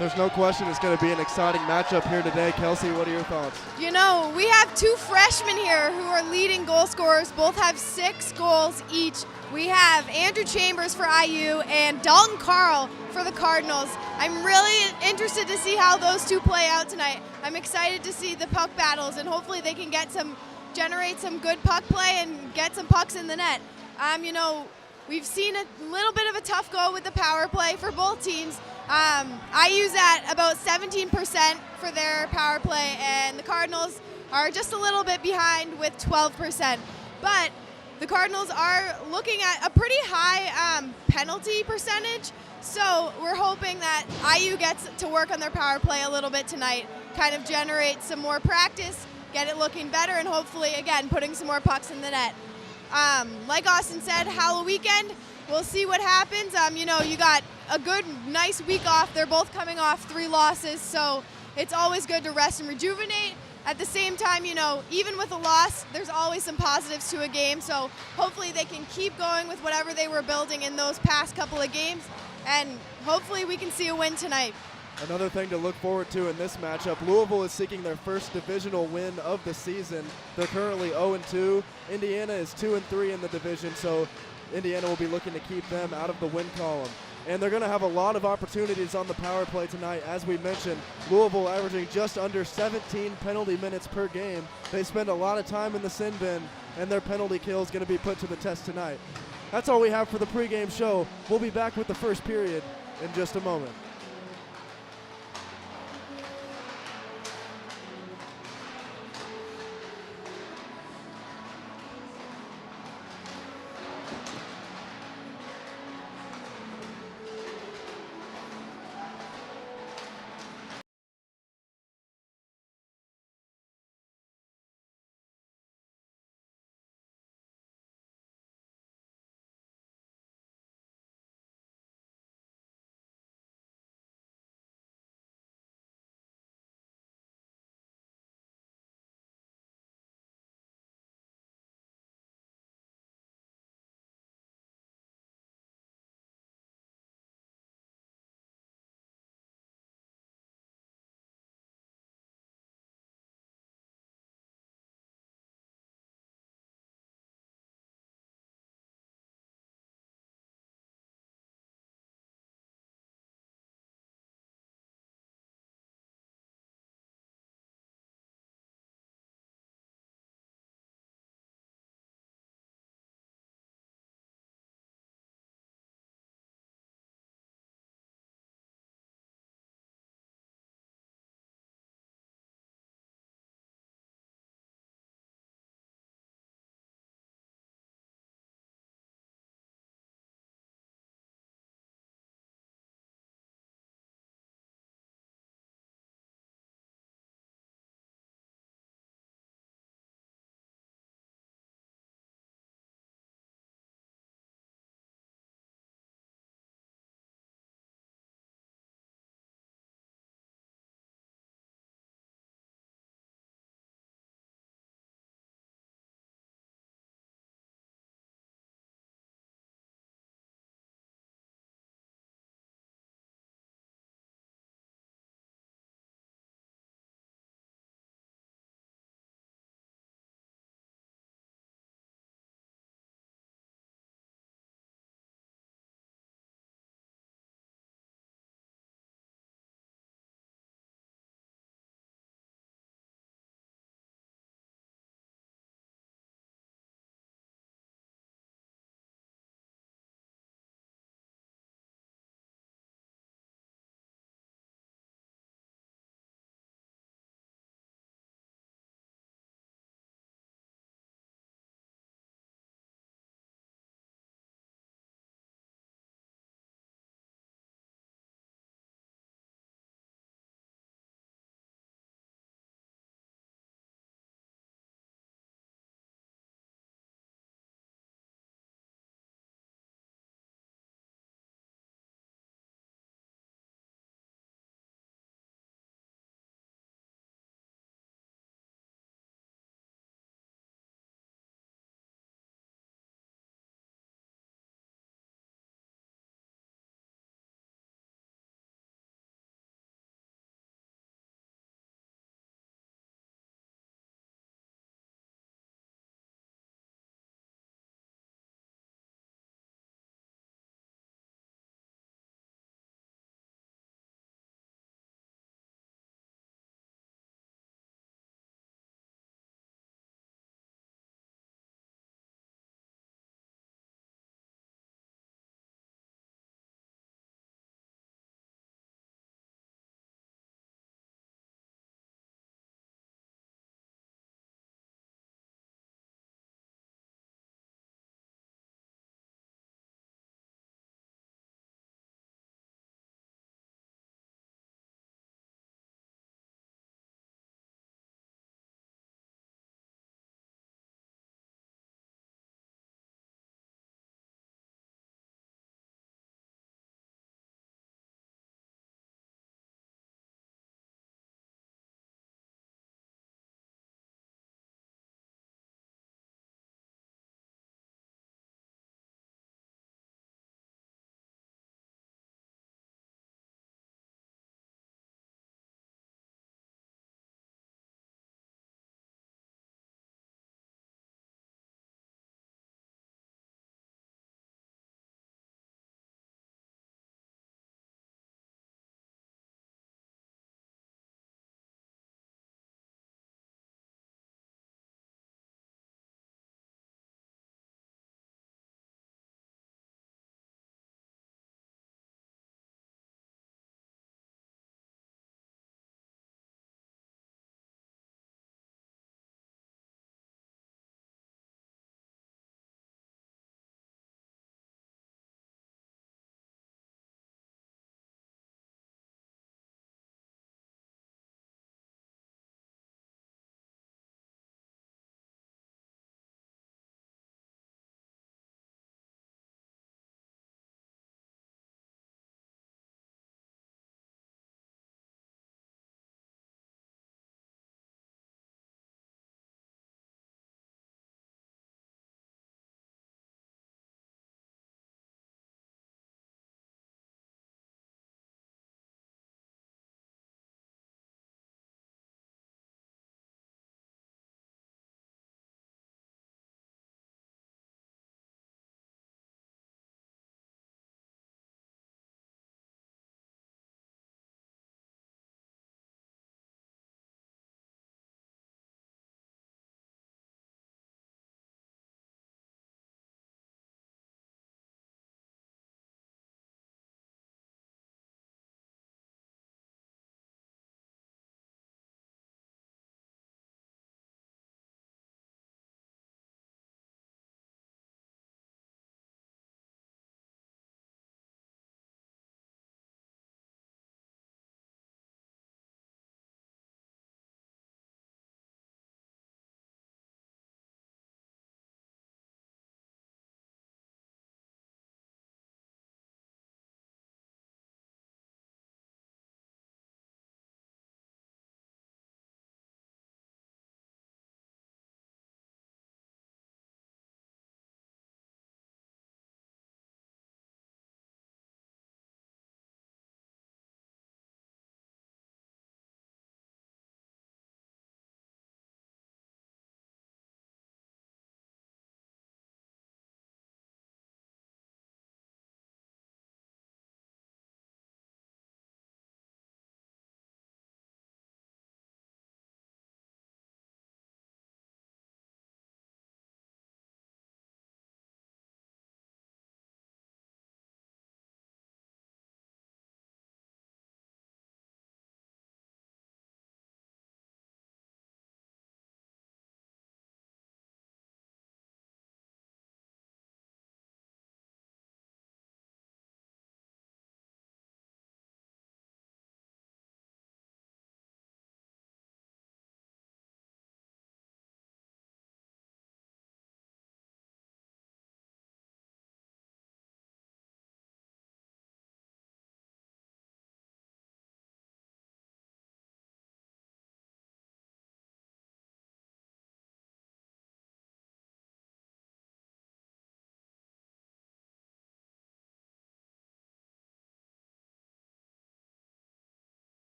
There's no question it's going to be an exciting matchup here today. Kelsey, what are your thoughts? You know, we have two freshmen here who are leading goal scorers. Both have 6 goals each. We have Andrew Chambers for IU and Dalton Carl for the Cardinals. I'm really interested to see how those two play out tonight. I'm excited to see the puck battles, and hopefully they can generate some good puck play and get some pucks in the net. You know, we've seen a little bit of a tough go with the power play for both teams. IU's at about 17% for their power play, and the Cardinals are just a little bit behind with 12%. But the Cardinals are looking at a pretty high penalty percentage, so we're hoping that IU gets to work on their power play a little bit tonight, kind of generate some more practice, get it looking better, and hopefully, again, putting some more pucks in the net. Like Austin said, Halloween weekend, we'll see what happens. You know, you got a good, nice week off. They're both coming off 3 losses, so it's always good to rest and rejuvenate. At the same time, you know, even with a loss, there's always some positives to a game, so hopefully they can keep going with whatever they were building in those past couple of games, and hopefully we can see a win tonight. Another thing to look forward to in this matchup, Louisville is seeking their first divisional win of the season. They're currently 0-2. Indiana is 2-3 in the division, so Indiana will be looking to keep them out of the win column. And they're going to have a lot of opportunities on the power play tonight. As we mentioned, Louisville averaging just under 17 penalty minutes per game. They spend a lot of time in the sin bin, and their penalty kill is going to be put to the test tonight. That's all we have for the pregame show. We'll be back with the first period in just a moment.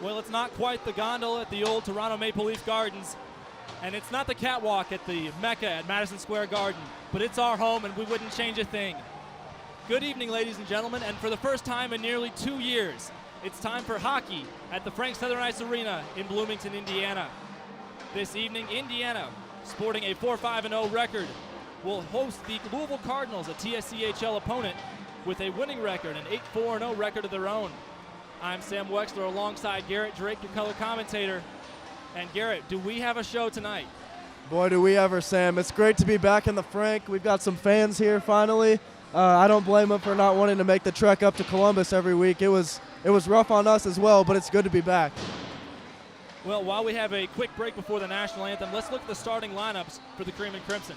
Well, it's not quite the gondola at the old Toronto Maple Leaf Gardens, and it's not the catwalk at the Mecca at Madison Square Garden, but it's our home and we wouldn't change a thing. Good evening, ladies and gentlemen, and for the first time in nearly 2 years, it's time for hockey at the Frank Southern Ice Arena in Bloomington, Indiana. This evening, Indiana, sporting a 4-5-0 record, will host the Louisville Cardinals, a TSCHL opponent, with a winning record, an 8-4-0 record of their own. I'm Sam Weixler alongside Garrett Drake, your color commentator. And Garrett, do we have a show tonight? Boy, do we ever, Sam. It's great to be back in the Frank. We've got some fans here finally. I don't blame them for not wanting to make the trek up to Columbus every week. It was rough on us as well, but it's good to be back. Well, while we have a quick break before the national anthem, let's look at the starting lineups for the Cream and Crimson.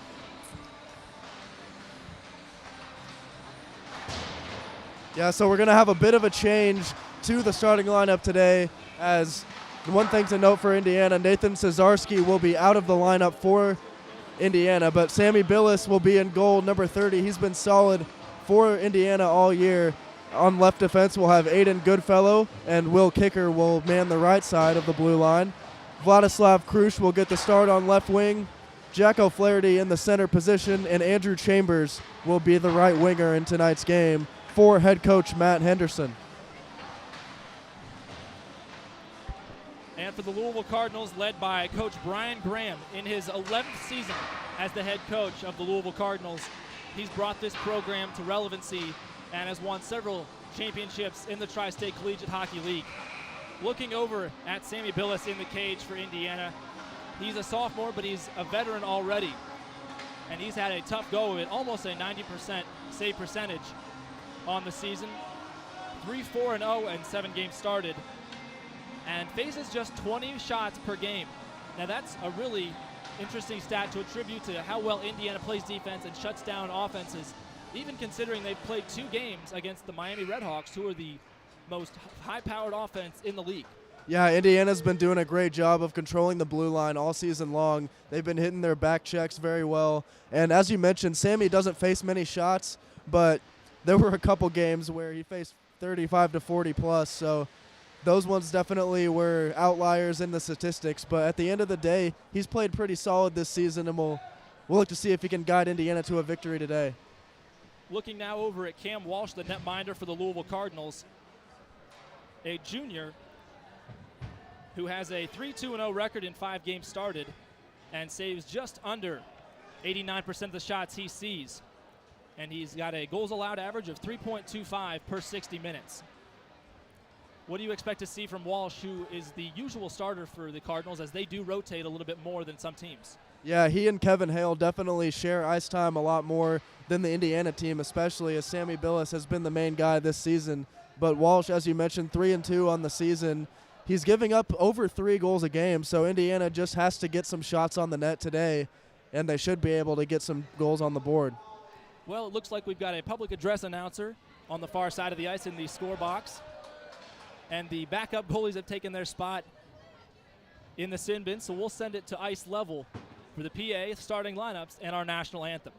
Yeah, so we're going to have a bit of a change to the starting lineup today. As one thing to note for Indiana, Nathan Cesarski will be out of the lineup for Indiana, but Sammy Billis will be in goal, number 30. He's been solid for Indiana all year. On left defense, we'll have Aiden Goodfellow, and Will Kicker will man the right side of the blue line. Vladislav Krush will get the start on left wing. Jack O'Flaherty in the center position, and Andrew Chambers will be the right winger in tonight's game for head coach Matt Henderson. And for the Louisville Cardinals, led by Coach Brian Graham in his 11th season as the head coach of the Louisville Cardinals, he's brought this program to relevancy and has won several championships in the Tri-State Collegiate Hockey League. Looking over at Sammy Billis in the cage for Indiana, he's a sophomore, but he's a veteran already. And he's had a tough go of it, almost a 90% save percentage on the season. 3-4-0 and 7 games started, and faces just 20 shots per game. Now that's a really interesting stat to attribute to how well Indiana plays defense and shuts down offenses, even considering they've played 2 games against the Miami Redhawks, who are the most high-powered offense in the league. Yeah, Indiana's been doing a great job of controlling the blue line all season long. They've been hitting their back checks very well. And as you mentioned, Sammy doesn't face many shots, but there were a couple games where he faced 35 to 40 plus, so those ones definitely were outliers in the statistics. But at the end of the day, he's played pretty solid this season, and we'll look to see if he can guide Indiana to a victory today. Looking now over at Cam Walsh, the netminder for the Louisville Cardinals, a junior who has a 3-2-0 record in 5 games started and saves just under 89% of the shots he sees. And he's got a goals allowed average of 3.25 per 60 minutes. What do you expect to see from Walsh, who is the usual starter for the Cardinals, as they do rotate a little bit more than some teams? Yeah, he and Kevin Hale definitely share ice time a lot more than the Indiana team, especially as Sammy Billis has been the main guy this season. But Walsh, as you mentioned, 3-2 on the season. He's giving up over 3 goals a game, so Indiana just has to get some shots on the net today, and they should be able to get some goals on the board. Well, it looks like we've got a public address announcer on the far side of the ice in the score box. And the backup goalies have taken their spot in the sin bin, so we'll send it to ice level for the PA, starting lineups, and our national anthem.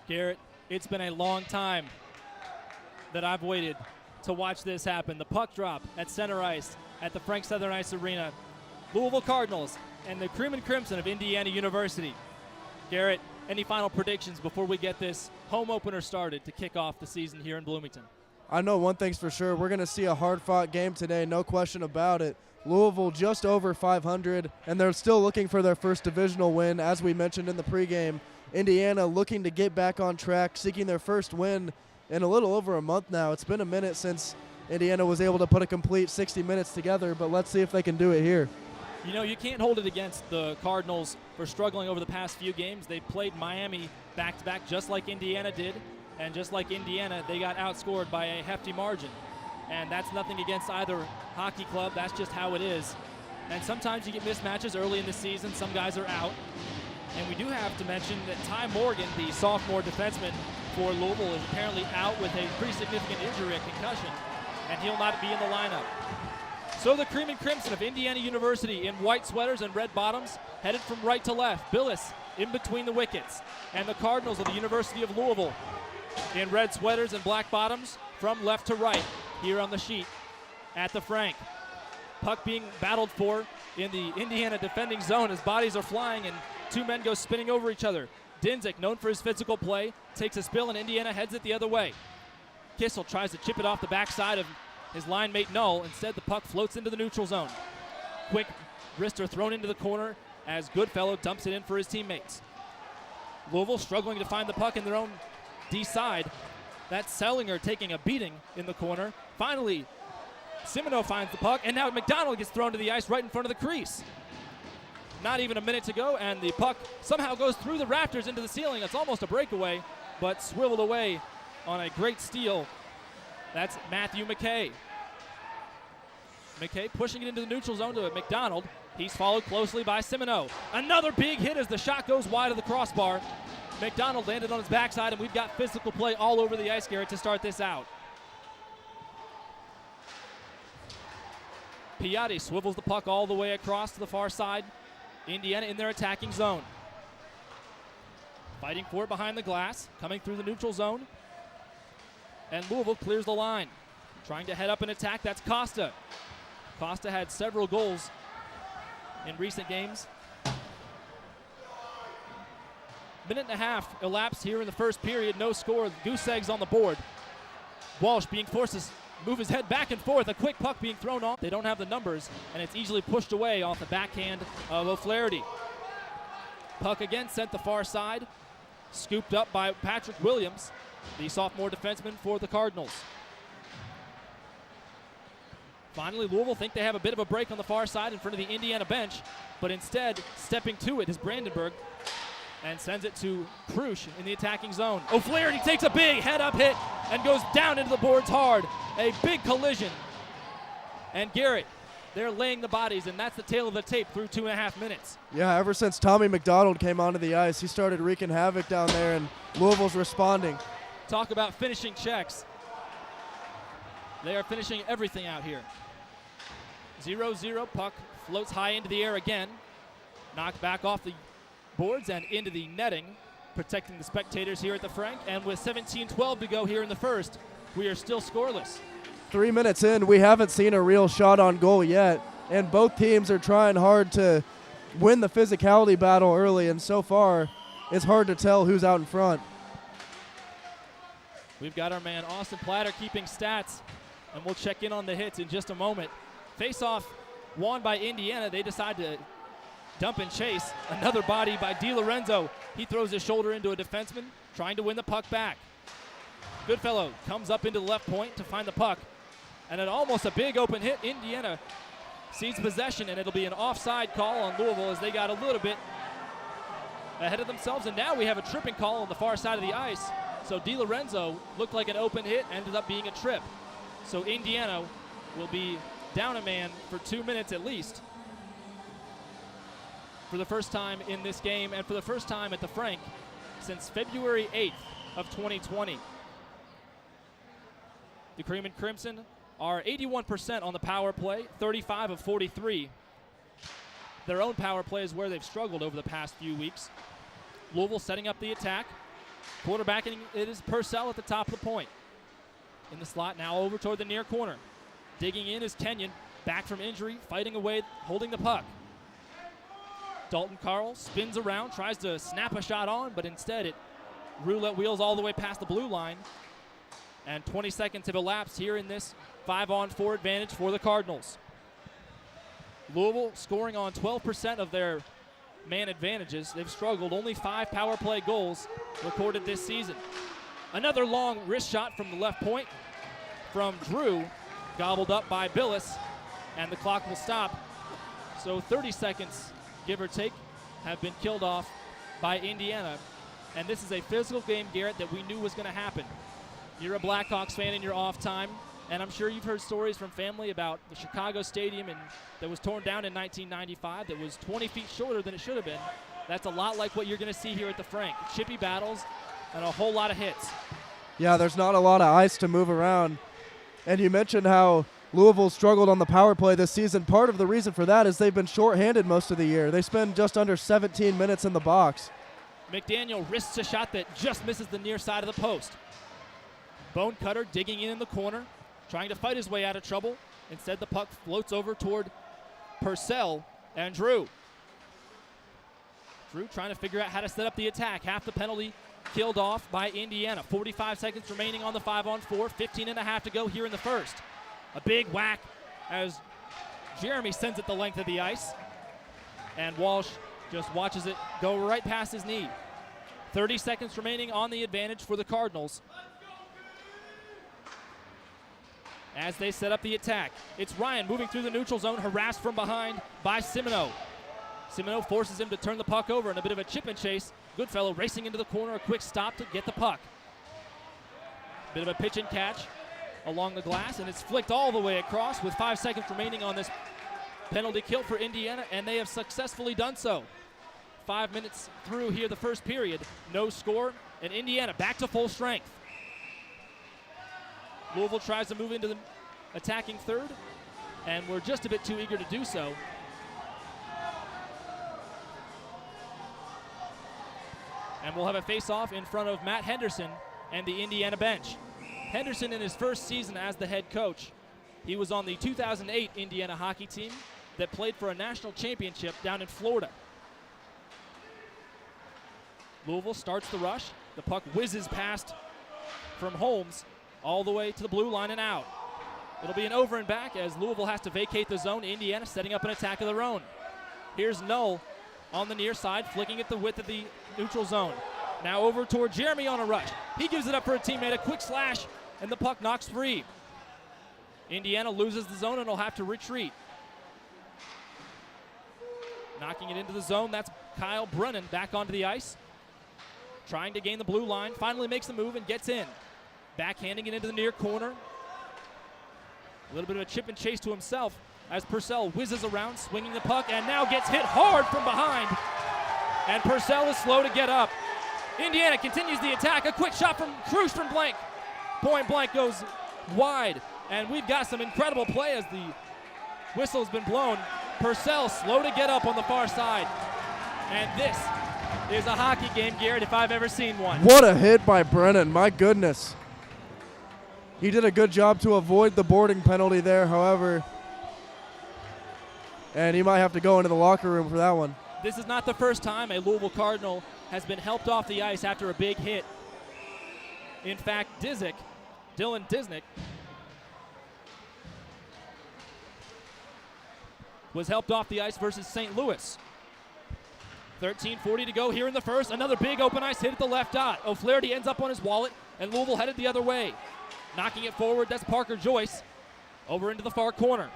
Garrett, it's been a long time that I've waited to watch this happen. The puck drop at center ice at the Frank Southern Ice Arena. Louisville Cardinals and the Cream and Crimson of Indiana University. Garrett, any final predictions before we get this home opener started to kick off the season here in Bloomington? I know one thing's for sure. We're going to see a hard-fought game today, no question about it. Louisville just over 500, and they're still looking for their first divisional win, as we mentioned in the pregame. Indiana looking to get back on track, seeking their first win in a little over a month now. It's been a minute since Indiana was able to put a complete 60 minutes together, but let's see if they can do it here. You know, you can't hold it against the Cardinals for struggling over the past few games. They played Miami back-to-back just like Indiana did, and just like Indiana, they got outscored by a hefty margin. And that's nothing against either hockey club. That's just how it is. And sometimes you get mismatches early in the season. Some guys are out. And we do have to mention that Ty Morgan, the sophomore defenseman for Louisville, is apparently out with a pretty significant injury, a concussion, and he'll not be in the lineup. So the Cream and Crimson of Indiana University in white sweaters and red bottoms, headed from right to left. Billis in between the wickets. And the Cardinals of the University of Louisville in red sweaters and black bottoms from left to right here on the sheet at the Frank. Puck being battled for in the Indiana defending zone as bodies are flying and two men go spinning over each other. Dinzik, known for his physical play, takes a spill and Indiana heads it the other way. Kissel tries to chip it off the backside of his line mate Null. Instead, the puck floats into the neutral zone. Quick wrister thrown into the corner as Goodfellow dumps it in for his teammates. Louisville struggling to find the puck in their own D side. That's Sellinger taking a beating in the corner. Finally, Simino finds the puck, and now Mcdonald gets thrown to the ice right in front of the crease. Not even a minute to go, and the puck somehow goes through the rafters into the ceiling. It's almost a breakaway, but swiveled away on a great steal. That's Matthew McKay. McKay pushing it into the neutral zone to Mcdonald. He's followed closely by Simino. Another big hit as the shot goes wide of the crossbar. McDonald landed on his backside, and we've got physical play all over the ice, Garrett, to start this out. Piatti swivels the puck all the way across to the far side. Indiana in their attacking zone. Fighting for it behind the glass, coming through the neutral zone. And Louisville clears the line. Trying to head up an attack, that's Costa. Costa had several goals in recent games. Minute and a half elapsed here in the first period. No score. Goose eggs on the board. Walsh being forced to move his head back and forth. A quick puck being thrown off. They don't have the numbers, and it's easily pushed away off the backhand of O'Flaherty. Puck again sent the far side. Scooped up by Patrick Williams, the sophomore defenseman for the Cardinals. Finally, Louisville think they have a bit of a break on the far side in front of the Indiana bench, but instead, stepping to it is Brandenburg and sends it to Krusch in the attacking zone. O'Flaherty takes a big head-up hit and goes down into the boards hard. A big collision. And Garrett, they're laying the bodies, and that's the tale of the tape through 2.5 minutes. Yeah, ever since Tommy McDonald came onto the ice, he started wreaking havoc down there, and Louisville's responding. Talk about finishing checks. They are finishing everything out here. 0-0, puck floats high into the air again. Knocked back off the boards and into the netting, protecting the spectators here at the Frank. And with 17-12 to go here in the first, we are still scoreless. 3 minutes in, we haven't seen a real shot on goal yet, and both teams are trying hard to win the physicality battle early, and so far, it's hard to tell who's out in front. We've got our man Austin Platter keeping stats, and we'll check in on the hits in just a moment. Face-off won by Indiana. They decide to dump and chase. Another body by DiLorenzo. He throws his shoulder into a defenseman, trying to win the puck back. Goodfellow comes up into the left point to find the puck. And an almost a big open hit. Indiana sees possession, and it'll be an offside call on Louisville as they got a little bit ahead of themselves. And now we have a tripping call on the far side of the ice. So DiLorenzo looked like an open hit, ended up being a trip. So Indiana will be down a man for 2 minutes at least for the first time in this game and for the first time at the Frank since February 8th of 2020. The Cream and Crimson are 81% on the power play, 35 of 43. Their own power play is where they've struggled over the past few weeks. Louisville setting up the attack. Quarterbacking, it is Purcell at the top of the point. In the slot, now over toward the near corner. Digging in is Kenyon, back from injury, fighting away, holding the puck. Dalton Carl spins around, tries to snap a shot on, but instead it roulette wheels all the way past the blue line. And 20 seconds have elapsed here in this 5-on-4 advantage for the Cardinals. Louisville scoring on 12% of their man advantages. They've struggled. Only 5 power play goals recorded this season. Another long wrist shot from the left point from Drew, gobbled up by Billis, and the clock will stop. So 30 seconds, give or take, have been killed off by Indiana. And this is a physical game, Garrett, that we knew was going to happen. You're a Blackhawks fan in your off time, and I'm sure you've heard stories from family about the Chicago Stadium that was torn down in 1995 that was 20 feet shorter than it should have been. That's a lot like what you're going to see here at the Frank. Chippy battles and a whole lot of hits. Yeah, there's not a lot of ice to move around. And you mentioned how Louisville struggled on the power play this season. Part of the reason for that is they've been shorthanded most of the year. They spend just under 17 minutes in the box. McDaniel risks a shot that just misses the near side of the post. Bone Cutter digging in the corner, trying to fight his way out of trouble. Instead, the puck floats over toward Purcell and Drew. Drew trying to figure out how to set up the attack. Half the penalty killed off by Indiana. 45 seconds remaining on the 5-on-4. 15 and a half to go here in the first. A big whack as Jeremy sends it the length of the ice. And Walsh just watches it go right past his knee. 30 seconds remaining on the advantage for the Cardinals. As they set up the attack, it's Ryan moving through the neutral zone, harassed from behind by Simoneau. Simoneau forces him to turn the puck over in a bit of a chip and chase. Goodfellow racing into the corner, a quick stop to get the puck. Bit of a pitch and catch along the glass, and it's flicked all the way across with 5 seconds remaining on this penalty kill for Indiana, and they have successfully done so. 5 minutes through here the first period, no score, and Indiana back to full strength. Louisville tries to move into the attacking third, and we're just a bit too eager to do so. And we'll have a face-off in front of Matt Henderson and the Indiana bench. Henderson in his first season as the head coach. He was on the 2008 Indiana hockey team that played for a national championship down in Florida. Louisville starts the rush. The puck whizzes past from Holmes all the way to the blue line and out. It'll be an over and back as Louisville has to vacate the zone. Indiana setting up an attack of their own. Here's Null on the near side, flicking at the width of the neutral zone. Now over toward Jeremy on a rush. He gives it up for a teammate, a quick slash, and the puck knocks free. Indiana loses the zone and will have to retreat. Knocking it into the zone, that's Kyle Brennan back onto the ice. Trying to gain the blue line, finally makes the move and gets in. Backhanding it into the near corner. A little bit of a chip and chase to himself as Purcell whizzes around, swinging the puck, and now gets hit hard from behind. And Purcell is slow to get up. Indiana continues the attack. A quick shot from Cruz from blank. Point blank goes wide. And we've got some incredible play as the whistle's been blown. Purcell slow to get up on the far side. And this is a hockey game, Garrett, if I've ever seen one. What a hit by Brennan, my goodness. He did a good job to avoid the boarding penalty there, however. And he might have to go into the locker room for that one. This is not the first time a Louisville Cardinal has been helped off the ice after a big hit. In fact, Dylan Disnick, was helped off the ice versus St. Louis. 13:40 to go here in the first. Another big open ice hit at the left dot. O'Flaherty ends up on his wallet, and Louisville headed the other way. Knocking it forward, that's Parker Joyce. Over into the far corner.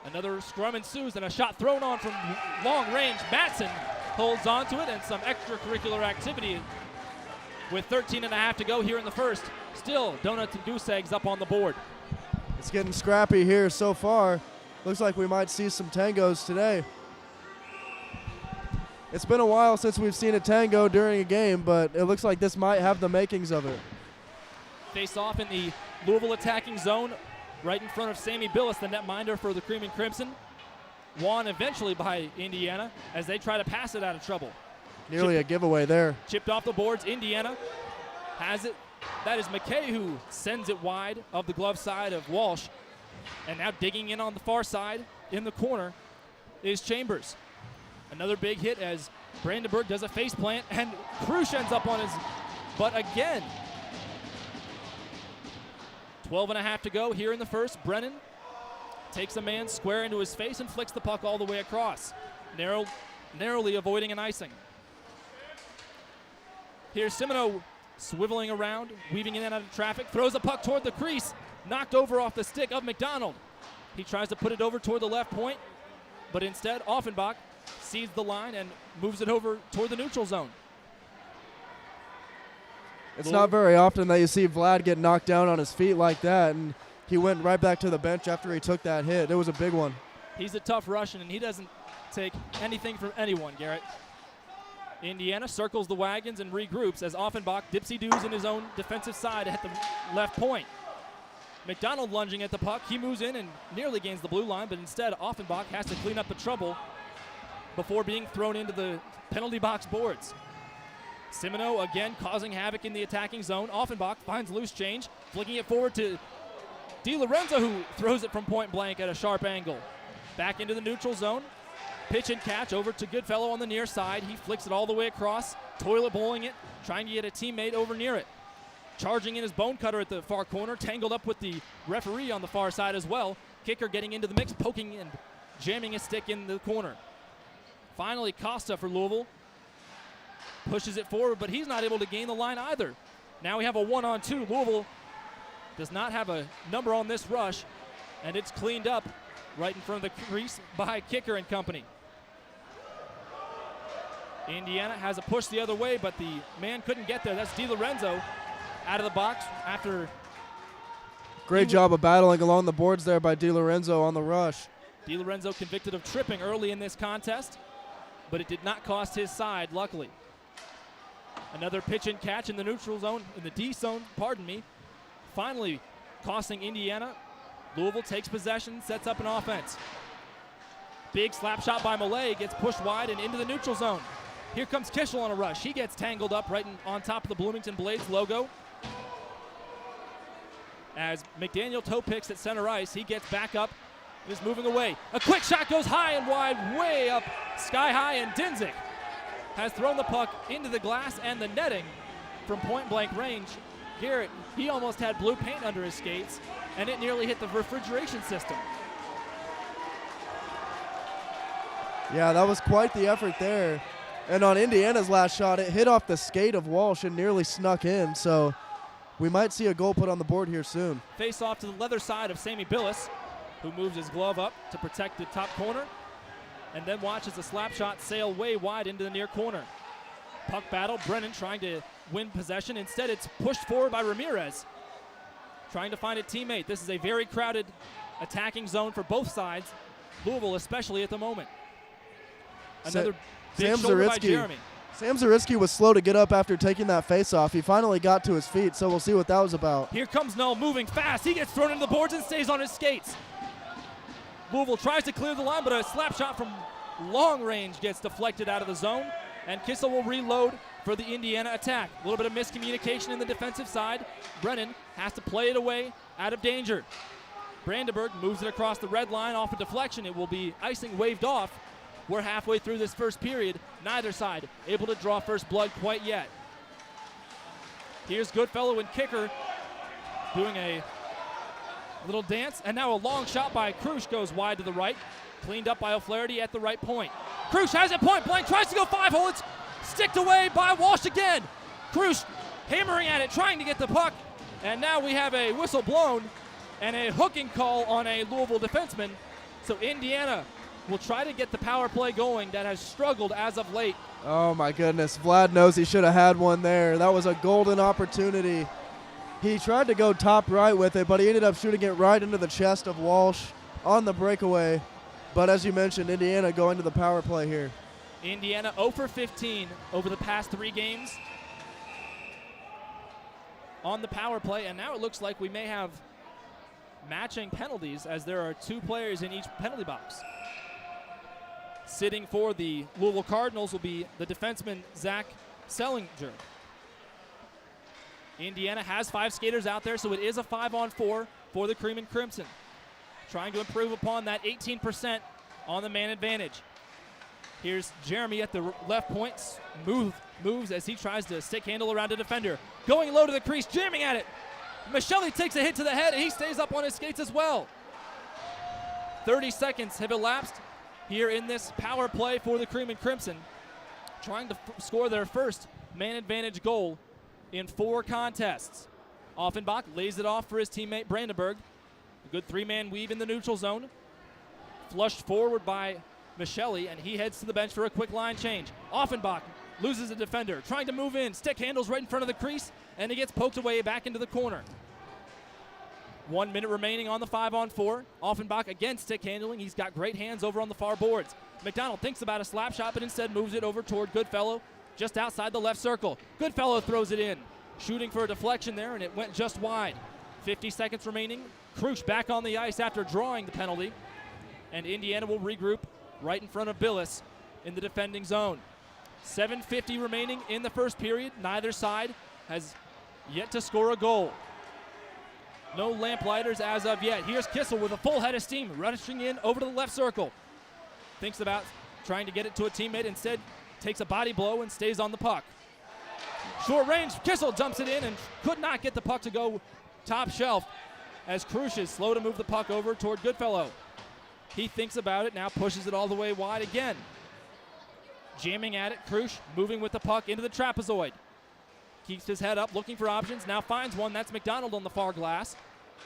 Another scrum ensues, and a shot thrown on from long range. Matson holds on to it, and some extracurricular activity with 13 and a half to go here in the first. Still, Donuts and Goose Eggs up on the board. It's getting scrappy here so far. Looks like we might see some tangos today. It's been a while since we've seen a tango during a game, but it looks like this might have the makings of it. Face off in the Louisville attacking zone, right in front of Sammy Billis, the netminder for the Cream and Crimson. Won eventually by Indiana as they try to pass it out of trouble. Nearly a giveaway there. Chipped off the boards. Indiana has it. That is McKay who sends it wide of the glove side of Walsh. And now digging in on the far side in the corner is Chambers. Another big hit as Brandenburg does a face plant, and Krusch ends up on his butt again. 12.5 to go here in the first. Brennan takes a man square into his face and flicks the puck all the way across, narrowly avoiding an icing. Here's Simoneau swiveling around, weaving in and out of traffic, throws a puck toward the crease, knocked over off the stick of Mcdonald. He tries to put it over toward the left point, but instead Offenbach sees the line and moves it over toward the neutral zone. It's not very often that you see Vlad get knocked down on his feet like that, and he went right back to the bench after he took that hit. It was a big one. He's a tough Russian, and he doesn't take anything from anyone, Garrett. Indiana circles the wagons and regroups as Offenbach dipsy-doos in his own defensive side at the left point. Mcdonald lunging at the puck. He moves in and nearly gains the blue line, but instead Offenbach has to clean up the trouble before being thrown into the penalty box boards. Simoneau again causing havoc in the attacking zone. Offenbach finds loose change, flicking it forward to DiLorenzo, who throws it from point blank at a sharp angle. Back into the neutral zone. Pitch and catch over to Goodfellow on the near side. He flicks it all the way across, toilet bowling it, trying to get a teammate over near it. Charging in his bone cutter at the far corner, tangled up with the referee on the far side as well. Kicker getting into the mix, poking and jamming a stick in the corner. Finally, Costa for Louisville. Pushes it forward, but he's not able to gain the line either. Now we have a 1-on-2. Louisville does not have a number on this rush, and it's cleaned up right in front of the crease by Kicker and company. Indiana has a push the other way, but the man couldn't get there. That's DiLorenzo out of the box after. Great job of battling along the boards there by DiLorenzo on the rush. DiLorenzo convicted of tripping early in this contest, but it did not cost his side, luckily. Another pitch and catch in the neutral zone, in the D zone, pardon me. Finally costing Indiana. Louisville takes possession, sets up an offense. Big slap shot by Malay, gets pushed wide and into the neutral zone. Here comes Kishel on a rush. He gets tangled up right on top of the Bloomington Blades logo. As McDaniel toe picks at center ice, he gets back up and is moving away. A quick shot goes high and wide, way up, sky high, and Dinzig has thrown the puck into the glass and the netting from point blank range. Garrett, he almost had blue paint under his skates, and it nearly hit the refrigeration system. Yeah, that was quite the effort there. And on Indiana's last shot, it hit off the skate of Walsh and nearly snuck in, so we might see a goal put on the board here soon. Face off to the leather side of Sammy Billis, who moves his glove up to protect the top corner, and then watches the slap shot sail way wide into the near corner. Puck battle, Brennan trying to win possession. Instead, it's pushed forward by Ramirez, trying to find a teammate. This is a very crowded attacking zone for both sides, Louisville especially at the moment. Another big shoulder by Jeremy. Sam Zaritsky was slow to get up after taking that face-off. He finally got to his feet, so we'll see what that was about. Here comes Null moving fast. He gets thrown into the boards and stays on his skates. Louisville tries to clear the line, but a slap shot from long range gets deflected out of the zone, and Kissel will reload for the Indiana attack. A little bit of miscommunication in the defensive side. Brennan has to play it away out of danger. Brandenburg moves it across the red line off a deflection. It will be icing waved off. We're halfway through this first period. Neither side able to draw first blood quite yet. Here's Goodfellow and Kicker doing a little dance, and now a long shot by Krusch goes wide to the right. Cleaned up by O'Flaherty at the right point. Krusch has it point blank, tries to go 5-hole. It's sticked away by Walsh again. Krusch hammering at it, trying to get the puck. And now we have a whistle blown and a hooking call on a Louisville defenseman. So Indiana will try to get the power play going that has struggled as of late. Oh my goodness, Vlad knows he should have had one there. That was a golden opportunity. He tried to go top right with it, but he ended up shooting it right into the chest of Walsh on the breakaway. But as you mentioned, Indiana going to the power play here. Indiana 0 for 15 over the past 3 games on the power play, and now it looks like we may have matching penalties as there are 2 players in each penalty box. Sitting for the Louisville Cardinals will be the defenseman, Zach Sellinger. Indiana has 5 skaters out there, so it is a 5-on-4 for the Cream and Crimson. Trying to improve upon that 18% on the man advantage. Here's Jeremy at the left point. Moves as he tries to stick handle around a defender. Going low to the crease, jamming at it. Michelli takes a hit to the head, and he stays up on his skates as well. 30 seconds have elapsed here in this power play for the Cream and Crimson, trying to score their first man advantage goal in 4 contests. Offenbach lays it off for his teammate Brandenburg. A good 3-man weave in the neutral zone. Flushed forward by Michelli, and he heads to the bench for a quick line change. Offenbach loses a defender, trying to move in. Stick handles right in front of the crease, and he gets poked away back into the corner. 1 minute remaining on the 5-on-4. Offenbach again stick handling. He's got great hands over on the far boards. Mcdonald thinks about a slap shot, but instead moves it over toward Goodfellow just outside the left circle. Goodfellow throws it in, shooting for a deflection there, and it went just wide. 50 seconds remaining. Krusch back on the ice after drawing the penalty, and Indiana will regroup right in front of Billis in the defending zone. 7:50 remaining in the first period. Neither side has yet to score a goal. No lamplighters as of yet. Here's Kissel with a full head of steam, rushing in over to the left circle. Thinks about trying to get it to a teammate, instead takes a body blow and stays on the puck. Short range, Kissel dumps it in and could not get the puck to go top shelf as Krusch is slow to move the puck over toward Goodfellow. He thinks about it, now pushes it all the way wide again. Jamming at it, Krusch moving with the puck into the trapezoid. Keeps his head up, looking for options, now finds one. That's Mcdonald on the far glass.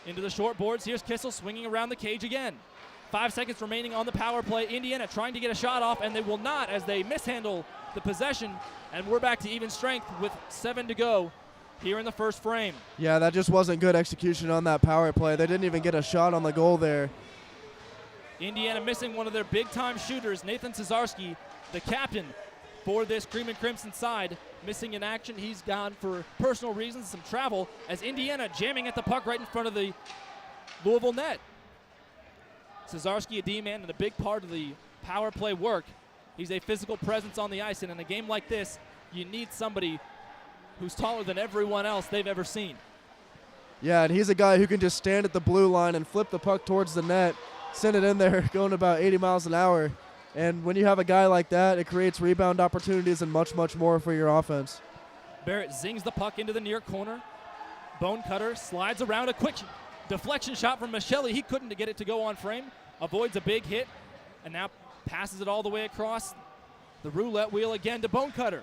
Into the short boards, here's Kissel swinging around the cage again. 5 seconds remaining on the power play. Indiana trying to get a shot off, and they will not as they mishandle the possession, and we're back to even strength with 7 to go here in the first frame. Yeah, that just wasn't good execution on that power play. They didn't even get a shot on the goal there. Indiana missing one of their big-time shooters, Nathan Cesarski, the captain for this Cream and Crimson side, missing in action. He's gone for personal reasons, some travel, as Indiana jamming at the puck right in front of the Louisville net. Cesarski, a D-man, and a big part of the power play work. He's a physical presence on the ice, and in a game like this, you need somebody who's taller than everyone else they've ever seen. Yeah, and he's a guy who can just stand at the blue line and flip the puck towards the net, send it in there going about 80 miles an hour. And when you have a guy like that, it creates rebound opportunities and much, much more for your offense. Barrett zings the puck into the near corner. Bone cutter slides around, a quick deflection shot from Michelli. He couldn't get it to go on frame. Avoids a big hit, and now passes it all the way across the roulette wheel again to Bone Cutter.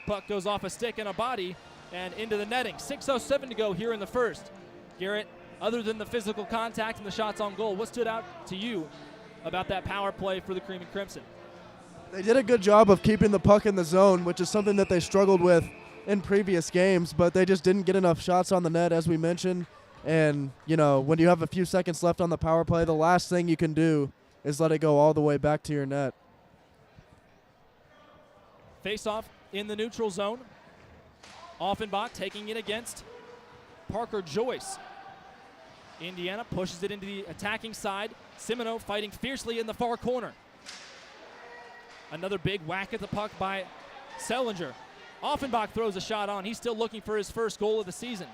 Puck goes off a stick and a body and into the netting. 6:07 to go here in the first. Garrett, other than the physical contact and the shots on goal, what stood out to you about that power play for the Cream and Crimson? They did a good job of keeping the puck in the zone, which is something that they struggled with in previous games, but they just didn't get enough shots on the net, as we mentioned. And, you know, when you have a few seconds left on the power play, the last thing you can do is let it go all the way back to your net. Face-off in the neutral zone. Offenbach taking it against Parker Joyce. Indiana pushes it into the attacking side. Simino fighting fiercely in the far corner. Another big whack at the puck by Sellinger. Offenbach throws a shot on. He's still looking for his first goal of the season.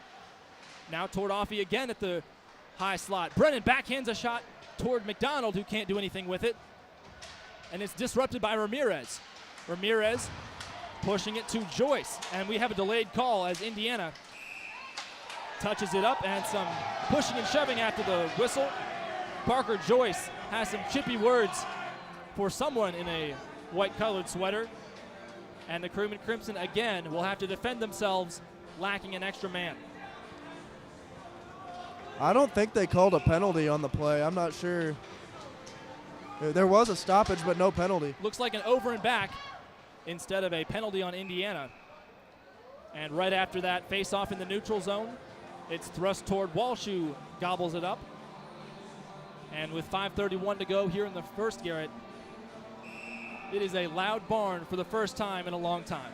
Now toward Offie again at the high slot. Brennan backhands a shot toward Mcdonald, who can't do anything with it. And it's disrupted by Ramirez. Ramirez pushing it to Joyce. And we have a delayed call as Indiana touches it up, and some pushing and shoving after the whistle. Parker Joyce has some chippy words for someone in a white-colored sweater. And the Cream and Crimson again will have to defend themselves, lacking an extra man. I don't think they called a penalty on the play. I'm not sure. There was a stoppage, but no penalty. Looks like an over and back instead of a penalty on Indiana. And right after that face-off in the neutral zone, it's thrust toward Walsh, who gobbles it up. And with 5:31 to go here in the first, Garrett, it is a loud barn for the first time in a long time.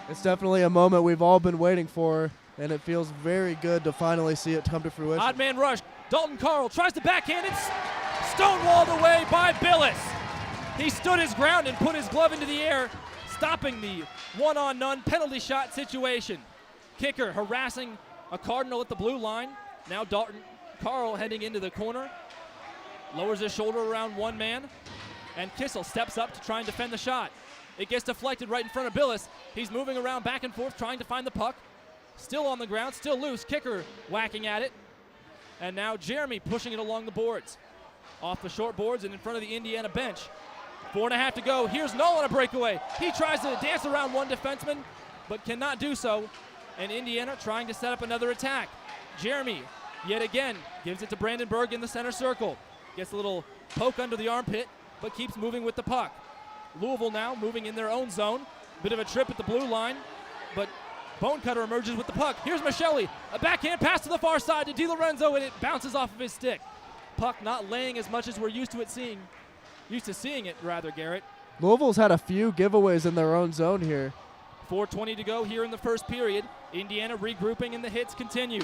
It's definitely a moment we've all been waiting for, and it feels very good to finally see it come to fruition. Odd man rush. Dalton Carl tries to backhand it. Stonewalled away by Billis. He stood his ground and put his glove into the air, stopping the one-on-none penalty shot situation. Kicker harassing a Cardinal at the blue line. Now Dalton Carl heading into the corner. Lowers his shoulder around one man. And Kissel steps up to try and defend the shot. It gets deflected right in front of Billis. He's moving around back and forth trying to find the puck. Still on the ground, still loose. Kicker whacking at it. And now Jeremy pushing it along the boards. Off the short boards and in front of the Indiana bench. 4.5 to go. Here's Null on a breakaway. He tries to dance around one defenseman, but cannot do so. And Indiana trying to set up another attack. Jeremy, yet again, gives it to Brandenburg in the center circle. Gets a little poke under the armpit, but keeps moving with the puck. Louisville now moving in their own zone. Bit of a trip at the blue line, but Bonecutter emerges with the puck. Here's Michelli. A backhand pass to the far side to DiLorenzo, and it bounces off of his stick. Puck not laying as much as we're used to seeing it, Garrett. Louisville's had a few giveaways in their own zone here. 4:20 to go here in the first period. Indiana regrouping and the hits continue.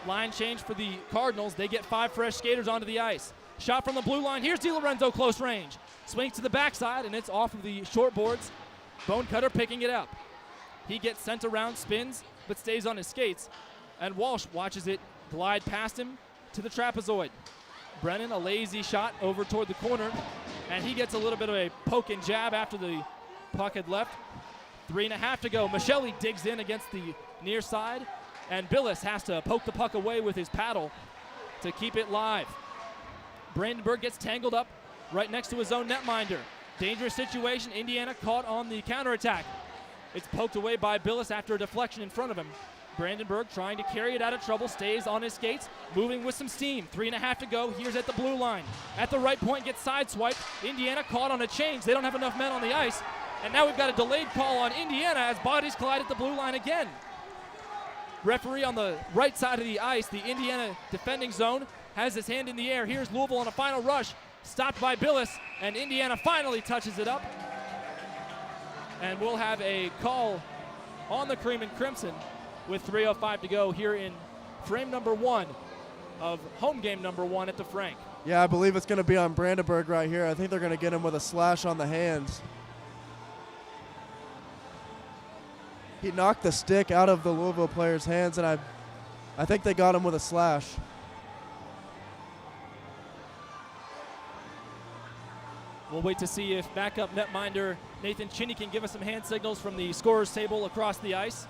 Line change for the Cardinals. They get 5 fresh skaters onto the ice. Shot from the blue line. Here's DiLorenzo close range. Swings to the backside, and it's off of the short boards. Bonecutter picking it up. He gets sent around, spins, but stays on his skates. And Walsh watches it glide past him to the trapezoid. Brennan, a lazy shot over toward the corner, and he gets a little bit of a poke and jab after the puck had left. 3.5 to go. Michelli digs in against the near side, and Billis has to poke the puck away with his paddle to keep it live. Brandenburg gets tangled up right next to his own netminder. Dangerous situation. Indiana caught on the counterattack. It's poked away by Billis after a deflection in front of him. Brandenburg trying to carry it out of trouble, stays on his skates, moving with some steam. 3.5 to go. Here's at the blue line. At the right point, gets sideswiped. Indiana caught on a change. They don't have enough men on the ice. And now we've got a delayed call on Indiana as bodies collide at the blue line again. Referee on the right side of the ice, the Indiana defending zone, has his hand in the air. Here's Louisville on a final rush. Stopped by Billis, and Indiana finally touches it up. And we'll have a call on the Cream and Crimson with 3:05 to go here in frame number 1 of home game number 1 at the Frank. Yeah, I believe it's going to be on Brandenburg right here. I think they're going to get him with a slash on the hands. He knocked the stick out of the Louisville player's hands, and I think they got him with a slash. We'll wait to see if backup netminder Nathan Chinney can give us some hand signals from the scorer's table across the ice.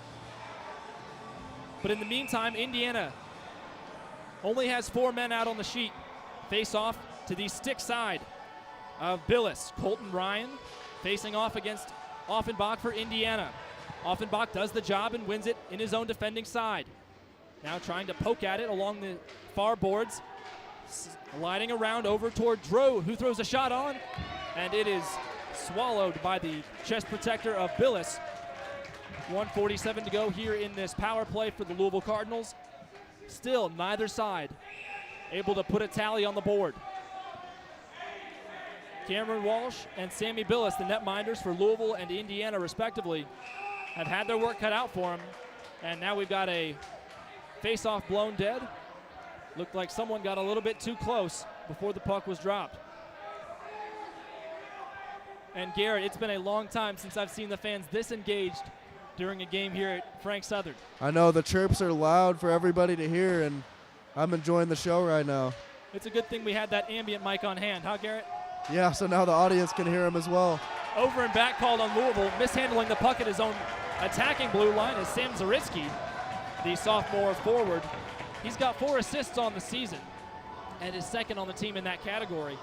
But in the meantime, Indiana only has 4 men out on the sheet. Face off to the stick side of Billis. Colton Ryan facing off against Offenbach for Indiana. Offenbach does the job and wins it in his own defending side. Now trying to poke at it along the far boards. Sliding around over toward Drew, who throws a shot on, and it is swallowed by the chest protector of Billis. 1:47 to go here in this power play for the Louisville Cardinals. Still neither side able to put a tally on the board. Cameron Walsh and Sammy Billis, the netminders for Louisville and Indiana respectively, have had their work cut out for them, and now we've got a face-off blown dead. Looked like someone got a little bit too close before the puck was dropped. And Garrett, it's been a long time since I've seen the fans this engaged during a game here at Frank Southern. I know the chirps are loud for everybody to hear, and I'm enjoying the show right now. It's a good thing we had that ambient mic on hand, huh, Garrett? Yeah, so now the audience can hear him as well. Over and back called on Louisville, mishandling the puck at his own attacking blue line is Sam Zaritsky, the sophomore forward. He's got 4 assists on the season and is second on the team in that category.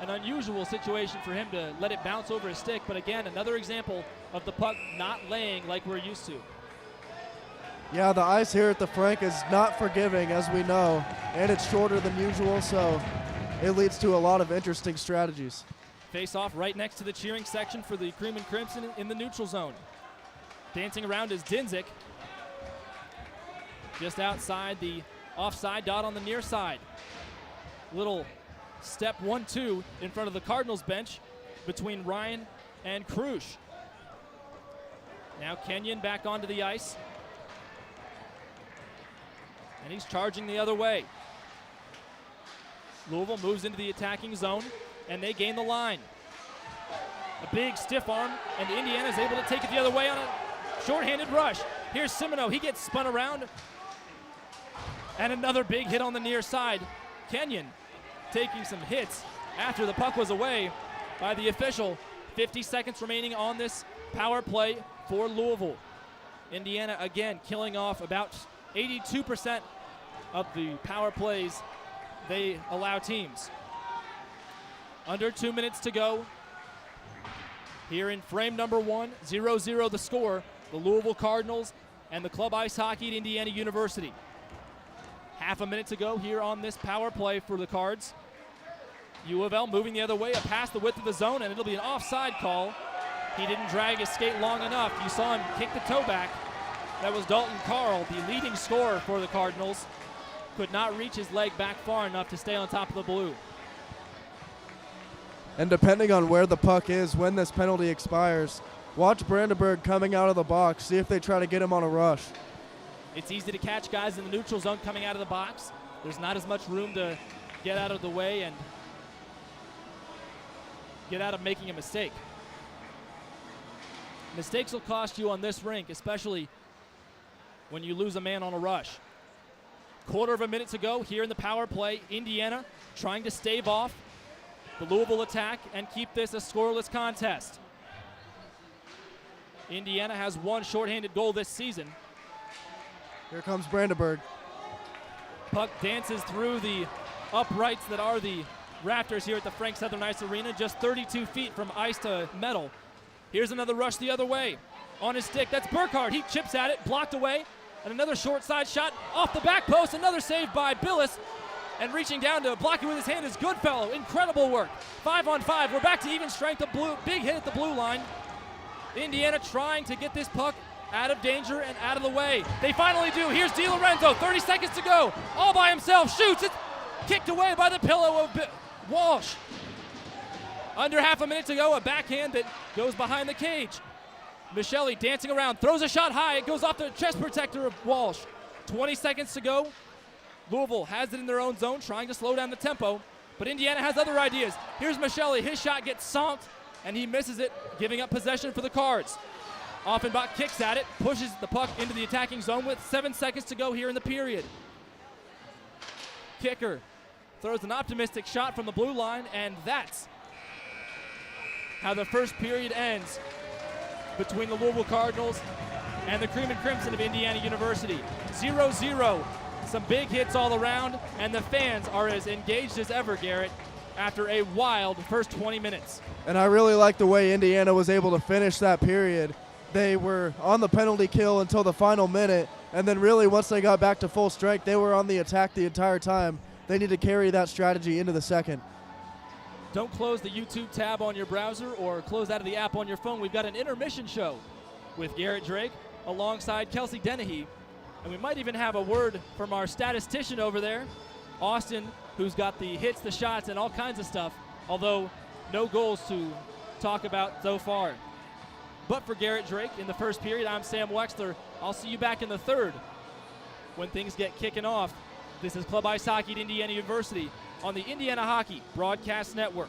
An unusual situation for him to let it bounce over his stick, but again, another example of the puck not laying like we're used to. Yeah, the ice here at the Frank is not forgiving, as we know, and it's shorter than usual, so it leads to a lot of interesting strategies. Face off right next to the cheering section for the Cream and Crimson in the neutral zone. Dancing around is Dinzik. Just outside the offside dot on the near side. Little step 1-2 in front of the Cardinals bench between Ryan and Krusch. Now Kenyon back onto the ice. And he's charging the other way. Louisville moves into the attacking zone, and they gain the line. A big stiff arm, and Indiana is able to take it the other way on a shorthanded rush. Here's Simino. He gets spun around. And another big hit on the near side. Kenyon taking some hits after the puck was away by the official. 50 seconds remaining on this power play for Louisville. Indiana again killing off about 82% of the power plays they allow teams. Under 2 minutes to go. Here in frame number 1, 0-0 the score. The Louisville Cardinals and the club ice hockey at Indiana University. Half a minute to go here on this power play for the Cards. U of L moving the other way, a pass the width of the zone, and it'll be an offside call. He didn't drag his skate long enough. You saw him kick the toe back. That was Dalton Carl, the leading scorer for the Cardinals. Could not reach his leg back far enough to stay on top of the blue. And depending on where the puck is when this penalty expires, watch Brandenburg coming out of the box, see if they try to get him on a rush. It's easy to catch guys in the neutral zone coming out of the box. There's not as much room to get out of the way and get out of making a mistake. Mistakes will cost you on this rink, especially when you lose a man on a rush. Quarter of a minute to go here in the power play. Indiana trying to stave off the Louisville attack and keep this a scoreless contest. Indiana has one shorthanded goal this season. Here comes Brandenburg. Puck dances through the uprights that are the rafters here at the Frank Southern Ice Arena, just 32 feet from ice to metal. Here's another rush the other way. On his stick, that's Burkhardt. He chips at it, blocked away. And another short side shot off the back post. Another save by Billis. And reaching down to block it with his hand is Goodfellow. Incredible work. 5-on-5. We're back to even strength. Big hit at the blue line. Indiana trying to get this puck out of danger and out of the way. They finally do. Here's DiLorenzo. 30 seconds to go. All by himself. Shoots. It's kicked away by the pillow of Walsh. Under half a minute to go. A backhand that goes behind the cage. Michelli dancing around, throws a shot high. It goes off the chest protector of Walsh. 20 seconds to go. Louisville has it in their own zone, trying to slow down the tempo. But Indiana has other ideas. Here's Michelli. His shot gets sonked, and he misses it, giving up possession for the Cards. Offenbach kicks at it, pushes the puck into the attacking zone with 7 seconds to go here in the period. Kicker throws an optimistic shot from the blue line, and that's how the first period ends between the Louisville Cardinals and the Cream and Crimson of Indiana University. 0-0. Some big hits all around, and the fans are as engaged as ever, Garrett, after a wild first 20 minutes. And I really like the way Indiana was able to finish that period. They were on the penalty kill until the final minute, and then really once they got back to full strength, they were on the attack the entire time. They need to carry that strategy into the second. Don't close the YouTube tab on your browser or close out of the app on your phone. We've got an intermission show with Garrett Drake alongside Kelsey Dennehy. And we might even have a word from our statistician over there, Austin, who's got the hits, the shots, and all kinds of stuff, although no goals to talk about so far. But for Garrett Drake in the first period, I'm Sam Weixler. I'll see you back in the third when things get kicking off. This is Club Ice Hockey at Indiana University on the Indiana Hockey Broadcast Network.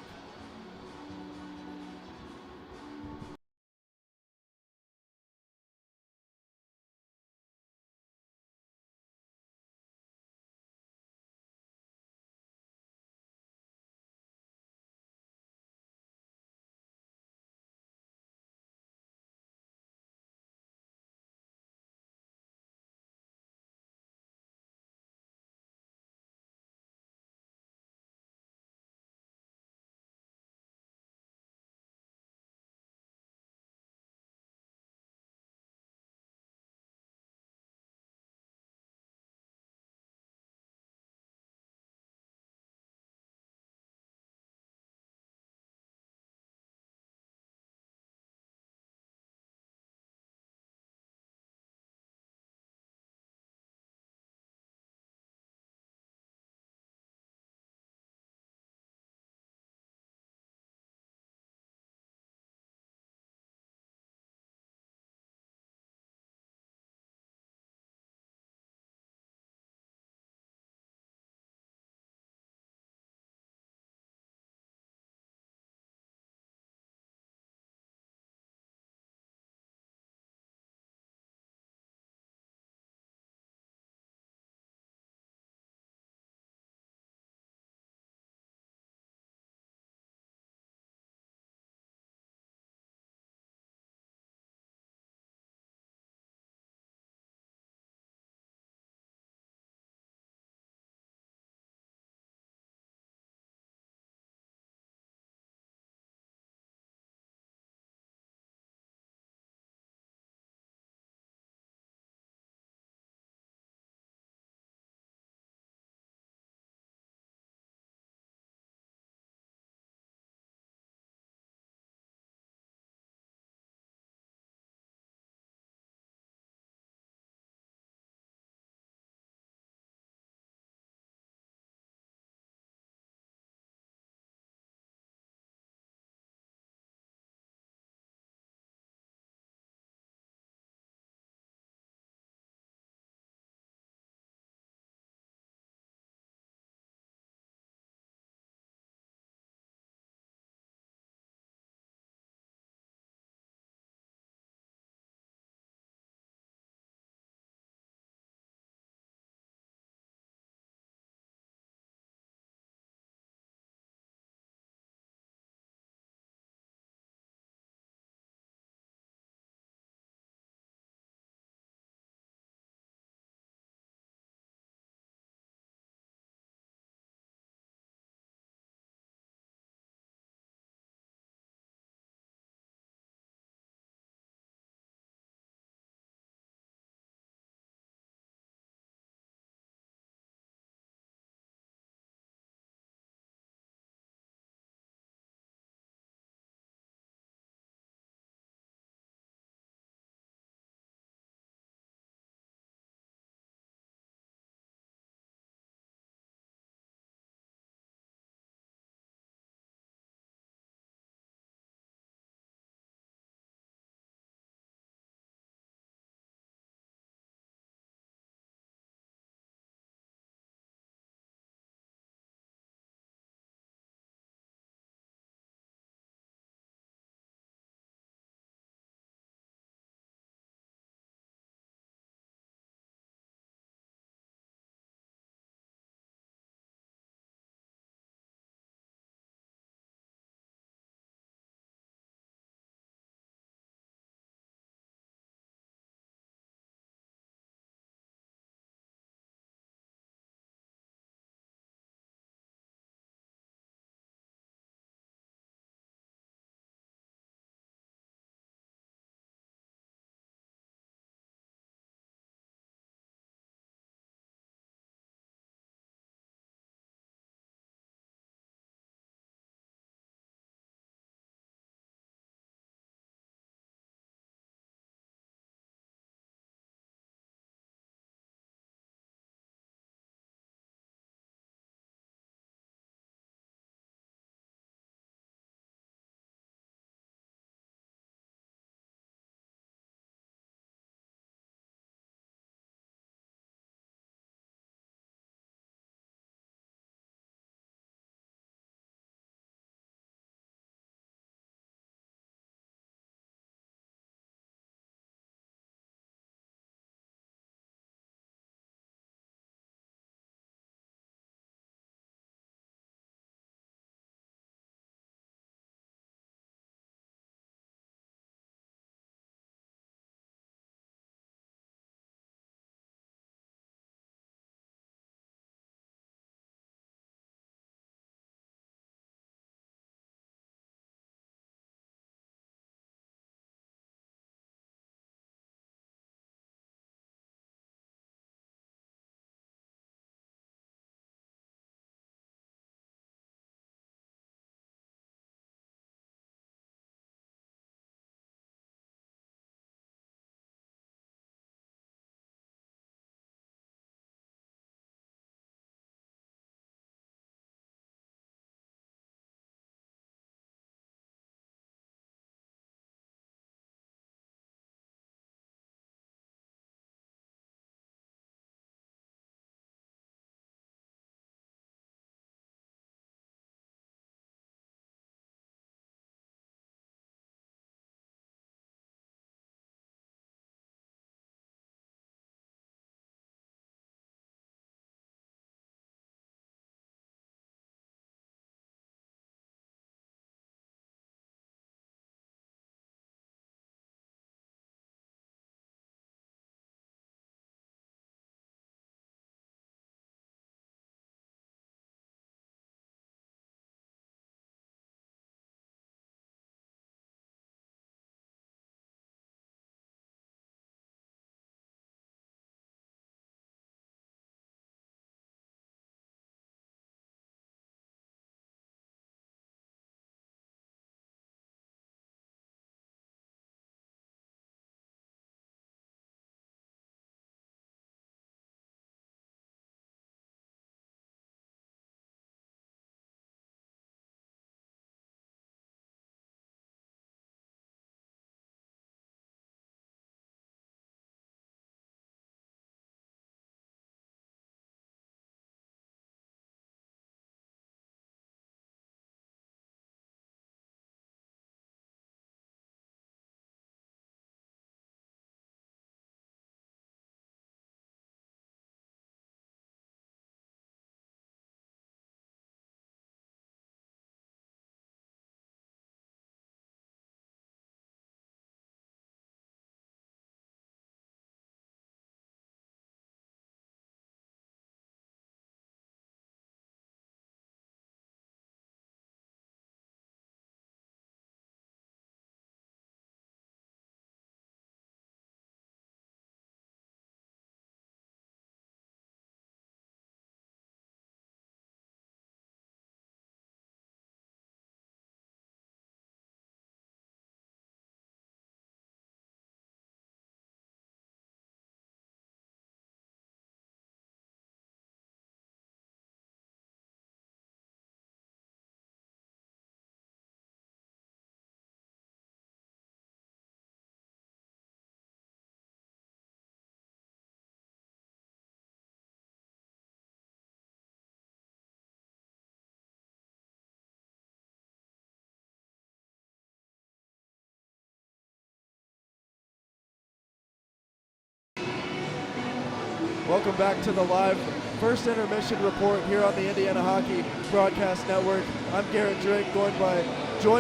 Welcome back to the live first intermission report here on the Indiana Hockey Broadcast Network. I'm Garrett Drake, joined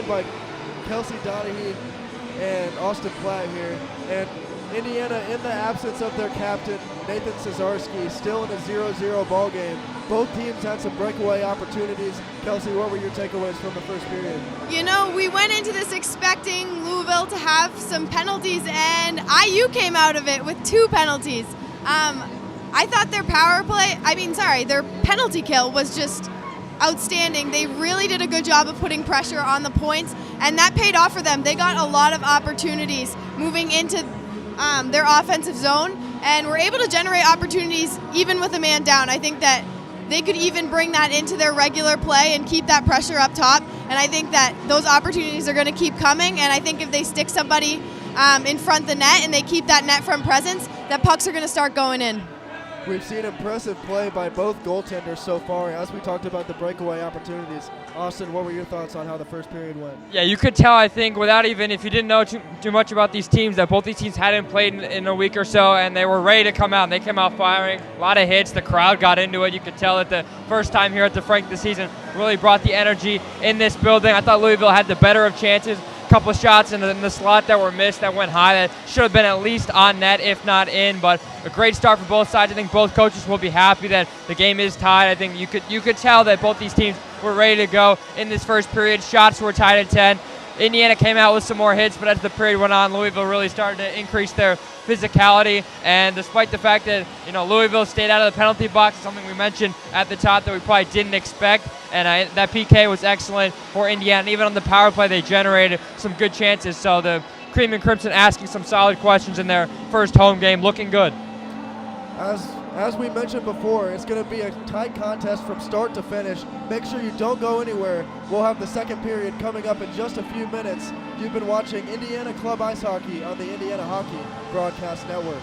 by Kelsey Dennehy and Austin Platt here. And Indiana, in the absence of their captain, Nathan Cesarski, still in a 0-0 ball game. Both teams had some breakaway opportunities. Kelsey, what were your takeaways from the first period? You know, we went into this expecting Louisville to have some penalties, and IU came out of it with 2 penalties. I thought their penalty kill was just outstanding. They really did a good job of putting pressure on the points, and that paid off for them. They got a lot of opportunities moving into their offensive zone, and were able to generate opportunities even with a man down. I think that they could even bring that into their regular play and keep that pressure up top, and I think that those opportunities are going to keep coming, and I think if they stick somebody in front of the net and they keep that net front presence, that pucks are going to start going in. We've seen impressive play by both goaltenders so far. As we talked about the breakaway opportunities, Austin, what were your thoughts on how the first period went? Yeah, you could tell, I think, without even, if you didn't know too much about these teams, that both these teams hadn't played in a week or so, and they were ready to come out, and they came out firing. A lot of hits. The crowd got into it. You could tell that the first time here at the Frank this season really brought the energy in this building. I thought Louisville had the better of chances. Couple of shots in the slot that were missed that went high that should have been at least on net, if not in. But a great start for both sides. I think both coaches will be happy that the game is tied. I think you could tell that both these teams were ready to go in this first period. Shots were tied at 10. Indiana came out with some more hits, but as the period went on, Louisville really started to increase their physicality. And despite the fact that Louisville stayed out of the penalty box, something we mentioned at the top that we probably didn't expect. And that PK was excellent for Indiana. Even on the power play, they generated some good chances. So the Cream and Crimson asking some solid questions in their first home game, looking good. As we mentioned before, it's going to be a tight contest from start to finish. Make sure you don't go anywhere. We'll have the second period coming up in just a few minutes. You've been watching Indiana Club Ice Hockey on the Indiana Hockey Broadcast Network.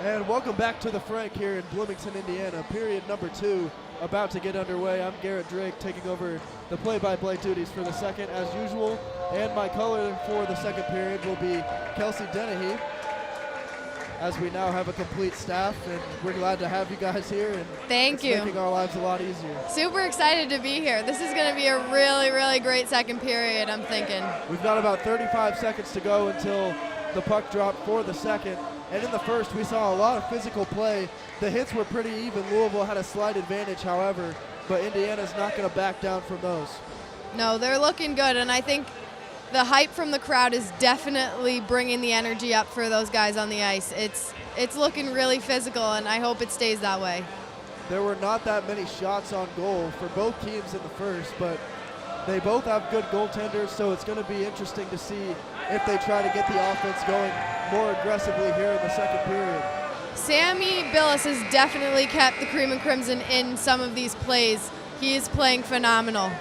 And welcome back to the Frank here in Bloomington, Indiana. Period number 2 about to get underway. I'm Garrett Drake taking over the play-by-play duties for the second as usual. And my color for the second period will be Kelsey Dennehy, as we now have a complete staff, and we're glad to have you guys here. And Thank you. Making our lives a lot easier. Super excited to be here. This is going to be a really, really great second period, I'm thinking. We've got about 35 seconds to go until the puck dropped for the second. And in the first, we saw a lot of physical play. The hits were pretty even. Louisville had a slight advantage, however, but Indiana's not going to back down from those. No, they're looking good, and I think the hype from the crowd is definitely bringing the energy up for those guys on the ice. It's looking really physical, and I hope it stays that way. There were not that many shots on goal for both teams in the first, but they both have good goaltenders, so it's going to be interesting to see if they try to get the offense going more aggressively here in the second period. Sammy Billis has definitely kept the Cream and Crimson in some of these plays. He is playing phenomenal.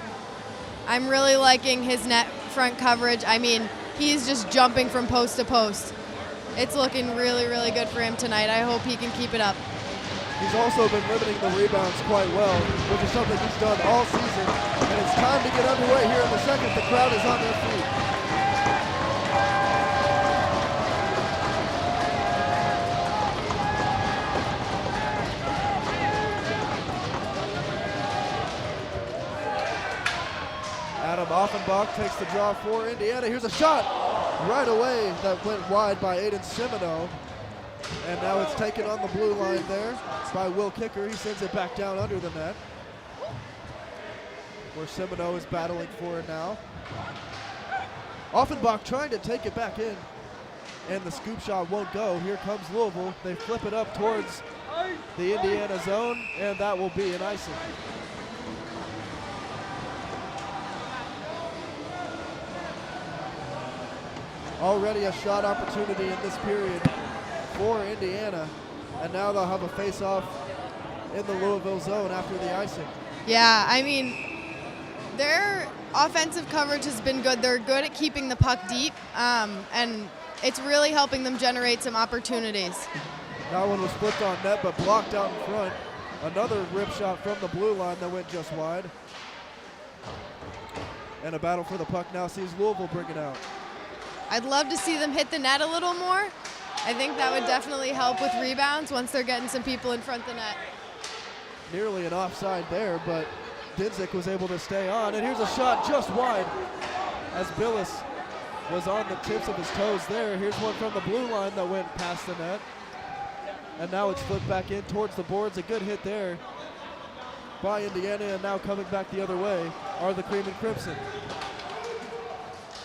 I'm really liking his net front coverage. I mean, he's just jumping from post to post. It's looking really, really good for him tonight. I hope he can keep it up. He's also been limiting the rebounds quite well, which is something he's done all season. And it's time to get underway here in the second. The crowd is on their feet. Adam Offenbach takes the draw for Indiana. Here's a shot right away that went wide by Aiden Semino. And now it's taken on the blue line there by Will Kicker. He sends it back down under the net, where Semino is battling for it now. Offenbach trying to take it back in, and the scoop shot won't go. Here comes Louisville. They flip it up towards the Indiana zone, and that will be an icing. Already a shot opportunity in this period for Indiana, and now they'll have a face-off in the Louisville zone after the icing. Yeah, I mean, their offensive coverage has been good. They're good at keeping the puck deep, and it's really helping them generate some opportunities. That one was flipped on net, but blocked out in front. Another rip shot from the blue line that went just wide. And a battle for the puck now sees Louisville bring it out. I'd love to see them hit the net a little more. I think that would definitely help with rebounds once they're getting some people in front of the net. Nearly an offside there, but Dinzik was able to stay on. And here's a shot just wide as Billis was on the tips of his toes there. Here's one from the blue line that went past the net. And now it's flipped back in towards the boards. A good hit there by Indiana, and now coming back the other way are the Cream and Crimson.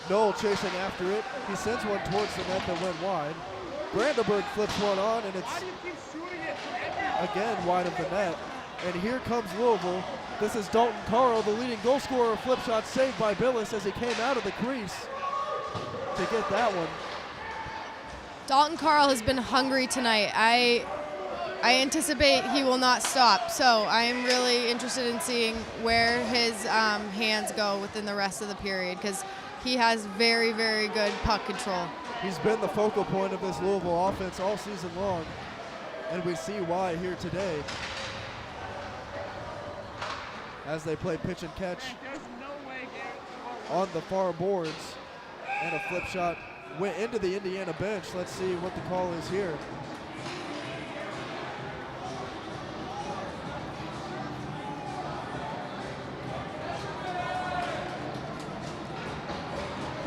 Knoll chasing after it. He sends one towards the net that went wide. Brandenburg flips one on, and it's again wide of the net. And here comes Louisville. This is Dalton Carl, the leading goal scorer. Flip shot saved by Billis as he came out of the crease to get that one. Dalton Carl has been hungry tonight. I anticipate he will not stop, so I am really interested in seeing where his hands go within the rest of the period, because he has very, very good puck control. He's been the focal point of this Louisville offense all season long, and we see why here today as they play pitch and catch on the far boards. And a flip shot went into the Indiana bench. Let's see what the call is here.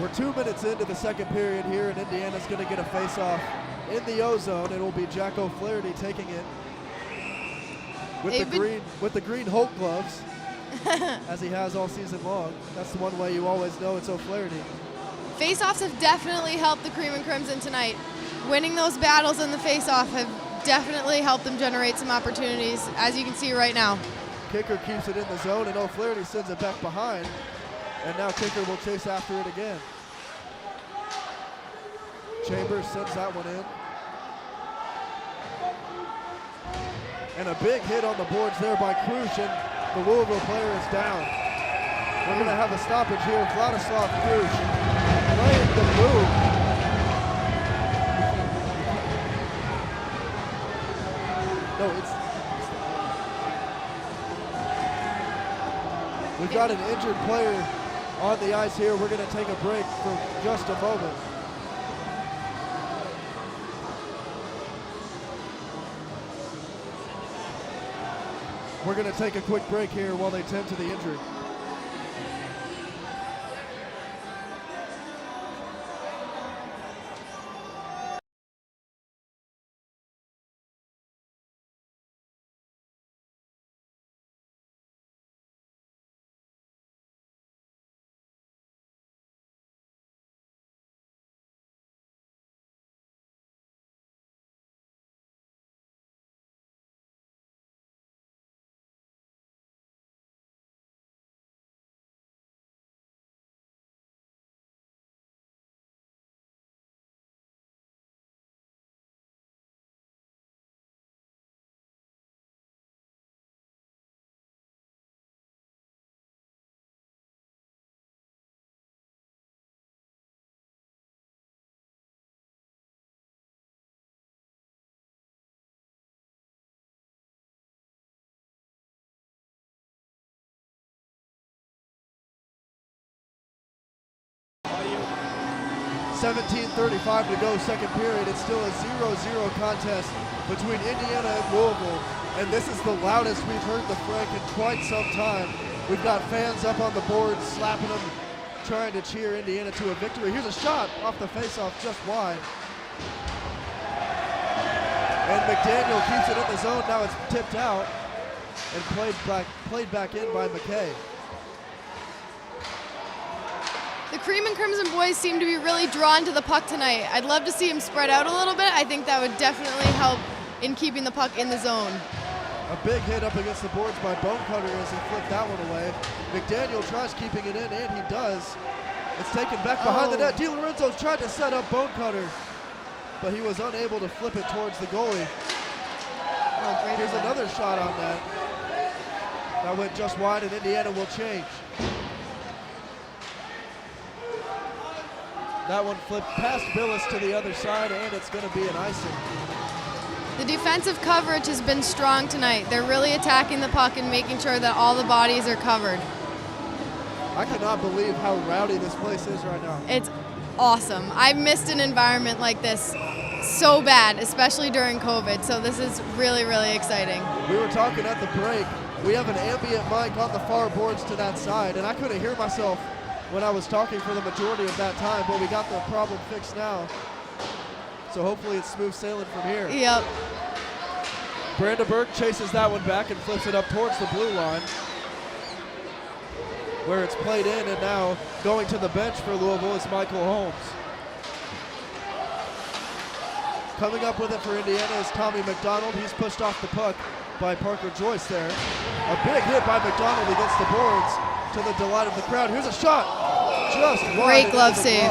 We're 2 minutes into the second period here, and Indiana's going to get a face-off in the O-zone. It will be Jack O'Flaherty taking it with the green Hulk gloves, as he has all season long. That's the one way you always know it's O'Flaherty. Face-offs have definitely helped the Cream and Crimson tonight. Winning those battles in the face-off have definitely helped them generate some opportunities, as you can see right now. Kicker keeps it in the zone, and O'Flaherty sends it back behind. And now Kicker will chase after it again. Chambers sends that one in. And a big hit on the boards there by Krusch, and the Louisville player is down. We're going to have a stoppage here. Vladislav Krusch playing the move. No, we've got an injured player on the ice here. We're going to take a break for just a moment. We're going to take a quick break here while they tend to the injury. .17:35 to go, second period. It's still a 0-0 contest between Indiana and Louisville, and this is the loudest we've heard the Frank in quite some time. We've got fans up on the boards slapping them, trying to cheer Indiana to a victory. Here's a shot off the faceoff just wide. And McDaniel keeps it in the zone. Now it's tipped out and played back in by McKay. The Cream and Crimson boys seem to be really drawn to the puck tonight. I'd love to see them spread out a little bit. I think that would definitely help in keeping the puck in the zone. A big hit up against the boards by Bonecutter as he flipped that one away. McDaniel tries keeping it in, and he does. It's taken back behind the net. DiLorenzo's tried to set up Bonecutter, but he was unable to flip it towards the goalie. Oh, here's another shot on that. That went just wide, and Indiana will change. That one flipped past Billis to the other side, and it's going to be an icing. The defensive coverage has been strong tonight. They're really attacking the puck and making sure that all the bodies are covered. I cannot believe how rowdy this place is right now. It's awesome. I've missed an environment like this so bad, especially during COVID, so this is really, really exciting. We were talking at the break. We have an ambient mic on the far boards to that side, and I couldn't hear myself when I was talking for the majority of that time, but we got the problem fixed now. So hopefully it's smooth sailing from here. Yep. Brandenburg chases that one back and flips it up towards the blue line, where it's played in, and now going to the bench for Louisville is Michael Holmes. Coming up with it for Indiana is Tommy Mcdonald. He's pushed off the puck by Parker Joyce there. A big hit by Mcdonald against the boards, to the delight of the crowd. Here's a shot, just wide. Great glove save.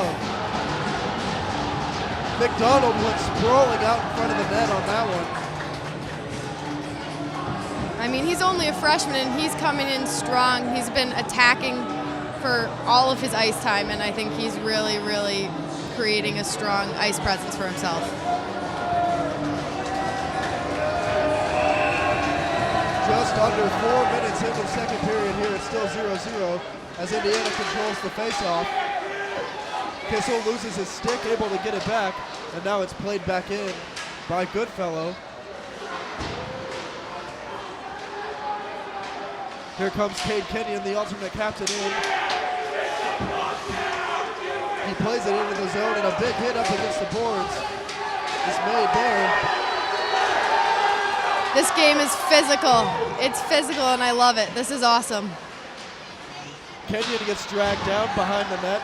McDonald went sprawling out in front of the net on that one. I mean, he's only a freshman and he's coming in strong. He's been attacking for all of his ice time, and I think he's really, really creating a strong ice presence for himself. Just under 4 minutes into the second period here. It's still 0-0 as Indiana controls the faceoff. Kissel loses his stick, able to get it back, and now it's played back in by Goodfellow. Here comes Cade Kenyon, the alternate captain, in. He plays it into the zone, and a big hit up against the boards is made there. This game is physical. It's physical, and I love it. This is awesome. Kenyon gets dragged down behind the net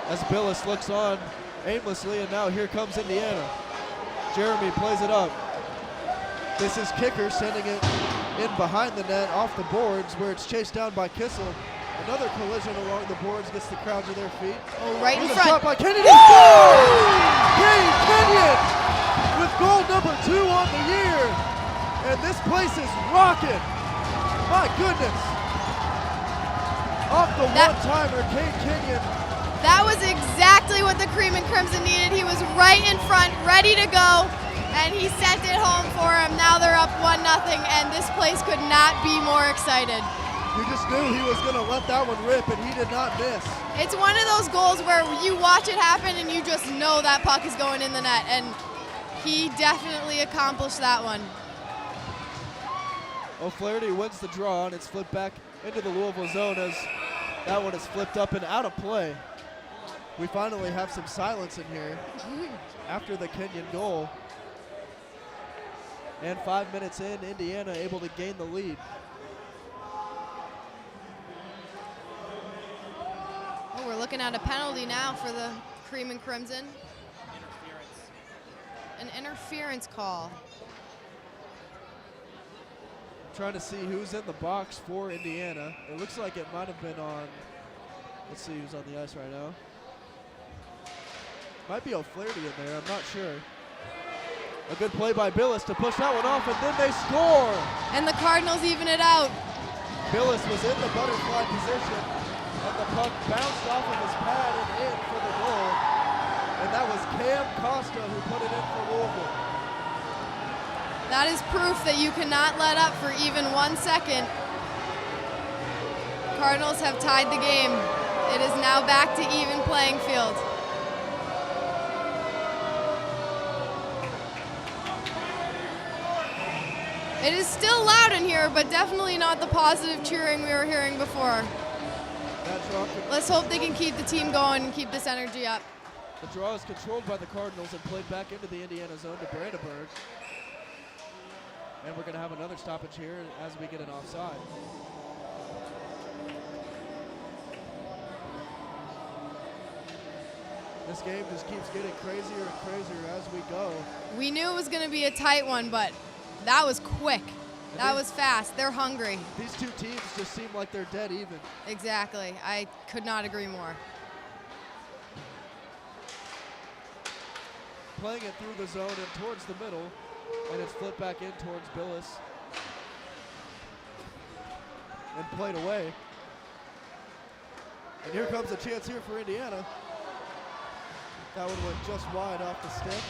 as Billis looks on aimlessly, and now here comes Indiana. Jeremy plays it up. This is Kicker sending it in behind the net off the boards, where it's chased down by Kissel. Another collision along the boards gets the crowd to their feet. Oh, right Here's in a front. shot by Kennedy. Cade Kenyon with goal number 2 on the year. And this place is rocking. My goodness. Off the one-timer, Cade Kenyon. That was exactly what the Cream and Crimson needed. He was right in front, ready to go. And he sent it home for him. Now they're up 1-0, and this place could not be more excited. You just knew he was going to let that one rip, and he did not miss. It's one of those goals where you watch it happen and you just know that puck is going in the net, and he definitely accomplished that one. O'Flaherty wins the draw, and it's flipped back into the Louisville zone as that one is flipped up and out of play. We finally have some silence in here after the Kenyon goal. And 5 minutes in, Indiana able to gain the lead. Oh, we're looking at a penalty now for the Cream and Crimson. An interference call. Trying to see who's in the box for Indiana. It looks like it might have been on, let's see who's on the ice right now. Might be O'Flaherty in there, I'm not sure. A good play by Billis to push that one off, and then they score! And the Cardinals even it out. Billis was in the butterfly position, and the puck bounced off of his pad and in for the goal. And that was Cam Costa who put it in for Louisville. That is proof that you cannot let up for even 1 second. Cardinals have tied the game. It is now back to even playing field. It is still loud in here, but definitely not the positive cheering we were hearing before. Let's hope they can keep the team going and keep this energy up. The draw is controlled by the Cardinals and played back into the Indiana zone to Brandenburg. And we're going to have another stoppage here as we get an offside. This game just keeps getting crazier and crazier as we go. We knew it was going to be a tight one, but that was quick. That was fast. They're hungry. These two teams just seem like they're dead even. Exactly. I could not agree more. Playing it through the zone and towards the middle, and it's flipped back in towards Billis. And played away. And here comes a chance here for Indiana. That one went just wide off the stick.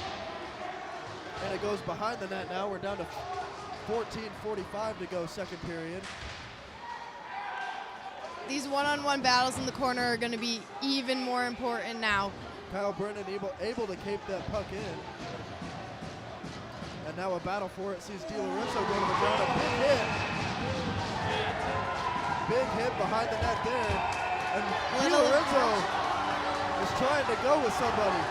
And it goes behind the net now. We're down to 14:45 to go, second period. These one-on-one battles in the corner are going to be even more important now. Kyle Brennan able to cape that puck in. And now a battle for it. Sees Di Lorenzo go to the ground. A big hit. Big hit behind the net there. And Di Lorenzo is trying to go with somebody.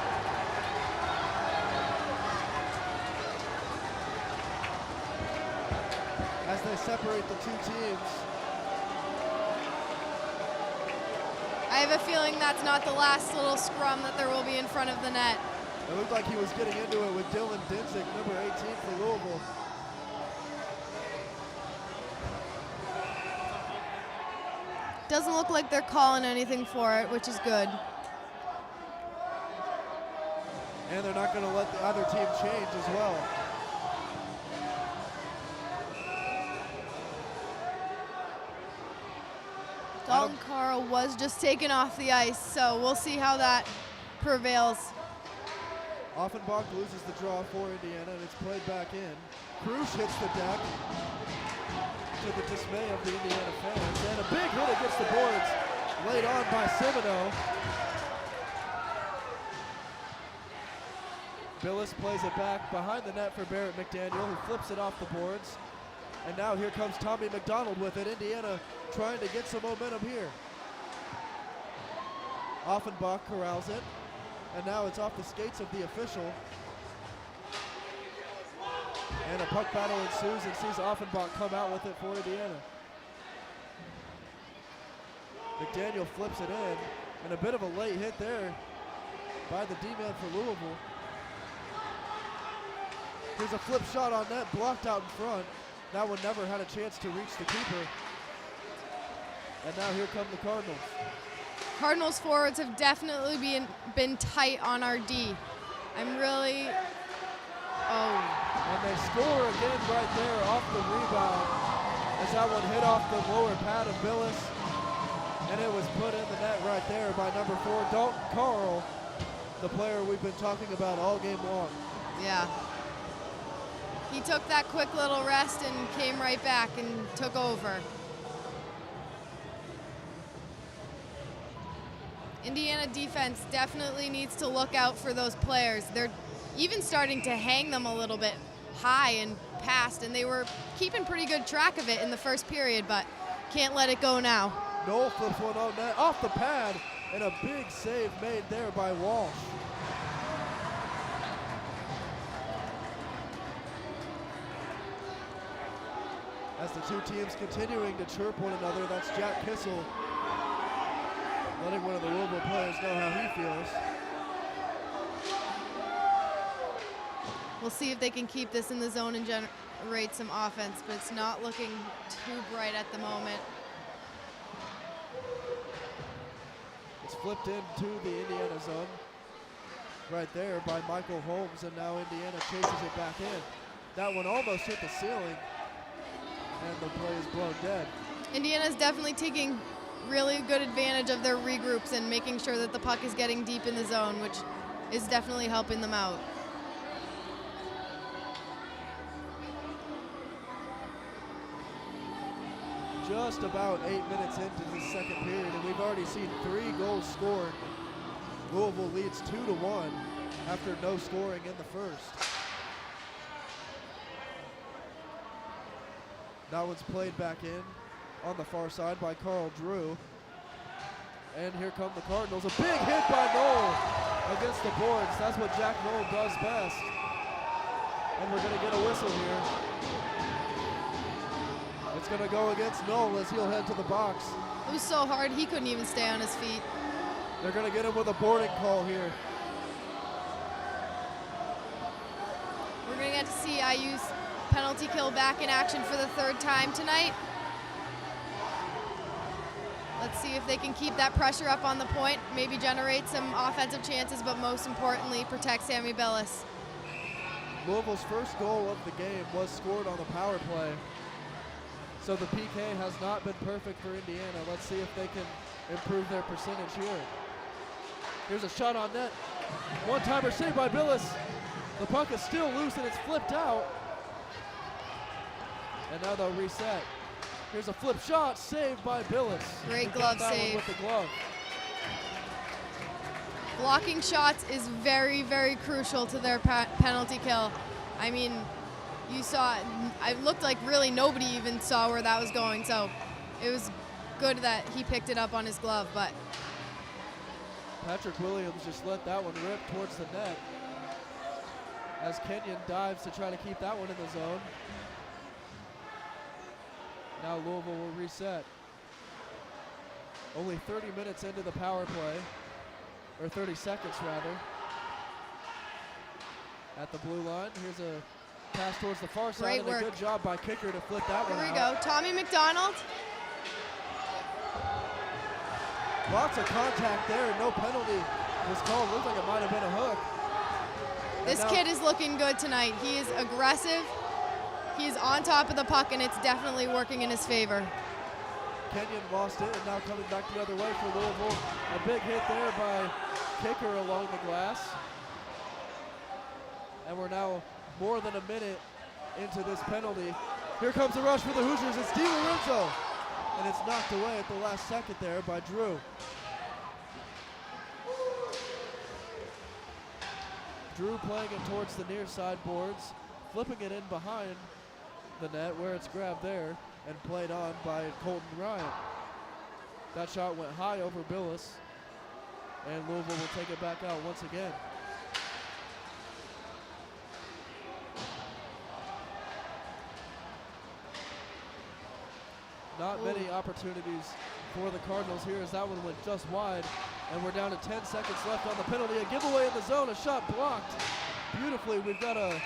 As they separate the two teams. I have a feeling that's not the last little scrum that there will be in front of the net. It looked like he was getting into it with Dylan Dinsick, number 18 for Louisville. Doesn't look like they're calling anything for it, which is good. And they're not going to let the other team change as well. Dalton Carl was just taken off the ice, so we'll see how that prevails. Offenbach loses the draw for Indiana, and it's played back in. Cruz hits the deck to the dismay of the Indiana fans. And a big hit against the boards, laid on by Semino. Billis plays it back behind the net for Barrett McDaniel, who flips it off the boards. And now here comes Tommy Mcdonald with it. Indiana trying to get some momentum here. Offenbach corrals it. And now it's off the skates of the official. And a puck battle ensues and sees Offenbach come out with it for Indiana. McDaniel flips it in. And a bit of a late hit there by the D-man for Louisville. Here's a flip shot on net, blocked out in front. That one never had a chance to reach the keeper. And now here come the Cardinals. Cardinals forwards have definitely been tight on our D. I'm really, And they score again right there off the rebound as that one hit off the lower pad of Billis. And it was put in the net right there by number 4, Dalton Carl, the player we've been talking about all game long. Yeah. He took that quick little rest and came right back and took over. Indiana defense definitely needs to look out for those players. They're even starting to hang them a little bit high and past, and they were keeping pretty good track of it in the first period, but can't let it go now. Knoll flips one on net, off the pad, and a big save made there by Walsh. As the two teams continuing to chirp one another, that's Jack Kissel letting one of the Louisville players know how he feels. We'll see if they can keep this in the zone and generate some offense, but it's not looking too bright at the moment. It's flipped into the Indiana zone right there by Michael Holmes, and now Indiana chases it back in. That one almost hit the ceiling, and the play is blown dead. Indiana's definitely taking really good advantage of their regroups and making sure that the puck is getting deep in the zone, which is definitely helping them out. Just about 8 minutes into the second period, and we've already seen 3 goals scored. Louisville leads 2-1 after no scoring in the first. That one's played back in on the far side by Carl Drew. And here come the Cardinals. A big hit by Knoll against the boards. That's what Jack Knoll does best. And we're gonna get a whistle here. It's gonna go against Knoll as he'll head to the box. It was so hard, he couldn't even stay on his feet. They're gonna get him with a boarding call here. We're gonna get to see IU's penalty kill back in action for the 3rd time tonight. Let's see if they can keep that pressure up on the point, maybe generate some offensive chances, but most importantly, protect Sammy Billis. Louisville's first goal of the game was scored on the power play. So the PK has not been perfect for Indiana. Let's see if they can improve their percentage here. Here's a shot on net. One-timer saved by Billis. The puck is still loose and it's flipped out. And now they'll reset. Here's a flip shot, saved by Billis. Great glove save. With the glove. Blocking shots is very, very crucial to their penalty kill. I mean, you saw, it looked like really nobody even saw where that was going, so it was good that he picked it up on his glove, but. Patrick Williams just let that one rip towards the net as Kenyon dives to try to keep that one in the zone. Now Louisville will reset. Only 30 minutes into the power play, or 30 seconds rather. At the blue line, here's a pass towards the far side, and a good job by kicker to flip that one out. Here we go, Tommy Mcdonald. Lots of contact there, no penalty was called. Looks like it might have been a hook. This kid is looking good tonight. He is aggressive. He's on top of the puck, and it's definitely working in his favor. Kenyon lost it, and now coming back the other way for Louisville. A big hit there by kicker along the glass. And we're now more than a minute into this penalty. Here comes the rush for the Hoosiers. It's Di Lorenzo. And it's knocked away at the last second there by Drew. Drew playing it towards the near side boards, flipping it in behind the net where it's grabbed there and played on by Colton Ryan. That shot went high over Billis, and Louisville will take it back out once again. Not many opportunities for the Cardinals here as that one went just wide. And we're down to 10 seconds left on the penalty. A giveaway in the zone, a shot blocked beautifully. We've got a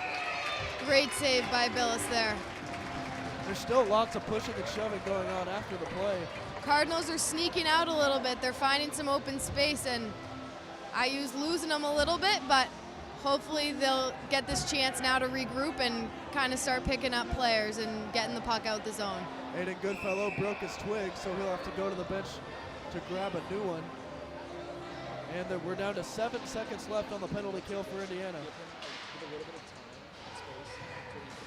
great save by Billis there. There's still lots of pushing and shoving going on after the play. Cardinals are sneaking out a little bit. They're finding some open space, and IU's losing them a little bit, but hopefully they'll get this chance now to regroup and kind of start picking up players and getting the puck out the zone. Aiden Goodfellow broke his twig, so he'll have to go to the bench to grab a new one. And we're down to 7 seconds left on the penalty kill for Indiana.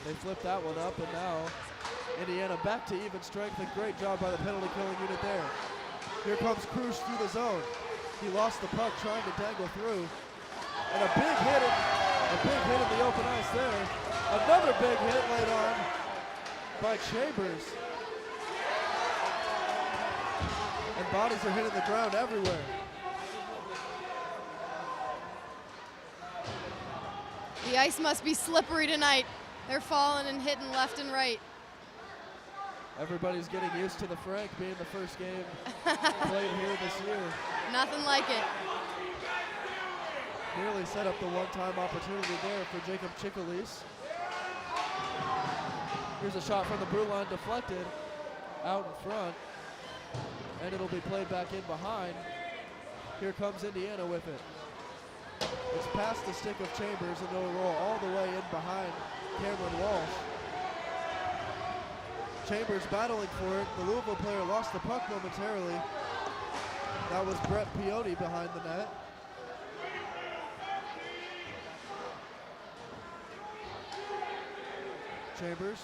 They flip that one up, and now Indiana back to even strength. A great job by the penalty killing unit there. Here comes Cruz through the zone. He lost the puck trying to dangle through. And a big hit in the open ice there. Another big hit laid on by Chambers. And bodies are hitting the ground everywhere. The ice must be slippery tonight. They're falling and hitting left and right. Everybody's getting used to the Frank being the first game played here this year. Nothing like it. Nearly set up the one-time opportunity there for Jacob Chikalis. Here's a shot from the blue line, deflected out in front, and it'll be played back in behind. Here comes Indiana with it. It's past the stick of Chambers, and they'll roll all the way in behind Cameron Walsh. Chambers battling for it. The Louisville player lost the puck momentarily. That was Brett Piotti behind the net. Chambers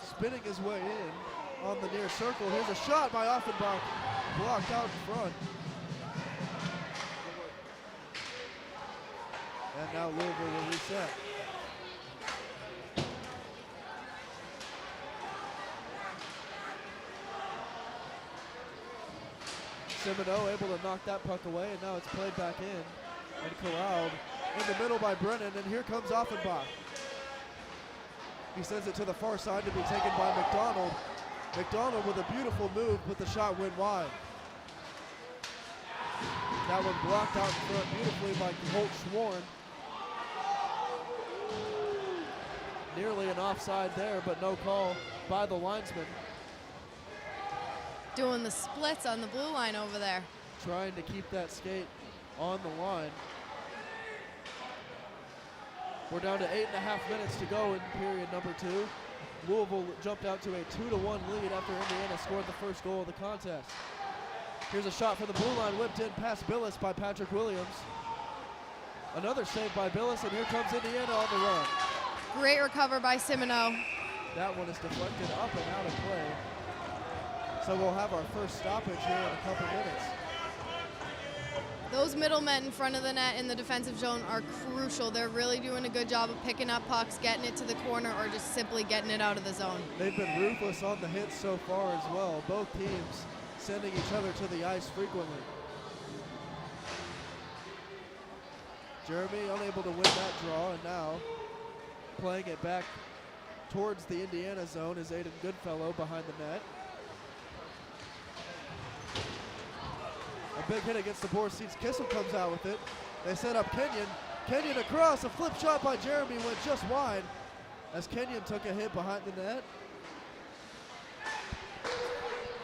spinning his way in on the near circle. Here's a shot by Offenbach, blocked out in front. And now Louisville will reset. Semino able to knock that puck away, and now it's played back in and corralled in the middle by Brennan, and here comes Offenbach. He sends it to the far side to be taken by Mcdonald. Mcdonald with a beautiful move, but the shot went wide. That one blocked out in front beautifully by Holt Schwarn. Nearly an offside there, but no call by the linesman. Doing the splits on the blue line over there. Trying to keep that skate on the line. We're down to 8.5 minutes to go in period number 2. Louisville jumped out to a 2-1 lead after Indiana scored the first goal of the contest. Here's a shot for the blue line, whipped in past Billis by Patrick Williams. Another save by Billis, and here comes Indiana on the run. Great recover by Semino. That one is deflected up and out of play. So we'll have our first stoppage here in a couple minutes. Those middlemen in front of the net in the defensive zone are crucial. They're really doing a good job of picking up pucks, getting it to the corner, or just simply getting it out of the zone. They've been ruthless on the hits so far as well. Both teams sending each other to the ice frequently. Jeremy unable to win that draw, and now playing it back towards the Indiana zone is Aiden Goodfellow behind the net. A big hit against the board seats. Kissel comes out with it. They set up Kenyon. Kenyon across. A flip shot by Jeremy went just wide as Kenyon took a hit behind the net.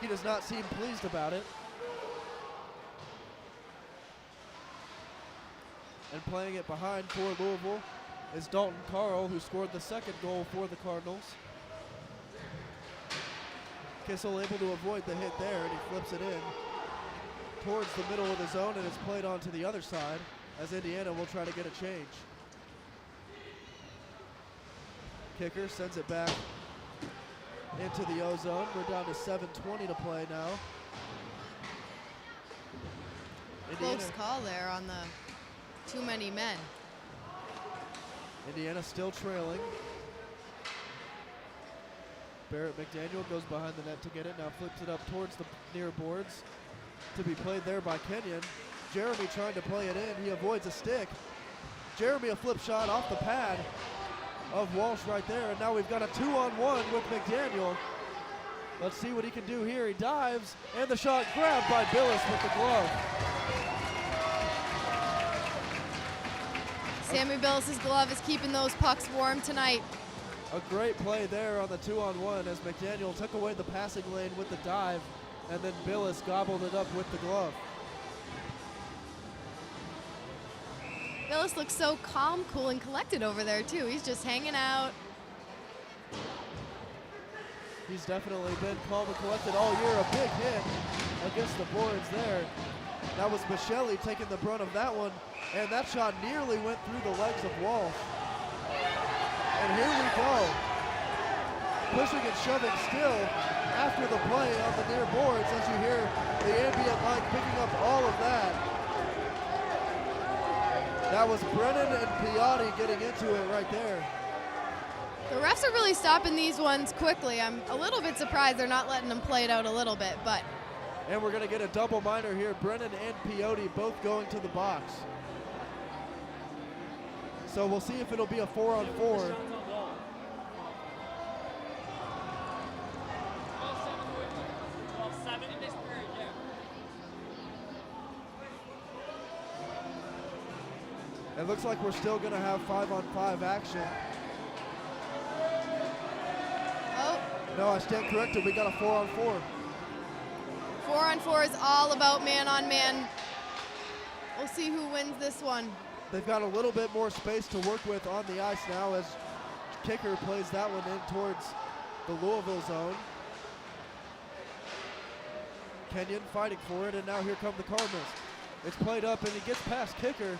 He does not seem pleased about it. And playing it behind for Louisville is Dalton Carl, who scored the second goal for the Cardinals. Kissel able to avoid the hit there, and he flips it in towards the middle of the zone, and it's played on to the other side as Indiana will try to get a change. Kicker sends it back into the O zone. We're down to 7:20 to play now. Close call there on the too many men. Indiana still trailing. Barrett McDaniel goes behind the net to get it, now flips it up towards the near boards to be played there by Kenyon. Jeremy trying to play it in, he avoids a stick. Jeremy a flip shot off the pad of Walsh right there, and now we've got a 2-on-1 with McDaniel. Let's see what he can do here. He dives, and the shot grabbed by Billis with the glove. Sammy Billis' glove is keeping those pucks warm tonight. A great play there on the 2-on-1 as McDaniel took away the passing lane with the dive, and then Billis gobbled it up with the glove. Billis looks so calm, cool, and collected over there, too. He's just hanging out. He's definitely been calm and collected all year. A big hit against the boards there. That was Michelli taking the brunt of that one, and that shot nearly went through the legs of Walsh. And here we go. pushing and shoving still after the play on the near boards as you hear the ambient light picking up all of that. That was Brennan and Piatti getting into it right there. The refs are really stopping these ones quickly. I'm a little bit surprised they're not letting them play it out a little bit, but. And we're gonna get a double minor here. Brennan and Piatti both going to the box. So we'll see if it'll be a 4-on-4. It looks like we're still gonna have 5-on-5 action. Oh. No, I stand corrected. We got a 4-on-4. 4-on-4 is all about man-on-man. We'll see who wins this one. They've got a little bit more space to work with on the ice now as kicker plays that one in towards the Louisville zone. Kenyon fighting for it, and now here come the Cardinals. It's played up, and he gets past kicker.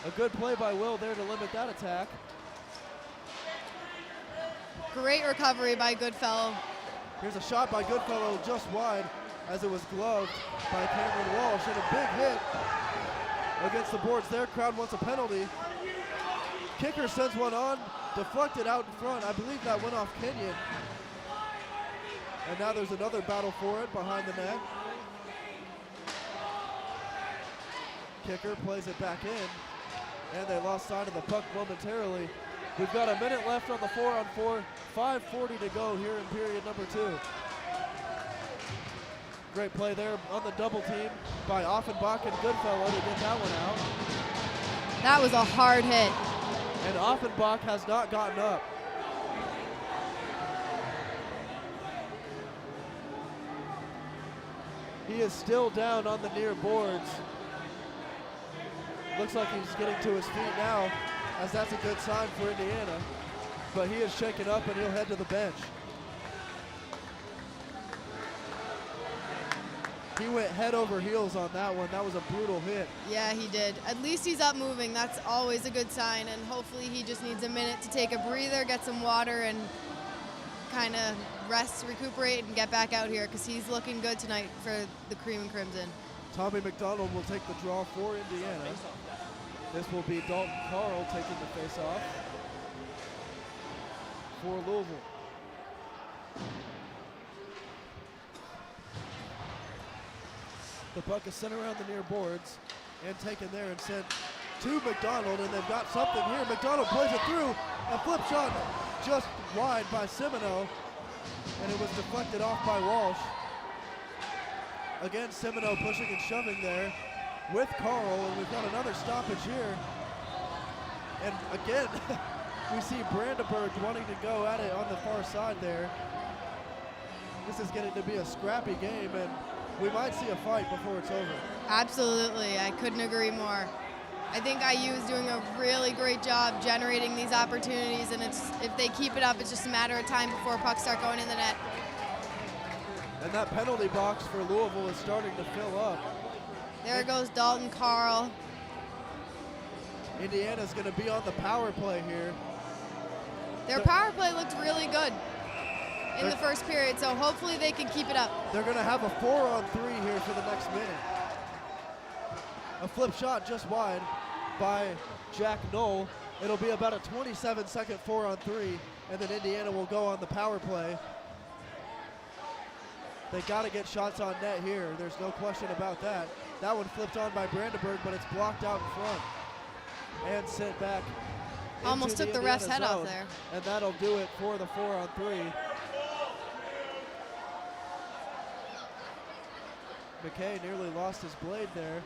A good play by Will there to limit that attack. Great recovery by Goodfellow. Here's a shot by Goodfellow just wide as it was gloved by Cameron Walsh, and a big hit against the boards there. Crowd wants a penalty. Kicker sends one on, deflected out in front. I believe that went off Kenyon. And now there's another battle for it behind the net. Kicker plays it back in, and they lost sight of the puck momentarily. We've got a minute left on the 4-on-4, 5:40 to go here in period number 2. Great play there on the double team by Offenbach and Goodfellow to get that one out. That was a hard hit. And Offenbach has not gotten up. He is still down on the near boards. Looks like he's getting to his feet now, as that's a good sign for Indiana. But he is shaken up and he'll head to the bench. He went head over heels on that one. That was a brutal hit. Yeah, he did. At least he's up moving. That's always a good sign, and hopefully he just needs a minute to take a breather, get some water, and kind of rest, recuperate, and get back out here because he's looking good tonight for the Cream and Crimson. Tommy Mcdonald will take the draw for Indiana. This will be Dalton Carl taking the face-off for Louisville. The puck is sent around the near boards and taken there and sent to Mcdonald, and they've got something here. Mcdonald plays it through, a flip shot just wide by Semino, and it was deflected off by Walsh. Again, Semino pushing and shoving there with Carl, and we've got another stoppage here. And again, we see Brandenburg wanting to go at it on the far side there. This is getting to be a scrappy game, and we might see a fight before it's over. Absolutely, I couldn't agree more. I think IU is doing a really great job generating these opportunities, and if they keep it up, it's just a matter of time before pucks start going in the net. And that penalty box for Louisville is starting to fill up. There goes Dalton Carl. Indiana's going to be on the power play here. Their power play looked really good in the first period, so hopefully they can keep it up. They're going to have a 4-on-3 here for the next minute. A flip shot just wide by Jack Knoll. It'll be about a 27-second 4-on-3, and then Indiana will go on the power play. They got to get shots on net here. There's no question about that. That one flipped on by Brandenburg, but it's blocked out in front and sent back. Almost took the ref's head off there. And that'll do it for the 4-on-3. McKay nearly lost his blade there.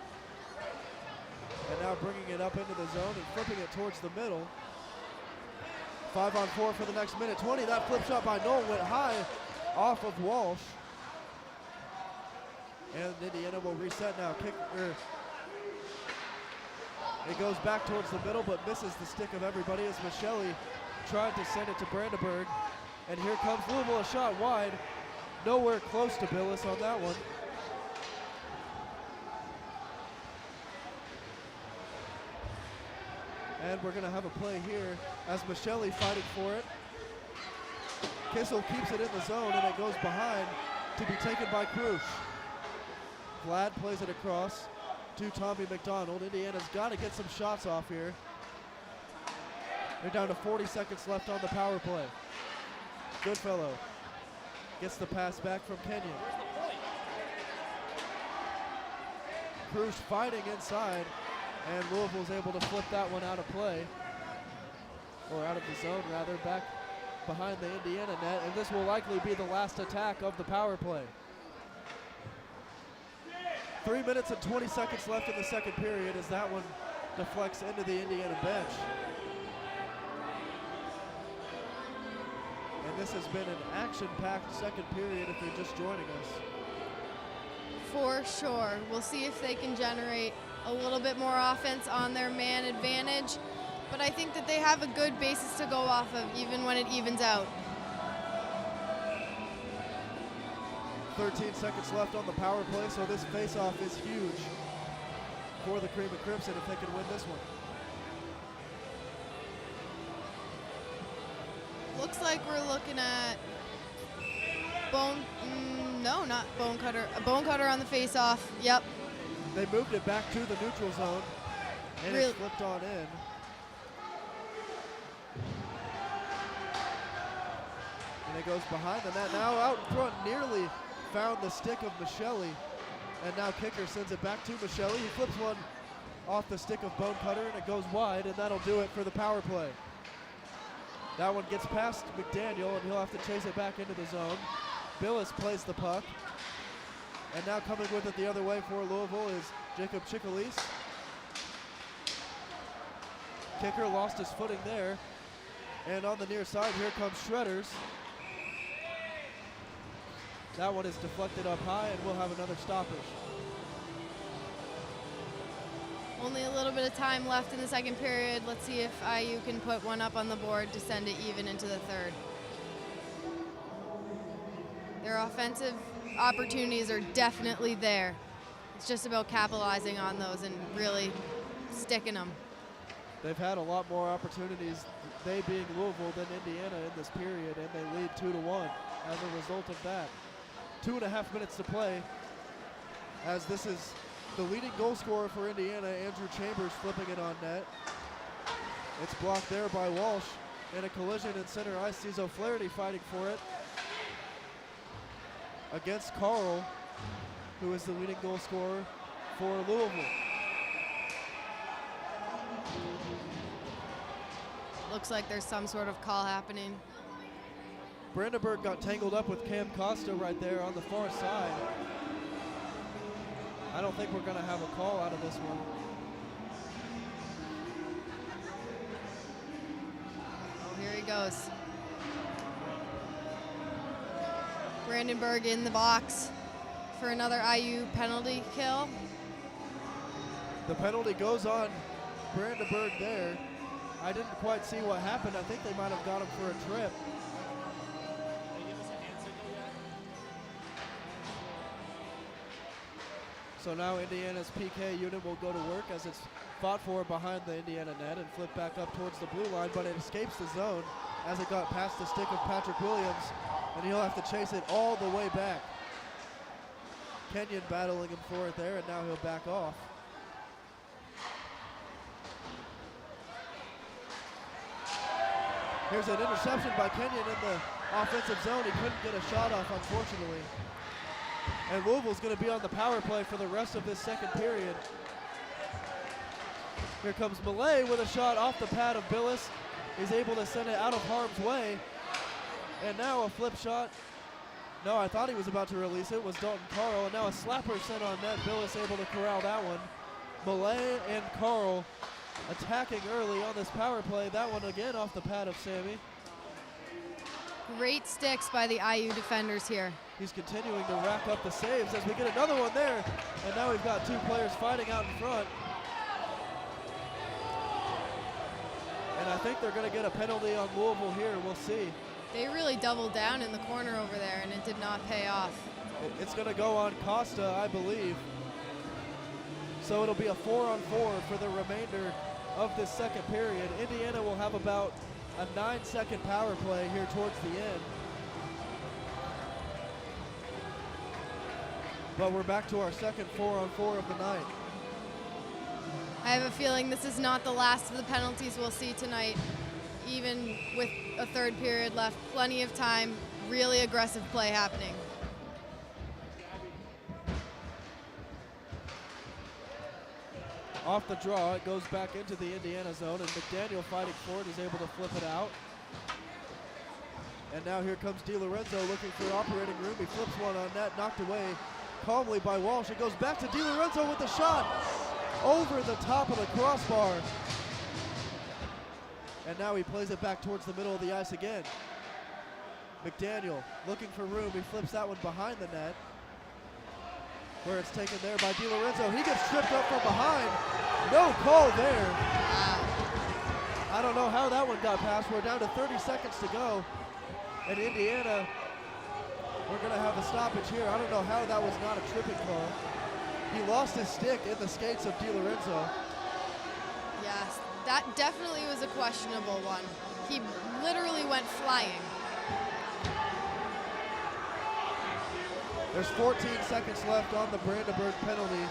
And now bringing it up into the zone and flipping it towards the middle. 5-on-4 for the next minute 20. That flip shot by Knoll went high off of Walsh. And Indiana will reset now. It goes back towards the middle, but misses the stick of everybody as Michele tried to send it to Brandenburg. And here comes Louisville, a shot wide. Nowhere close to Billis on that one. And we're going to have a play here as Michele fighting for it. Kissel keeps it in the zone, and it goes behind to be taken by Krusch. Vlad plays it across to Tommy McDonald. Indiana's got to get some shots off here. They're down to 40 seconds left on the power play. Goodfellow gets the pass back from Kenyon. Krusch fighting inside, and Louisville's able to flip that one out of play, or out of the zone rather, back behind the Indiana net, and this will likely be the last attack of the power play. 3 minutes and 20 seconds left in the second period as that one deflects into the Indiana bench. And this has been an action-packed second period if you're just joining us. For sure. We'll see if they can generate a little bit more offense on their man advantage, but I think that they have a good basis to go off of even when it evens out. 13 seconds left on the power play, so this face-off is huge for the Cream and Crimson if they can win this one. Looks like we're looking at not Bone Cutter. A Bone Cutter on the face-off. Yep. They moved it back to the neutral zone, and it flipped on in. And it goes behind the net. Now out in front, nearly found the stick of Michelli, and now kicker sends it back to Michelli. He flips one off the stick of Bone Cutter, and it goes wide, and that'll do it for the power play. That one gets past McDaniel, and he'll have to chase it back into the zone. Billis plays the puck, and now coming with it the other way for Louisville is Jacob Chickalise. Kicker lost his footing there, and on the near side here comes Shredders. That one is deflected up high, and we'll have another stoppage. Only a little bit of time left in the second period. Let's see if IU can put one up on the board to send it even into the third. Their offensive opportunities are definitely there. It's just about capitalizing on those and really sticking them. They've had a lot more opportunities, they being Louisville, than Indiana in this period, and they lead 2-1 as a result of that. 2.5 minutes to play, as this is the leading goal scorer for Indiana, Andrew Chambers, flipping it on net. It's blocked there by Walsh, and a collision in center ice sees O'Flaherty fighting for it against Carl, who is the leading goal scorer for Louisville. Looks like there's some sort of call happening. Brandenburg got tangled up with Cam Costa right there on the far side. I don't think we're going to have a call out of this one. Oh, here he goes. Brandenburg in the box for another IU penalty kill. The penalty goes on Brandenburg there. I didn't quite see what happened. I think they might have got him for a trip. So now Indiana's PK unit will go to work as it's fought for behind the Indiana net and flip back up towards the blue line, but it escapes the zone as it got past the stick of Patrick Williams, and he'll have to chase it all the way back. Kenyon battling him for it there, and now he'll back off. Here's an interception by Kenyon in the offensive zone. He couldn't get a shot off, unfortunately. And Louisville's going to be on the power play for the rest of this second period. Here comes Millay with a shot off the pad of Billis. He's able to send it out of harm's way. And now a flip shot. No, I thought he was about to release it. It was Dalton Carl. And now a slapper sent on net. Billis able to corral that one. Millay and Carl attacking early on this power play. That one again off the pad of Sammy. Great sticks by the IU defenders here. He's continuing to rack up the saves as we get another one there. And now we've got two players fighting out in front. And I think they're going to get a penalty on Louisville here. We'll see. They really doubled down in the corner over there, and it did not pay off. It's going to go on Costa, I believe. So it'll be a 4-on-4 for the remainder of this second period. Indiana will have about a 9-second power play here towards the end. But we're back to our second 4-on-4 of the night. I have a feeling this is not the last of the penalties we'll see tonight, even with a third period left. Plenty of time, really aggressive play happening. Off the draw, it goes back into the Indiana zone, and McDaniel fighting for it is able to flip it out. And now here comes DiLorenzo looking for operating room. He flips one on net, knocked away calmly by Walsh. It goes back to DiLorenzo with the shot over the top of the crossbar. And now he plays it back towards the middle of the ice again. McDaniel looking for room. He flips that one behind the net, where it's taken there by DiLorenzo. He gets tripped up from behind. No call there. I don't know how that one got past. We're down to 30 seconds to go. And Indiana, we're going to have a stoppage here. I don't know how that was not a tripping call. He lost his stick in the skates of DiLorenzo. Yes, that definitely was a questionable one. He literally went flying. There's 14 seconds left on the Brandenburg penalty.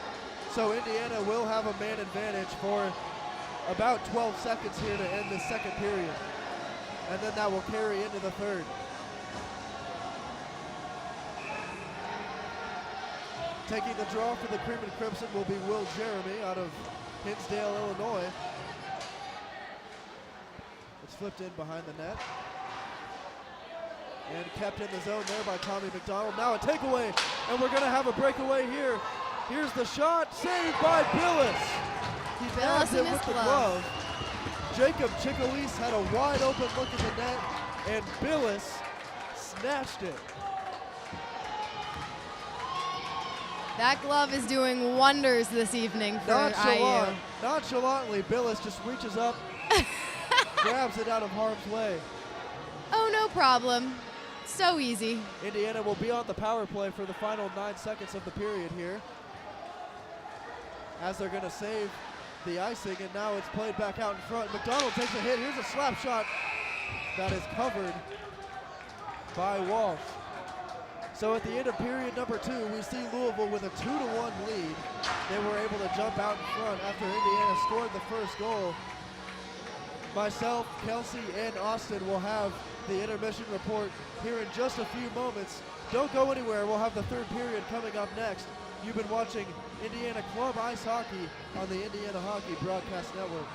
So Indiana will have a man advantage for about 12 seconds here to end the second period. And then that will carry into the third. Taking the draw for the Cream and Crimson will be Will Jeremy out of Hinsdale, Illinois. It's flipped in behind the net. And kept in the zone there by Tommy Mcdonald. Now a takeaway, and we're gonna have a breakaway here. Here's the shot, saved by Billis. He nabbed it with the glove. Jacob Chickalise had a wide open look at the net, and Billis snatched it. That glove is doing wonders this evening for IU. Nonchalantly, Billis just reaches up, grabs it out of harm's way. Oh, no problem. So easy. Indiana will be on the power play for the final 9 seconds of the period here, as they're going to save the icing, and now it's played back out in front. Mcdonald takes a hit. Here's a slap shot that is covered by Walsh. So at the end of period number 2, we see Louisville with a 2-1 lead. They were able to jump out in front after Indiana scored the first goal. Myself, Kelsey, and Austin will have the intermission report here in just a few moments. Don't go anywhere. We'll have the third period coming up next. You've been watching Indiana Club Ice Hockey on the Indiana Hockey Broadcast Network.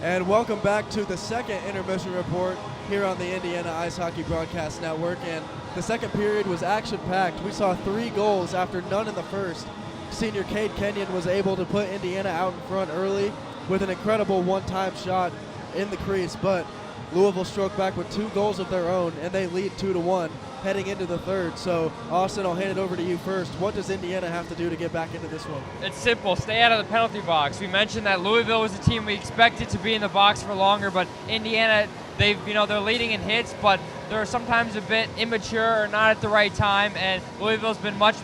And welcome back to the second intermission report here on the Indiana Ice Hockey Broadcast Network. And the second period was action-packed. We saw 3 goals after none in the first. Senior Cade Kenyon was able to put Indiana out in front early with an incredible one-time shot in the crease, but Louisville struck back with 2 goals of their own, and they lead 2-1 heading into the third. So, Austin, I'll hand it over to you first. What does Indiana have to do to get back into this one? It's simple. Stay out of the penalty box. We mentioned that Louisville was a team we expected to be in the box for longer, but Indiana, they're leading in hits, but they're sometimes a bit immature or not at the right time, and Louisville's been much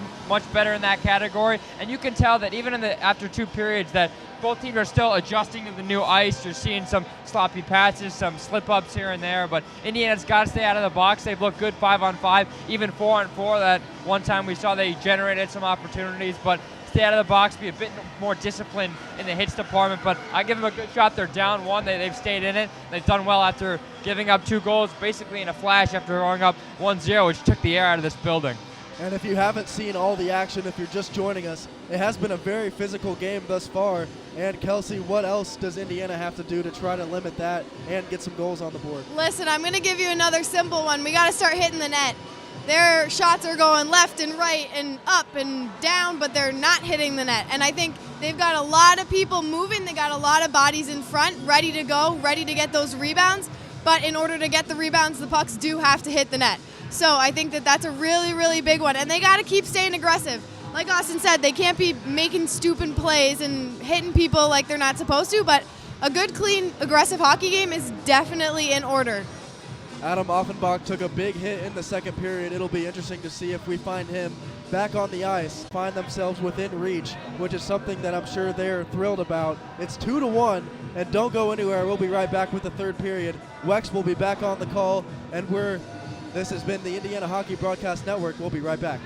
better in that category. And you can tell that even after 2 periods that both teams are still adjusting to the new ice. You're seeing some sloppy passes, some slip-ups here and there, but Indiana's got to stay out of the box. They've looked good 5-on-5, even 4-on-4. That one time we saw they generated some opportunities, but stay out of the box, be a bit more disciplined in the hits department. But I give them a good shot. They're down 1. They've stayed in it. They've done well after giving up 2 goals, basically in a flash after going up 1-0, which took the air out of this building. And if you haven't seen all the action, if you're just joining us, it has been a very physical game thus far. And Kelsey, what else does Indiana have to do to try to limit that and get some goals on the board? Listen, I'm going to give you another simple one. We got to start hitting the net. Their shots are going left and right and up and down, but they're not hitting the net. And I think they've got a lot of people moving. They got a lot of bodies in front, ready to go, ready to get those rebounds. But in order to get the rebounds, the pucks do have to hit the net. So I think that's a really, really big one. And they got to keep staying aggressive. Like Austin said, they can't be making stupid plays and hitting people like they're not supposed to, but a good, clean, aggressive hockey game is definitely in order. Adam Offenbach took a big hit in the second period. It'll be interesting to see if we find him back on the ice, find themselves within reach, which is something that I'm sure they're thrilled about. It's 2-1, and don't go anywhere. We'll be right back with the third period. Wex will be back on the call, and this has been the Indiana Hockey Broadcast Network. We'll be right back.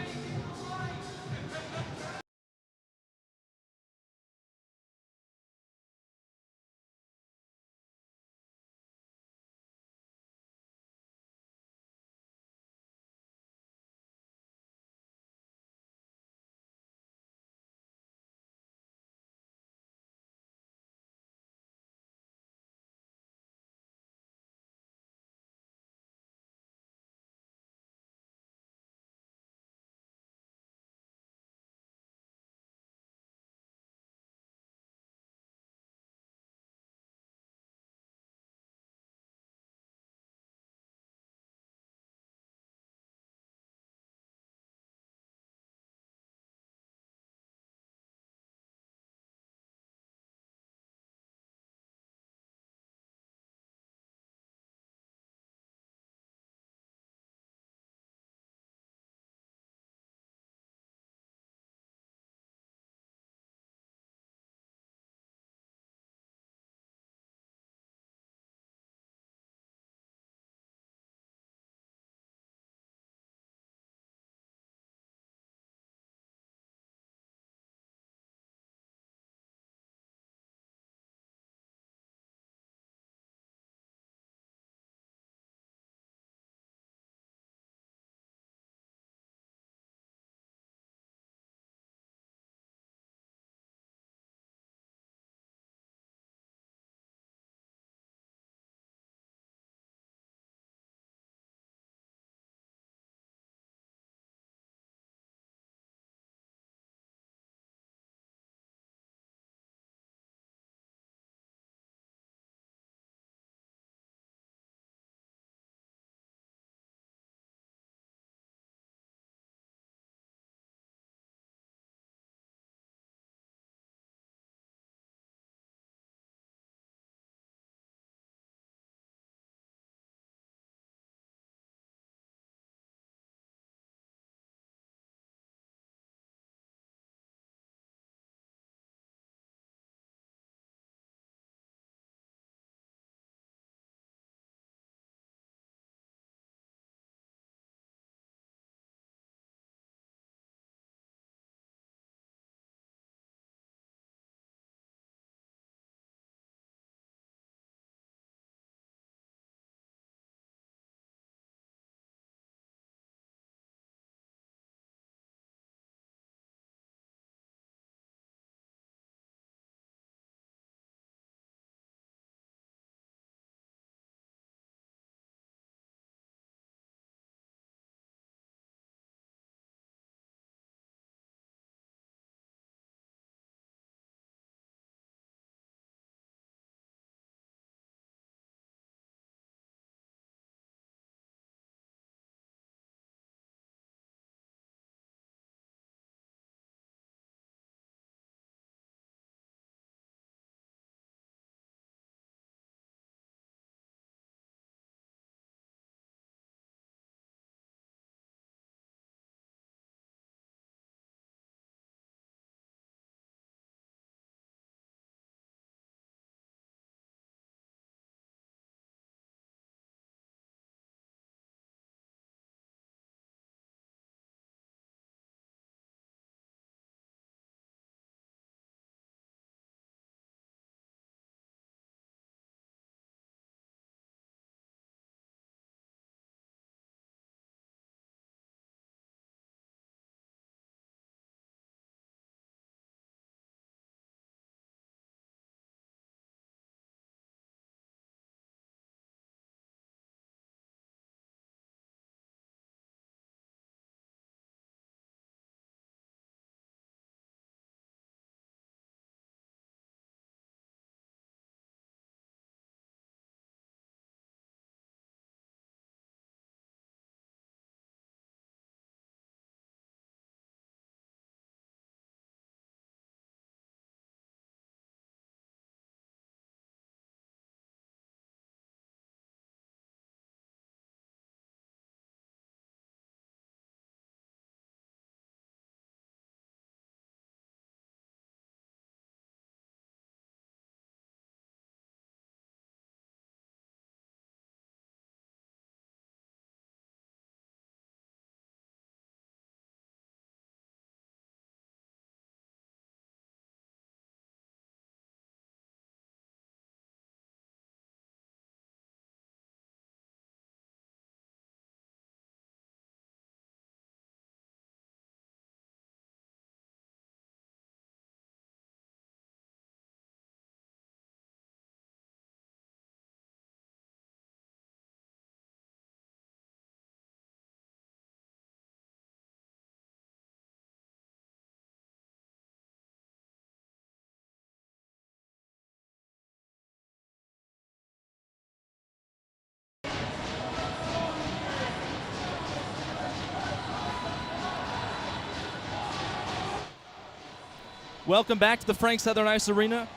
Welcome back to the Frank Southern Ice Arena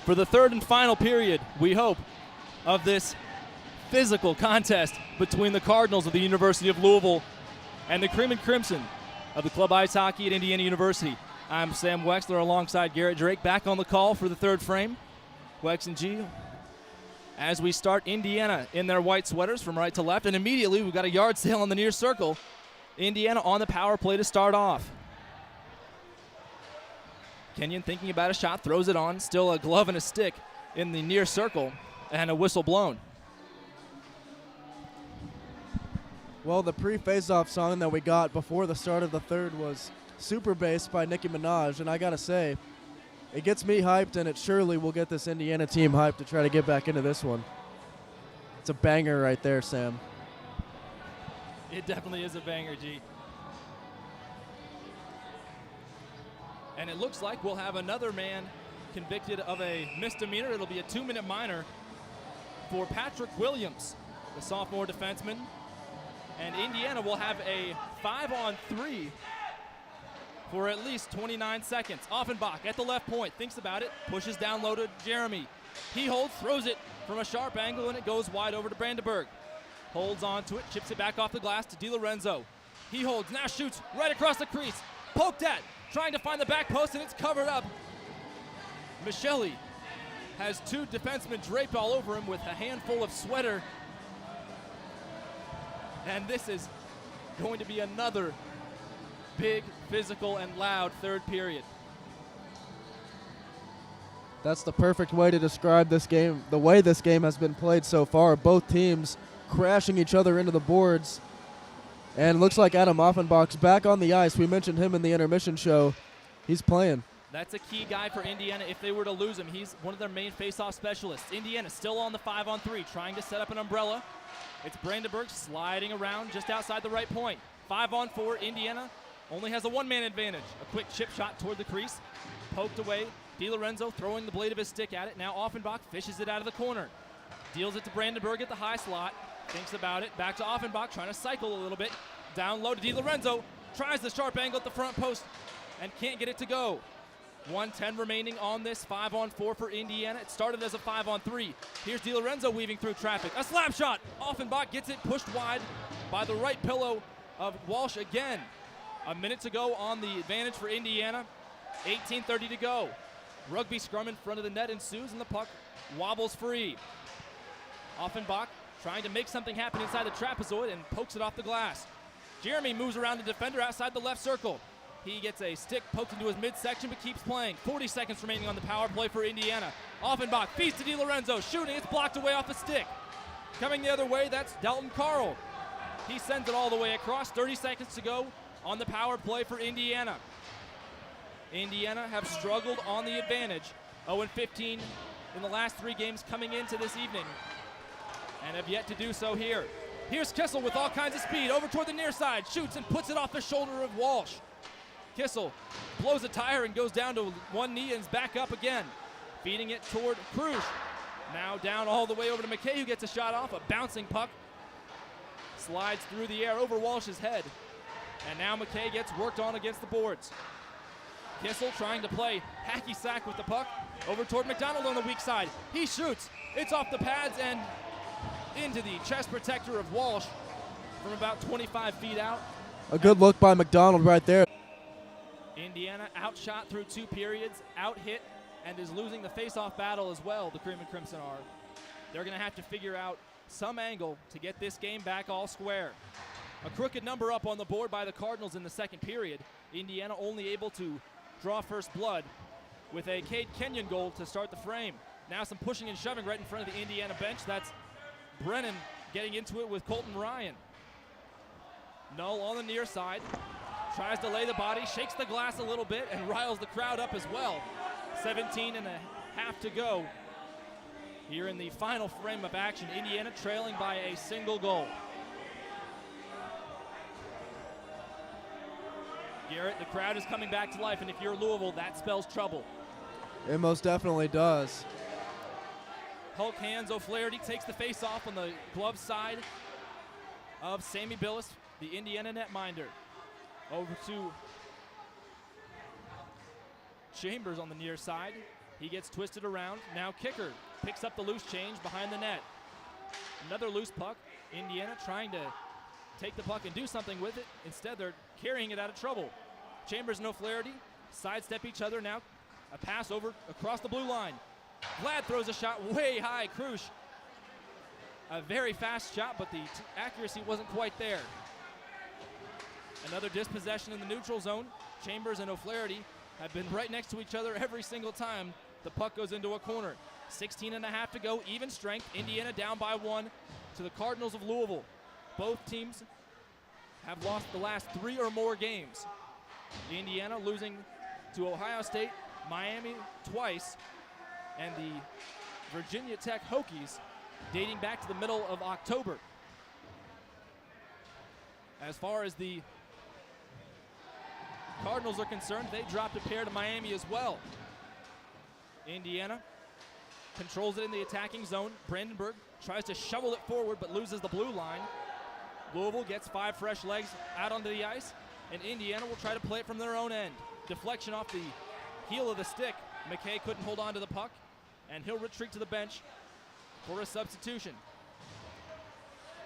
for the third and final period, we hope, of this physical contest between the Cardinals of the University of Louisville and the Cream and Crimson of the Club Ice Hockey at Indiana University. I'm Sam Weixler alongside Garrett Drake, back on the call for the third frame. Wex and G, as we start Indiana in their white sweaters from right to left, and immediately we've got a yard sale on the near circle. Indiana on the power play to start off. Kenyon thinking about a shot, throws it on, still a glove and a stick in the near circle, and a whistle blown. Well, the pre-faceoff song that we got before the start of the third was Super Bass by Nicki Minaj, and I gotta say, it gets me hyped, and it surely will get this Indiana team hyped to try to get back into this one. It's a banger right there, Sam. It definitely is a banger, G. And it looks like we'll have another man convicted of a misdemeanor. It'll be a 2-minute minor for Patrick Williams, the sophomore defenseman. And Indiana will have a 5-on-3 for at least 29 seconds. Offenbach at the left point, thinks about it, pushes down low to Jeremy. He holds, throws it from a sharp angle, and it goes wide over to Brandenburg. Holds on to it, chips it back off the glass to DiLorenzo. He holds, now shoots right across the crease. Poked at, trying to find the back post, and it's covered up. Michelli has two defensemen draped all over him with a handful of sweater. And this is going to be another big, physical, and loud third period. That's the perfect way to describe this game, the way this game has been played so far. Both teams crashing each other into the boards. And looks like Adam Offenbach's back on the ice. We mentioned him in the intermission show. He's playing. That's a key guy for Indiana if they were to lose him. He's one of their main face-off specialists. Indiana still on the 5-on-3, trying to set up an umbrella. It's Brandenburg sliding around just outside the right point. 5-on-4, Indiana only has a one-man advantage. A quick chip shot toward the crease, poked away. DiLorenzo throwing the blade of his stick at it. Now Offenbach fishes it out of the corner. Deals it to Brandenburg at the high slot. Thinks about it. Back to Offenbach, trying to cycle a little bit. Down low to DiLorenzo. Tries the sharp angle at the front post and can't get it to go. 1:10 remaining on this 5-on-4 for Indiana. It started as a 5-on-3. Here's DiLorenzo weaving through traffic. A slap shot. Offenbach gets it pushed wide by the right pillow of Walsh again. A minute to go on the advantage for Indiana. 18:30 to go. Rugby scrum in front of the net ensues, and the puck wobbles free. Offenbach trying to make something happen inside the trapezoid and pokes it off the glass. Jeremy moves around the defender outside the left circle. He gets a stick poked into his midsection but keeps playing. 40 seconds remaining on the power play for Indiana. Offenbach feeds to DiLorenzo, shooting, it's blocked away off the stick. Coming the other way, that's Dalton Carl. He sends it all the way across. 30 seconds to go on the power play for Indiana. Indiana have struggled on the advantage. 0-15 in the last 3 games coming into this evening, and have yet to do so here. Here's Kissel with all kinds of speed, over toward the near side, shoots and puts it off the shoulder of Walsh. Kissel blows a tire and goes down to one knee and is back up again. Feeding it toward Cruz. Now down all the way over to McKay, who gets a shot off. A bouncing puck slides through the air over Walsh's head. And now McKay gets worked on against the boards. Kissel trying to play hacky sack with the puck. Over toward Mcdonald on the weak side. He shoots. It's off the pads and into the chest protector of Walsh from about 25 feet out. A good look by Mcdonald right there. Indiana outshot through 2 periods, out-hit, and is losing the face-off battle as well, the Cream and Crimson are. They're going to have to figure out some angle to get this game back all square. A crooked number up on the board by the Cardinals in the second period. Indiana only able to draw first blood with a Cade Kenyon goal to start the frame. Now some pushing and shoving right in front of the Indiana bench. That's Brennan getting into it with Colton Ryan. Null on the near side. Tries to lay the body, shakes the glass a little bit, and riles the crowd up as well. 17 and a half to go here in the final frame of action. Indiana trailing by a single goal. Garrett, the crowd is coming back to life, and if you're Louisville, that spells trouble. It most definitely does. Hulk hands O'Flaherty, takes the face off on the glove side of Sammy Billis, the Indiana netminder. Over to Chambers on the near side. He gets twisted around. Now kicker picks up the loose change behind the net. Another loose puck. Indiana trying to take the puck and do something with it. Instead, they're carrying it out of trouble. Chambers and O'Flaherty sidestep each other. Now a pass over across the blue line. Vlad throws a shot way high. Krush, a very fast shot, but the accuracy wasn't quite there. Another dispossession in the neutral zone. Chambers and O'Flaherty have been right next to each other every single time the puck goes into a corner. 16.5 to go, even strength. Indiana down by 1 to the Cardinals of Louisville. Both teams have lost the last 3 or more games. Indiana losing to Ohio State, Miami twice, and the Virginia Tech Hokies dating back to the middle of October. As far as the Cardinals are concerned, they dropped a pair to Miami as well. Indiana controls it in the attacking zone. Brandenburg tries to shovel it forward but loses the blue line. Louisville gets 5 fresh legs out onto the ice, and Indiana will try to play it from their own end. Deflection off the heel of the stick. McKay couldn't hold on to the puck, and he'll retreat to the bench for a substitution.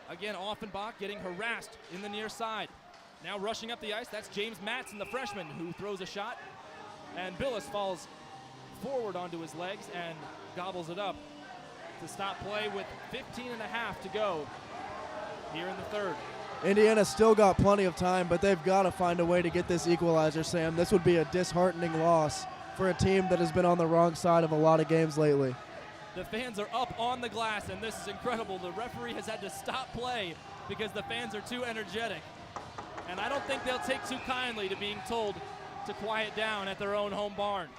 Again, Offenbach getting harassed in the near side. Now rushing up the ice, that's James Matson, the freshman, who throws a shot, and Billis falls forward onto his legs and gobbles it up to stop play with 15.5 to go here in the third. Indiana's still got plenty of time, but they've got to find a way to get this equalizer, Sam. This would be a disheartening loss for a team that has been on the wrong side of a lot of games lately. The fans are up on the glass, and this is incredible. The referee has had to stop play because the fans are too energetic. And I don't think they'll take too kindly to being told to quiet down at their own home barn.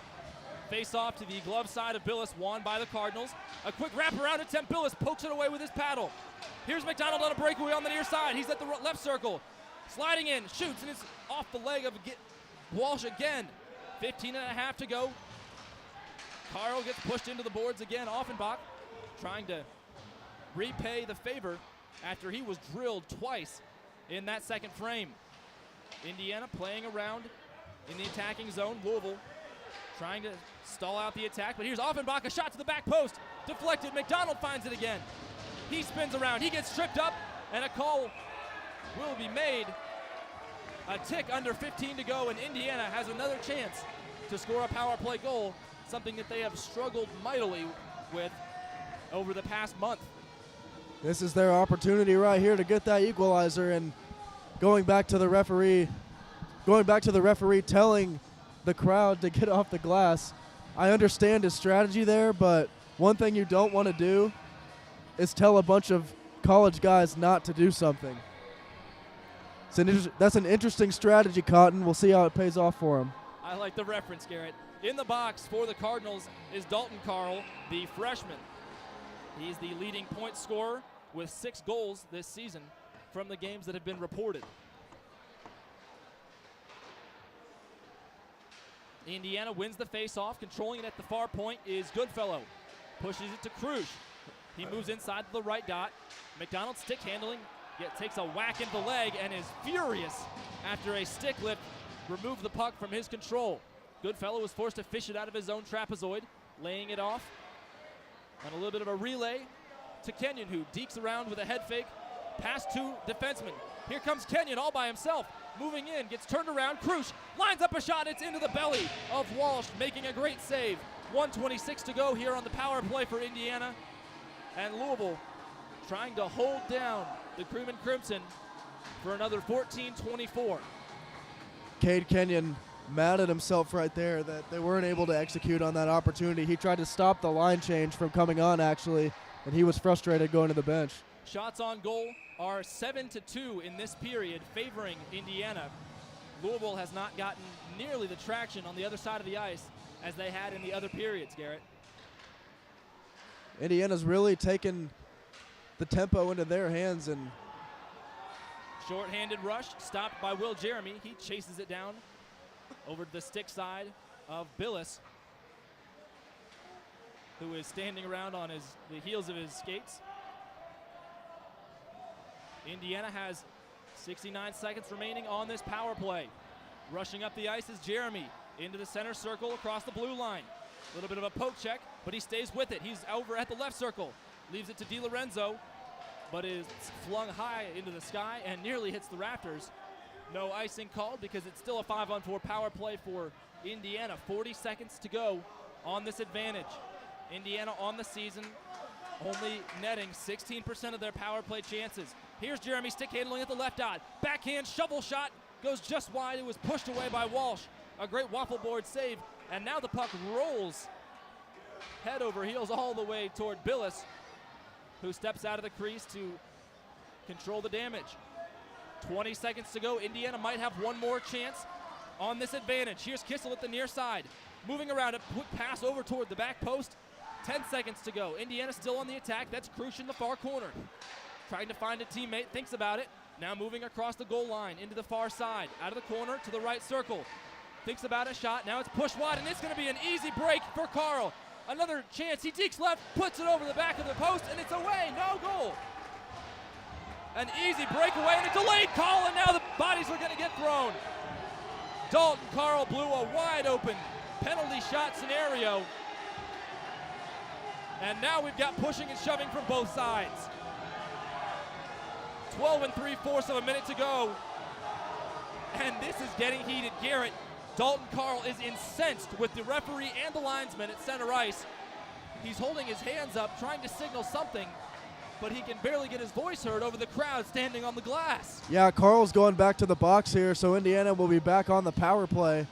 Face off to the glove side of Billis, won by the Cardinals. A quick wraparound attempt. Billis pokes it away with his paddle. Here's Mcdonald on a breakaway on the near side. He's at the left circle. Sliding in, shoots, and it's off the leg of Walsh again. 15.5 to go. Carl gets pushed into the boards again. Offenbach trying to repay the favor after he was drilled twice in that second frame. Indiana playing around in the attacking zone. Louisville trying to stall out the attack, but here's Offenbach, a shot to the back post. Deflected, Mcdonald finds it again. He spins around, he gets tripped up, and a call will be made. A tick under 15 to go, and Indiana has another chance to score a power play goal, something that they have struggled mightily with over the past month. This is their opportunity right here to get that equalizer, and going back to the referee telling the crowd to get off the glass. I understand his strategy there, but one thing you don't want to do is tell a bunch of college guys not to do something. That's an interesting strategy, Cotton. We'll see how it pays off for him. I like the reference, Garrett. In the box for the Cardinals is Dalton Carl, the freshman. He's the leading point scorer with 6 goals this season from the games that have been reported. Indiana wins the face-off. Controlling it at the far point is Goodfellow. Pushes it to Krush. He moves inside to the right dot. Mcdonald stick handling, yet takes a whack in the leg and is furious after a stick lift removed the puck from his control. Goodfellow was forced to fish it out of his own trapezoid, laying it off. And a little bit of a relay to Kenyon, who dekes around with a head fake. Pass to defenseman. Here comes Kenyon all by himself. Moving in, gets turned around. Krush lines up a shot. It's into the belly of Walsh, making a great save. 1:26 to go here on the power play for Indiana. And Louisville trying to hold down the Cream and Crimson for another 14-24. Cade Kenyon mad at himself right there that they weren't able to execute on that opportunity. He tried to stop the line change from coming on, actually, and he was frustrated going to the bench. Shots on goal are 7-2 in this period, favoring Indiana. Louisville has not gotten nearly the traction on the other side of the ice as they had in the other periods, Garrett. Indiana's really taken the tempo into their hands. And short-handed rush stopped by Will Jeremy. He chases it down over to the stick side of Billis, who is standing around on the heels of his skates. Indiana has 69 seconds remaining on this power play. Rushing up the ice is Jeremy. into the center circle across the blue line. A little bit of a poke check, but he stays with it. He's over at the left circle. Leaves it to DiLorenzo, but is flung high into the sky and nearly hits the rafters. No icing called because it's still a 5-on-4 power play for Indiana. 40 seconds to go on this advantage. Indiana on the season only netting 16% of their power play chances. Here's Jeremy stick handling at the left dot. Backhand shovel shot goes just wide. It was pushed away by Walsh. A great waffle board save, and now the puck rolls head over heels all the way toward Billis, who steps out of the crease to control the damage. 20 seconds to go. Indiana might have one more chance on this advantage. Here's Kissel at the near side. Moving around, a quick pass over toward the back post. 10 seconds to go. Indiana still on the attack. That's Krusch in the far corner. Trying to find a teammate, thinks about it. Now moving across the goal line into the far side. Out of the corner to the right circle. Thinks about a shot. Now it's pushed wide, and it's going to be an easy break for Carl. Another chance. He dekes left, puts it over the back of the post, and it's away. No goal. An easy breakaway and a delayed call, and now the bodies are going to get thrown. Dalton Carl blew a wide open penalty shot scenario. And now we've got pushing and shoving from both sides. 12 3/4 of a minute to go. And this is getting heated. Garrett, Dalton Carl is incensed with the referee and the linesman at center ice. He's holding his hands up, trying to signal something, but he can barely get his voice heard over the crowd standing on the glass. Yeah, Carl's going back to the box here, so Indiana will be back on the power play.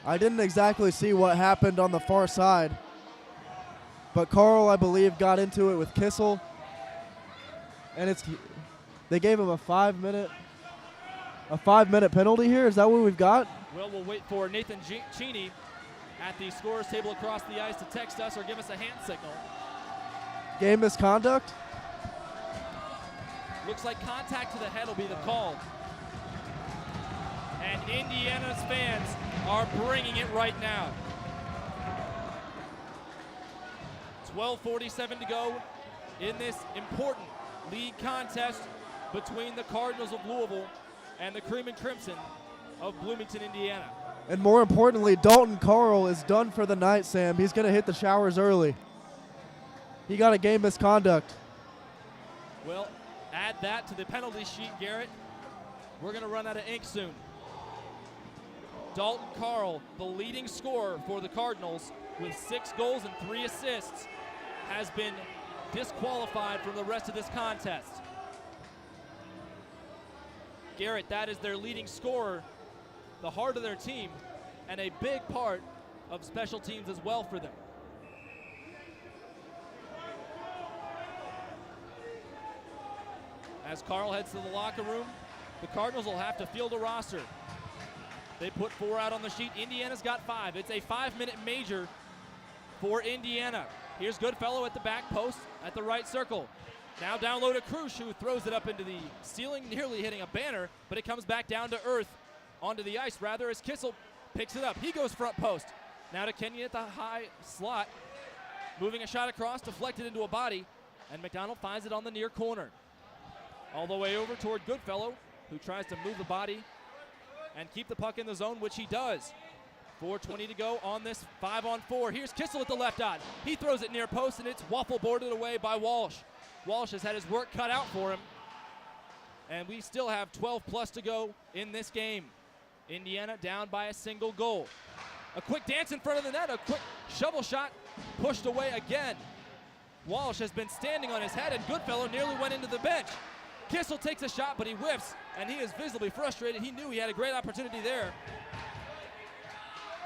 I didn't exactly see what happened on the far side, but Carl, I believe, got into it with Kissel, and they gave him a 5-minute penalty here. Is that what we've got? Well, we'll wait for Nathan Cheney at the scorer's table across the ice to text us or give us a hand signal. Game misconduct? Looks like contact to the head will be the call. And Indiana's fans are bringing it right now. 12:47 to go in this important league contest between the Cardinals of Louisville and the Cream and Crimson of Bloomington, Indiana. And more importantly, Dalton Carl is done for the night, Sam. He's going to hit the showers early. He got a game misconduct. Well, add that to the penalty sheet, Garrett. We're going to run out of ink soon. Dalton Carl, the leading scorer for the Cardinals with 6 goals and 3 assists, has been disqualified from the rest of this contest. Garrett, that is their leading scorer, the heart of their team, and a big part of special teams as well for them. As Carl heads to the locker room, the Cardinals will have to field a roster. They put 4 out on the sheet. Indiana's got 5. It's a 5-minute major for Indiana. Here's Goodfellow at the back post at the right circle. Now down low to Krusch, who throws it up into the ceiling, nearly hitting a banner, but it comes back down to earth, onto the ice rather, as Kissel picks it up. He goes front post. Now to Kenyon at the high slot. Moving a shot across, deflected into a body, and Mcdonald finds it on the near corner. All the way over toward Goodfellow, who tries to move the body and keep the puck in the zone, which he does. 4:20 to go on this 5-on-4. Here's Kissel at the left dot. He throws it near post, and it's waffle boarded away by Walsh. Walsh has had his work cut out for him. And we still have 12 plus to go in this game. Indiana down by a single goal. A quick dance in front of the net, a quick shovel shot pushed away again. Walsh has been standing on his head, and Goodfellow nearly went into the bench. Kissel takes a shot, but he whiffs, and he is visibly frustrated. He knew he had a great opportunity there.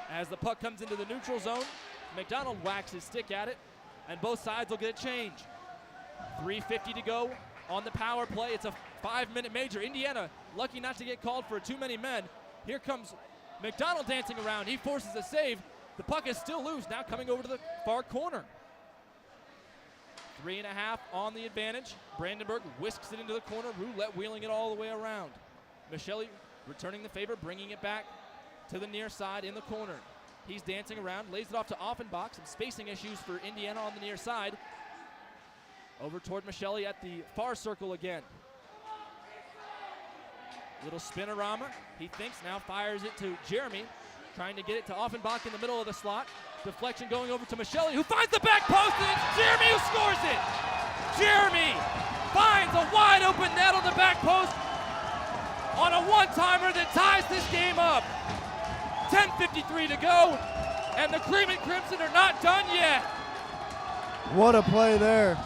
As the puck comes into the neutral zone, Mcdonald whacks his stick at it, and both sides will get a change. 3:50 to go on the power play. It's a 5-minute major. Indiana lucky not to get called for too many men. Here comes Mcdonald dancing around. He forces a save. The puck is still loose, now coming over to the far corner. 3.5 on the advantage. Brandenburg whisks it into the corner. Roulette wheeling it all the way around. Michelli returning the favor, bringing it back to the near side in the corner. He's dancing around, lays it off to Offenbach. Some spacing issues for Indiana on the near side. Over toward Michelli at the far circle again. Little spinorama. He thinks, now fires it to Jeremy. Trying to get it to Offenbach in the middle of the slot. Deflection going over to Michelli, who finds the back post, and it's Jeremy who scores it! Jeremy finds a wide open net on the back post on a one-timer that ties this game up. 10:53 to go, and the Cream and Crimson are not done yet. What a play there.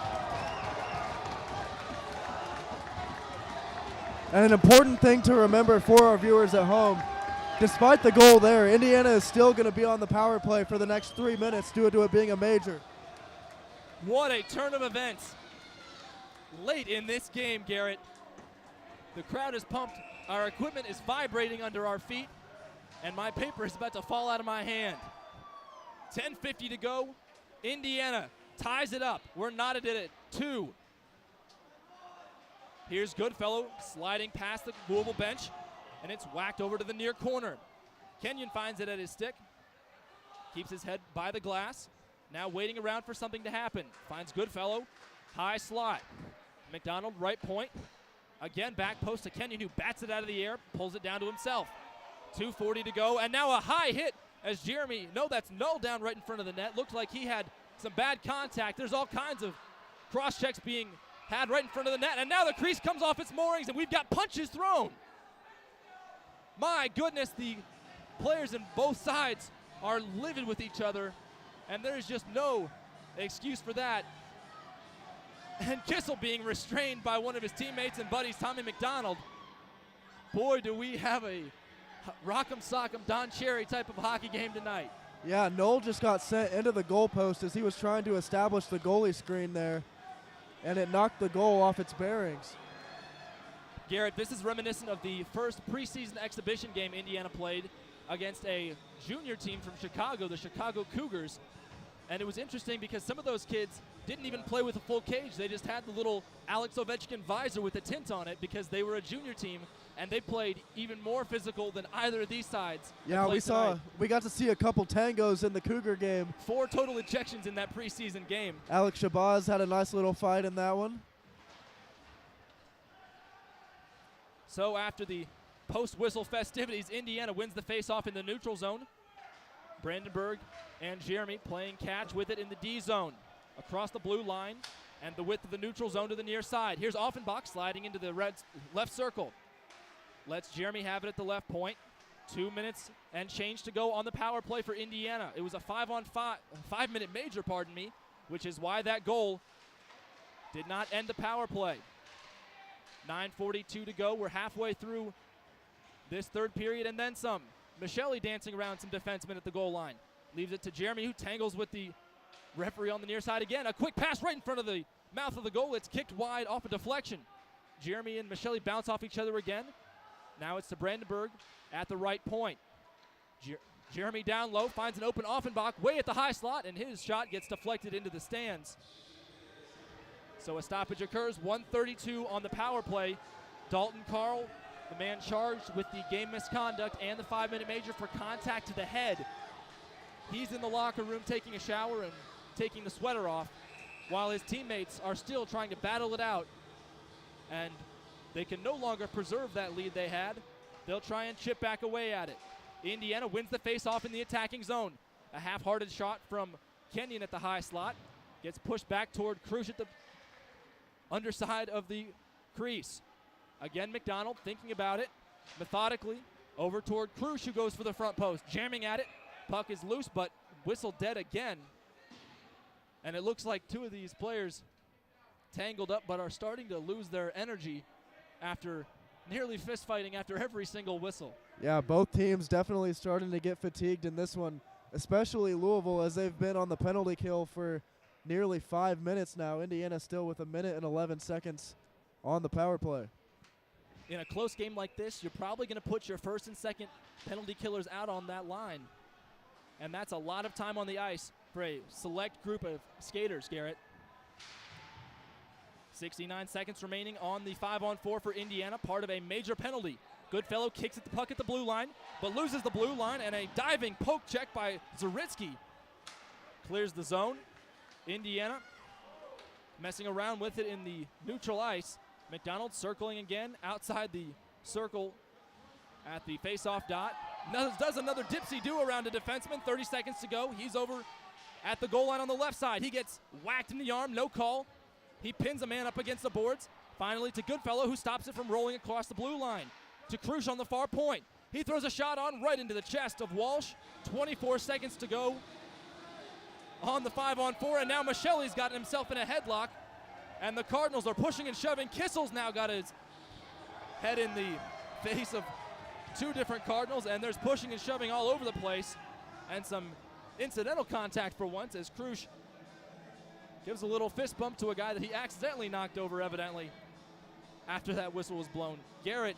And an important thing to remember for our viewers at home, despite the goal there, Indiana is still going to be on the power play for the next 3 minutes due to it being a major. What a turn of events late in this game, Garrett. The crowd is pumped. Our equipment is vibrating under our feet, and my paper is about to fall out of my hand. 10:50 to go. Indiana ties it up. We're knotted at 2. Here's Goodfellow sliding past the Louisville bench, and it's whacked over to the near corner. Kenyon finds it at his stick, keeps his head by the glass, now waiting around for something to happen. Finds Goodfellow, high slot. Mcdonald, right point. Again, back post to Kenyon, who bats it out of the air, pulls it down to himself. 2:40 to go, and now a high hit as Jeremy, no, that's null down right in front of the net. Looked like he had some bad contact. There's all kinds of cross-checks being had right in front of the net, and now the crease comes off its moorings, and we've got punches thrown. My goodness, the players on both sides are livid with each other, and there's just no excuse for that. And Kissel being restrained by one of his teammates and buddies, Tommy Mcdonald. Boy, do we have a rock'em sock'em Don Cherry type of hockey game tonight. Yeah, Knoll just got sent into the goalpost as he was trying to establish the goalie screen there, and it knocked the goal off its bearings. Garrett, this is reminiscent of the first preseason exhibition game Indiana played against a junior team from Chicago, the Chicago Cougars. And it was interesting because some of those kids didn't even play with a full cage. They just had the little Alex Ovechkin visor with the tint on it because they were a junior team, and they played even more physical than either of these sides. Yeah, we got to see a couple tangos in the Cougar game. 4 total ejections in that preseason game. Alex Shabazz had a nice little fight in that one. So after the post-whistle festivities, Indiana wins the face-off in the neutral zone. Brandenburg and Jeremy playing catch with it in the D zone. Across the blue line and the width of the neutral zone to the near side. Here's Offenbach sliding into the left circle. Lets Jeremy have it at the left point. 2 minutes and change to go on the power play for Indiana. It was a 5-minute major, pardon me, which is why that goal did not end the power play. 9:42 to go. We're halfway through this third period and then some. Michelli dancing around some defensemen at the goal line. Leaves it to Jeremy, who tangles with the referee on the near side again. A quick pass right in front of the mouth of the goal. It's kicked wide off a deflection. Jeremy and Michelli bounce off each other again. Now it's to Brandenburg at the right point. Jeremy down low, finds an open Offenbach way at the high slot, and his shot gets deflected into the stands. So a stoppage occurs, 1:32 on the power play. Dalton Carl, the man charged with the game misconduct and the 5-minute major for contact to the head. He's in the locker room taking a shower and taking the sweater off, while his teammates are still trying to battle it out. And they can no longer preserve that lead they had. They'll try and chip back away at it. Indiana wins the face-off in the attacking zone. A half-hearted shot from Kenyon at the high slot. Gets pushed back toward Krush at the underside of the crease. Again, Mcdonald thinking about it methodically. Over toward Krush, who goes for the front post. Jamming at it. Puck is loose, but whistle dead again. And it looks like 2 of these players tangled up but are starting to lose their energy after nearly fist fighting after every single whistle. Yeah, both teams definitely starting to get fatigued in this one, especially Louisville, as they've been on the penalty kill for nearly 5 minutes now. Indiana still with 1 minute and 11 seconds on the power play. In a close game like this, you're probably going to put your first and second penalty killers out on that line. And that's a lot of time on the ice for a select group of skaters, Garrett. 69 seconds remaining on the 5-on-4 for Indiana, part of a major penalty. Goodfellow kicks at the puck at the blue line, but loses the blue line, and a diving poke check by Zaritsky clears the zone. Indiana messing around with it in the neutral ice. Mcdonald circling again outside the circle at the face-off dot. does another dipsy-do around a defenseman. 30 seconds to go. He's over at the goal line on the left side. He gets whacked in the arm, no call. He pins a man up against the boards. Finally to Goodfellow, who stops it from rolling across the blue line. To Krush on the far point. He throws a shot on right into the chest of Walsh. 24 seconds to go on the 5-on-4, and now Michelli's gotten himself in a headlock, and the Cardinals are pushing and shoving. Kissel's now got his head in the face of two different Cardinals, and there's pushing and shoving all over the place, and some incidental contact for once as Krush gives a little fist bump to a guy that he accidentally knocked over, evidently, after that whistle was blown. Garrett,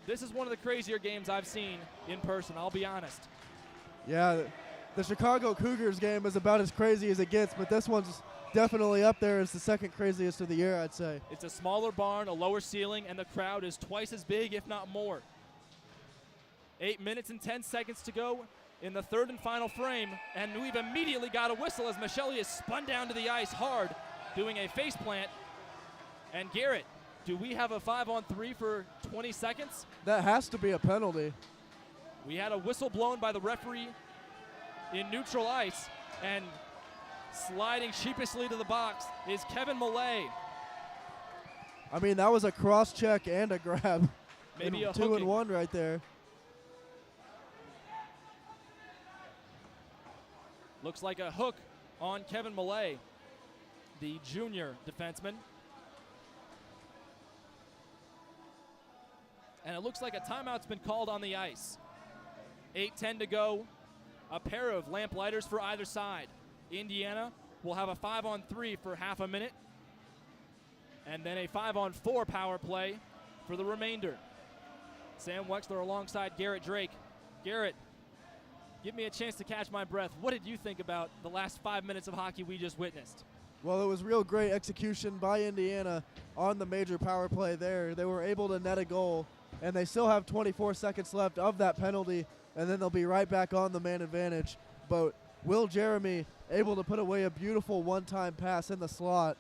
this is one of the crazier games I've seen in person, I'll be honest. Yeah, the Chicago Cougars game is about as crazy as it gets, but this one's definitely up there as the second craziest of the year, I'd say. It's a smaller barn, a lower ceiling, and the crowd is twice as big, if not more. 8 minutes and 10 seconds to go in the third and final frame, and we've immediately got a whistle as Michelli is spun down to the ice hard, doing a face plant. And Garrett, do we have a 5-on-3 for 20 seconds? That has to be a penalty. We had a whistle blown by the referee in neutral ice, and sliding sheepishly to the box is Kevin Millay. I mean, that was a cross check and a grab. Maybe a 2-and-1 right there. Looks like a hook on Kevin Millay, the junior defenseman. And it looks like a timeout's been called on the ice. 8:10 to go. A pair of lamplighters for either side. Indiana will have a 5-on-3 for half a minute, and then a 5-on-4 power play for the remainder. Sam Weixler alongside Garrett Drake. Garrett, give me a chance to catch my breath. What did you think about the last 5 minutes of hockey we just witnessed? Well, it was real great execution by Indiana on the major power play there. They were able to net a goal, and they still have 24 seconds left of that penalty, and then they'll be right back on the man advantage. But Will Jeremy able to put away a beautiful one-time pass in the slot.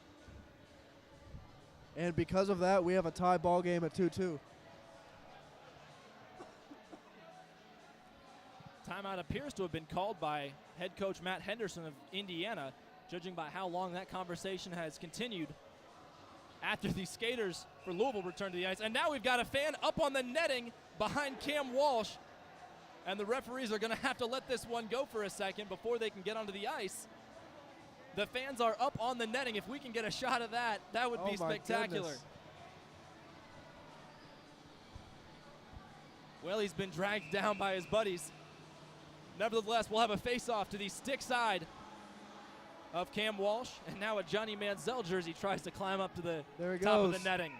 And because of that, we have a tie ball game at 2-2. Timeout appears to have been called by head coach Matt Henderson of Indiana, judging by how long that conversation has continued after the skaters for Louisville return to the ice. And now we've got a fan up on the netting behind Cam Walsh, and the referees are going to have to let this one go for a second before they can get onto the ice. The fans are up on the netting. If we can get a shot of that, that would be spectacular. Goodness. Well, he's been dragged down by his buddies. Nevertheless, we'll have a face-off to the stick side of Cam Walsh, and now a Johnny Manziel jersey tries to climb up to the top of the netting.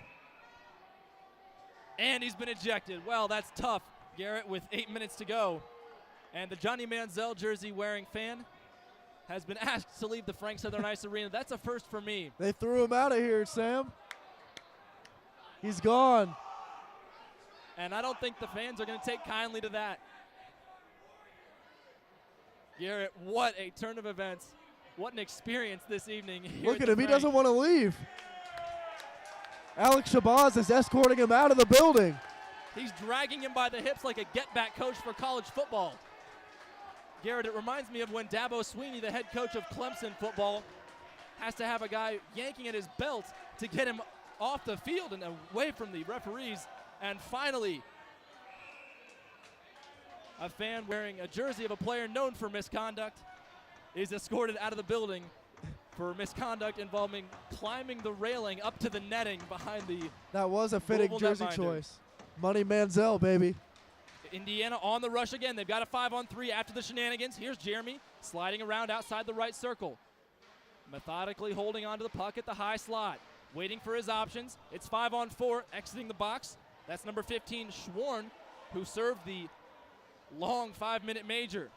And he's been ejected. Well, that's tough, Garrett, with 8 minutes to go. And the Johnny Manziel jersey wearing fan has been asked to leave the Frank Southern Ice Arena. That's a first for me. They threw him out of here, Sam. He's gone. And I don't think the fans are going to take kindly to that. Garrett, what a turn of events. What an experience this evening. Look at him. He doesn't want to leave. Alex Shabazz is escorting him out of the building. He's dragging him by the hips like a get-back coach for college football. Garrett, it reminds me of when Dabo Sweeney, the head coach of Clemson football, has to have a guy yanking at his belt to get him off the field and away from the referees. And finally, a fan wearing a jersey of a player known for misconduct is escorted out of the building for misconduct involving climbing the railing up to the netting behind the That was a fitting Louisville jersey netminder. choice. Money Manziel, baby. Indiana on the rush again. They've got a 5-on-3 after the shenanigans. Here's Jeremy sliding around outside the right circle, methodically holding onto the puck at the high slot, waiting for his options. It's 5-on-4, exiting the box. That's number 15, Schwarn, who served the long 5-minute major.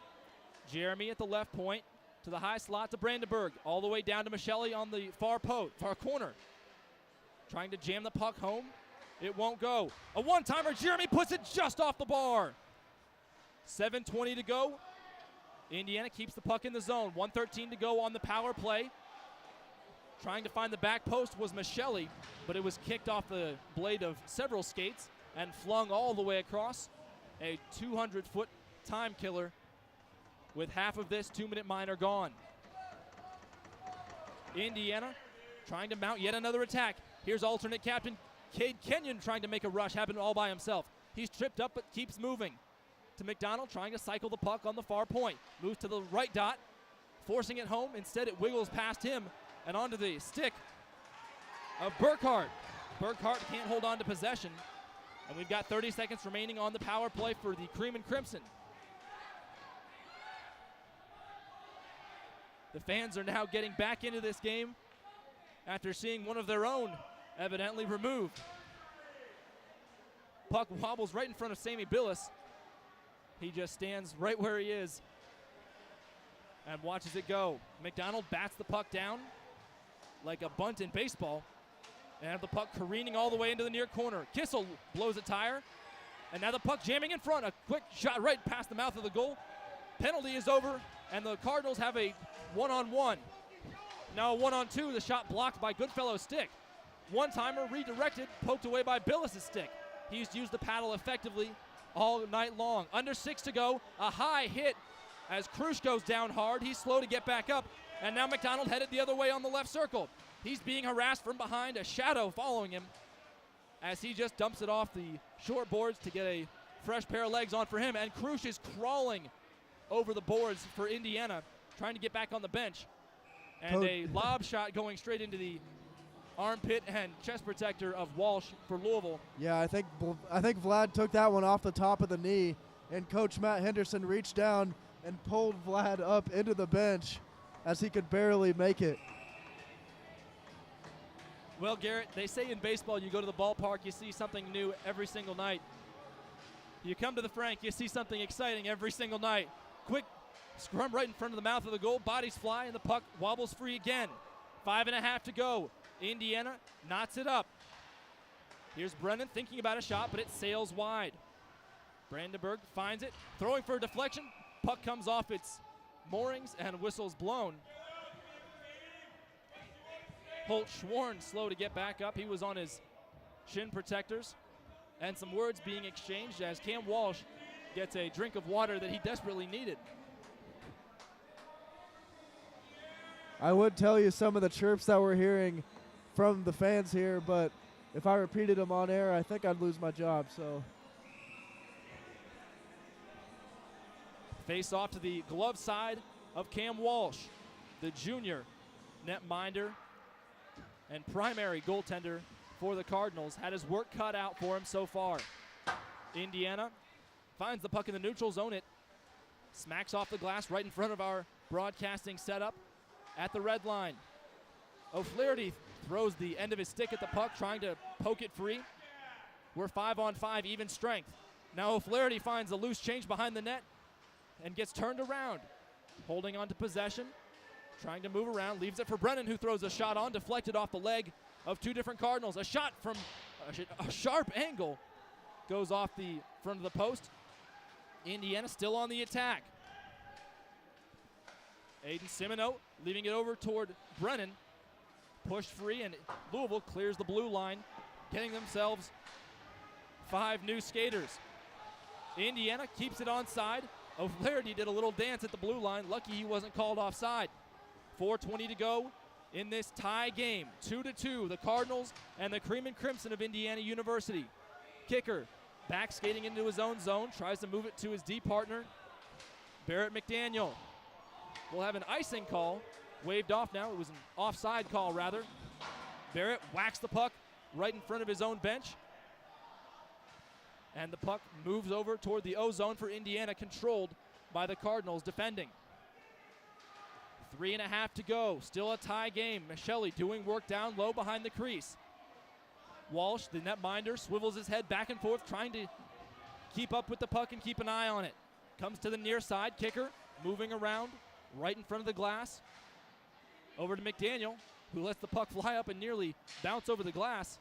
Jeremy at the left point to the high slot to Brandenburg, all the way down to Michelli on the far corner. Trying to jam the puck home. It won't go. A one-timer. Jeremy puts it just off the bar. 7:20 to go. Indiana keeps the puck in the zone. 1:13 to go on the power play. Trying to find the back post was Michelli, but it was kicked off the blade of several skates and flung all the way across. A 200-foot time killer with half of this 2-minute minor gone. Indiana trying to mount yet another attack. Here's alternate captain Cade Kenyon trying to make a rush, happened all by himself. He's tripped up but keeps moving. To Mcdonald trying to cycle the puck on the far point. Moves to the right dot, forcing it home. Instead it wiggles past him and onto the stick of Burkhart. Burkhart can't hold on to possession. And we've got 30 seconds remaining on the power play for the Cream and Crimson. The fans are now getting back into this game after seeing one of their own evidently removed. Puck wobbles right in front of Sammy Billis. He just stands right where he is and watches it go. Mcdonald bats the puck down like a bunt in baseball. And the puck careening all the way into the near corner. Kissel blows a tire. And now the puck jamming in front. A quick shot right past the mouth of the goal. Penalty is over, and the Cardinals have a one-on-one. Now a one-on-two, the shot blocked by Goodfellow's stick. One-timer redirected, poked away by Billis' stick. He's used the paddle effectively all night long. Under 6 to go, a high hit as Krush goes down hard. He's slow to get back up, and now Mcdonald headed the other way on the left circle. He's being harassed from behind, a shadow following him as he just dumps it off the short boards to get a fresh pair of legs on for him, and Krush is crawling over the boards for Indiana, trying to get back on the bench. And a lob shot going straight into the armpit and chest protector of Walsh for Louisville. Yeah, I think Vlad took that one off the top of the knee, and Coach Matt Henderson reached down and pulled Vlad up into the bench as he could barely make it. Well, Garrett, they say in baseball you go to the ballpark, you see something new every single night. You come to the Frank, you see something exciting every single night. Quick scrum right in front of the mouth of the goal, bodies fly, and the puck wobbles free again. 5.5 to go. Indiana knots it up. Here's Brennan thinking about a shot, but it sails wide. Brandenburg finds it, throwing for a deflection. Puck comes off its moorings and whistles blown. Holt Schwarn slow to get back up. He was on his shin protectors. And some words being exchanged as Cam Walsh gets a drink of water that he desperately needed. I would tell you some of the chirps that we're hearing from the fans here, but if I repeated them on air, I think I'd lose my job. So face off to the glove side of Cam Walsh, the junior netminder and primary goaltender for the Cardinals. Had his work cut out for him so far. Indiana finds the puck in the neutral zone. It smacks off the glass right in front of our broadcasting setup at the red line. O'Flaherty throws the end of his stick at the puck, trying to poke it free. We're 5-on-5, even strength. Now O'Flaherty finds a loose change behind the net and gets turned around. Holding on to possession, trying to move around, leaves it for Brennan, who throws a shot on, deflected off the leg of two different Cardinals. A shot from a sharp angle goes off the front of the post. Indiana still on the attack. Aiden Simoneau leaving it over toward Brennan. Pushed free, and Louisville clears the blue line, getting themselves 5 new skaters. Indiana keeps it onside. O'Flaherty did a little dance at the blue line. Lucky he wasn't called offside. 4:20 to go in this tie game. 2-2, the Cardinals and the Cream and Crimson of Indiana University. Kicker back skating into his own zone, tries to move it to his D partner, Barrett McDaniel. We'll have an icing call, waved off now. It was an offside call, rather. Barrett whacks the puck right in front of his own bench. And the puck moves over toward the O zone for Indiana, controlled by the Cardinals defending. 3.5 to go. Still a tie game. Michelli doing work down low behind the crease. Walsh, the netminder, swivels his head back and forth, trying to keep up with the puck and keep an eye on it. Comes to the near side. Kicker moving around right in front of the glass. Over to McDaniel, who lets the puck fly up and nearly bounce over the glass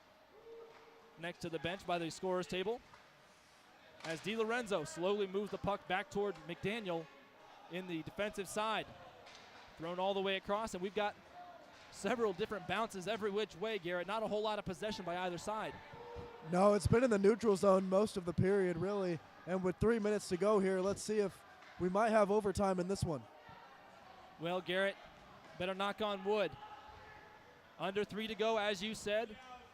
next to the bench by the scorer's table. As DiLorenzo slowly moves the puck back toward McDaniel in the defensive side. Thrown all the way across, and we've got several different bounces every which way, Garrett. Not a whole lot of possession by either side. No, it's been in the neutral zone most of the period, really. And with 3 minutes to go here, let's see if we might have overtime in this one. Well, Garrett, better knock on wood. Under 3 to go, as you said.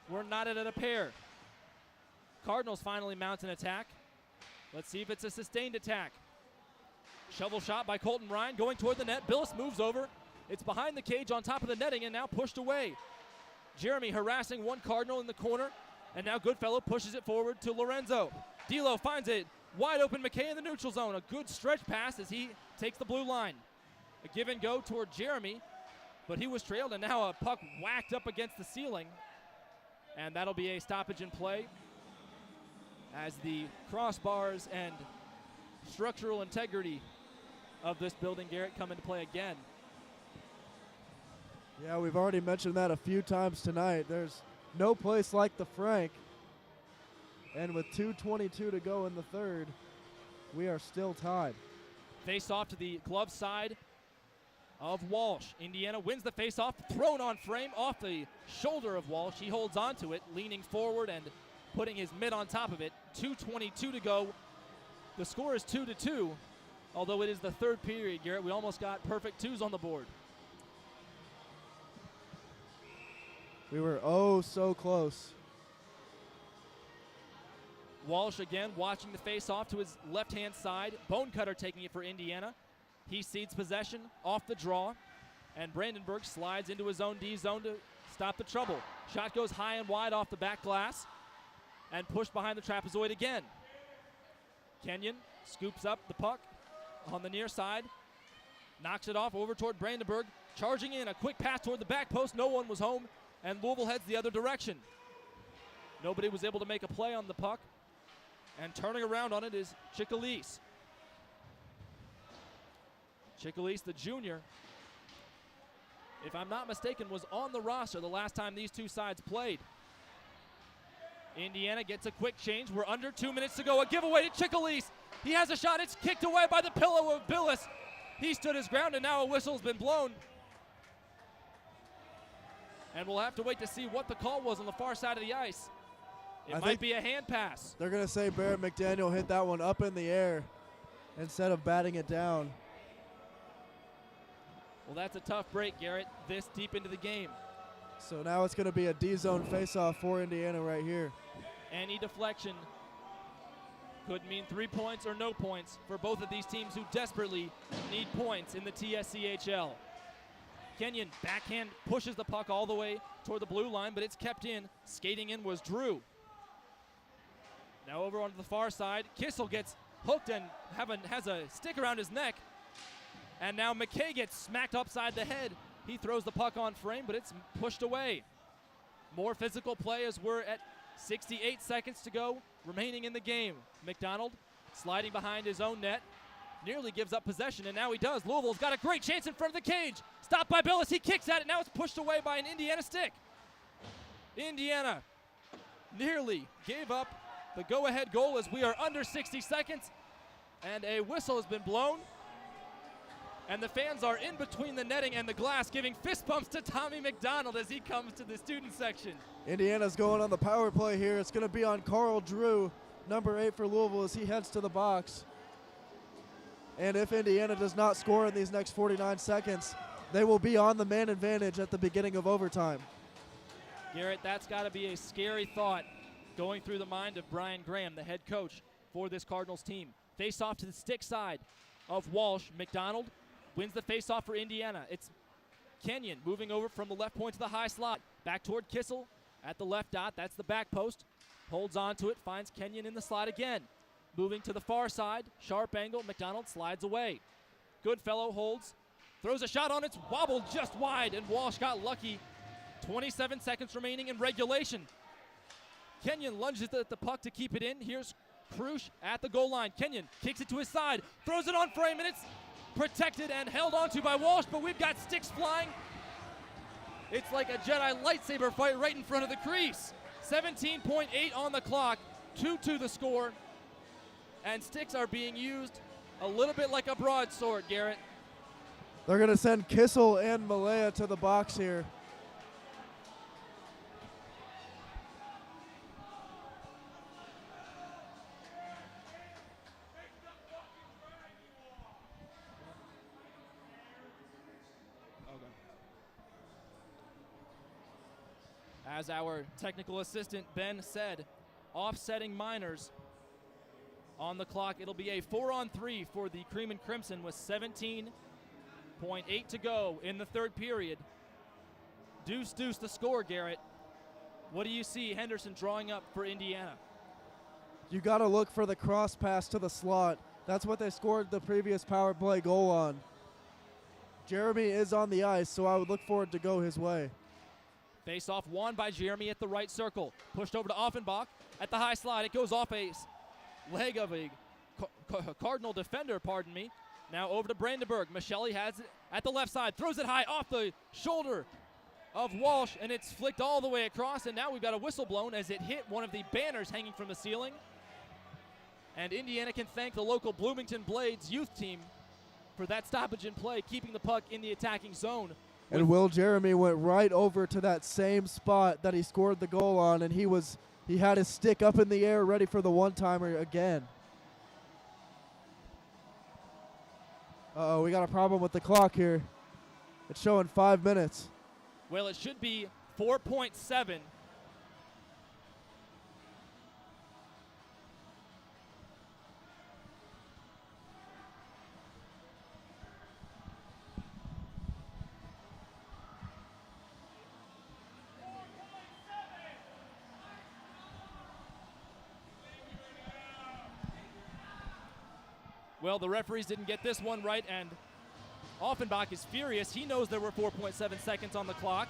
We're knotted at a pair. Cardinals finally mount an attack. Let's see if it's a sustained attack. Shovel shot by Colton Ryan going toward the net. Billis moves over. It's behind the cage on top of the netting and now pushed away. Jeremy harassing one Cardinal in the corner. And now Goodfellow pushes it forward to Lorenzo. D'Lo finds it. Wide open McKay in the neutral zone. A good stretch pass as he takes the blue line. A give and go toward Jeremy. But he was trailed and now a puck whacked up against the ceiling. And that'll be a stoppage in play as the crossbars and structural integrity of this building, Garrett, come into play again. Yeah, we've already mentioned that a few times tonight. There's no place like the Frank. And with 2:22 to go in the third, we are still tied. Face off to the glove side of Walsh. Indiana wins the face-off, thrown on frame off the shoulder of Walsh. He holds on to it, leaning forward and putting his mitt on top of it. 2:22 to go. The score is 2-2, although it is the third period, Garrett. We almost got perfect twos on the board. We were oh so close. Walsh again watching the face-off to his left-hand side. Bonecutter taking it for Indiana. He cedes possession off the draw, and Brandenburg slides into his own D zone to stop the trouble. Shot goes high and wide off the back glass and pushed behind the trapezoid again. Kenyon scoops up the puck on the near side, knocks it off over toward Brandenburg, charging in, a quick pass toward the back post. No one was home, and Louisville heads the other direction. Nobody was able to make a play on the puck, and turning around on it is Chicalise. Chicalise, the junior, if I'm not mistaken, was on the roster the last time these two sides played. Indiana gets a quick change. We're under 2 minutes to go. A giveaway to Chicalise. He has a shot. It's kicked away by the pillow of Billis. He stood his ground, and now a whistle's been blown. And we'll have to wait to see what the call was on the far side of the ice. It might be a hand pass. They're going to say Barrett McDaniel hit that one up in the air instead of batting it down. Well, that's a tough break, Garrett, this deep into the game. So now it's going to be a D-zone faceoff for Indiana right here. Any deflection could mean 3 points or no points for both of these teams who desperately need points in the TSCHL. Kenyon backhand pushes the puck all the way toward the blue line, but it's kept in. Skating in was Drew. Now over onto the far side, Kissel gets hooked and has a stick around his neck. And now McKay gets smacked upside the head. He throws the puck on frame, but it's pushed away. More physical play as we're at 68 seconds to go remaining in the game. Mcdonald sliding behind his own net. Nearly gives up possession, and now he does. Louisville's got a great chance in front of the cage. Stopped by Billis. He kicks at it. Now it's pushed away by an Indiana stick. Indiana nearly gave up the go-ahead goal as we are under 60 seconds. And a whistle has been blown. And the fans are in between the netting and the glass, giving fist bumps to Tommy Mcdonald as he comes to the student section. Indiana's going on the power play here. It's going to be on Carl Drew, number 8 for Louisville, as he heads to the box. And if Indiana does not score in these next 49 seconds, they will be on the man advantage at the beginning of overtime. Garrett, that's got to be a scary thought going through the mind of Brian Graham, the head coach for this Cardinals team. Face off to the stick side of Walsh. Mcdonald wins the face-off for Indiana. It's Kenyon moving over from the left point to the high slot. Back toward Kissel at the left dot. That's the back post. Holds on to it, finds Kenyon in the slot again. Moving to the far side, sharp angle. Mcdonald slides away. Goodfellow holds, throws a shot on it, wobbled just wide, and Walsh got lucky. 27 seconds remaining in regulation. Kenyon lunges at the puck to keep it in. Here's Krush at the goal line. Kenyon kicks it to his side, throws it on frame, and it's protected and held onto by Walsh, but we've got sticks flying. It's like a Jedi lightsaber fight right in front of the crease. 17.8 on the clock, 2-2 the score, and sticks are being used a little bit like a broadsword, Garrett. They're going to send Kissel and Malaya to the box here. As our technical assistant Ben said, offsetting Miners on the clock. It'll be a 4-on-3 for the Cream and Crimson with 17.8 to go in the third period. Deuce the score, Garrett. What do you see Henderson drawing up for Indiana? You got to look for the cross pass to the slot. That's what they scored the previous power play goal on. Jeremy is on the ice, so I would look for it to go his way. Face-off won by Jeremy at the right circle. Pushed over to Offenbach at the high slide. It goes off a leg of a Cardinal defender, pardon me. Now over to Brandenburg. Michelli has it at the left side. Throws it high off the shoulder of Walsh, and it's flicked all the way across, and now we've got a whistle blown as it hit one of the banners hanging from the ceiling. And Indiana can thank the local Bloomington Blades youth team for that stoppage in play, keeping the puck in the attacking zone. And Will Jeremy went right over to that same spot that he scored the goal on, and he had his stick up in the air ready for the one-timer again. Uh-oh, we got a problem with the clock here. It's showing 5 minutes. Well, it should be 4.7. Well, the referees didn't get this one right, and Offenbach is furious. He knows there were 4.7 seconds on the clock.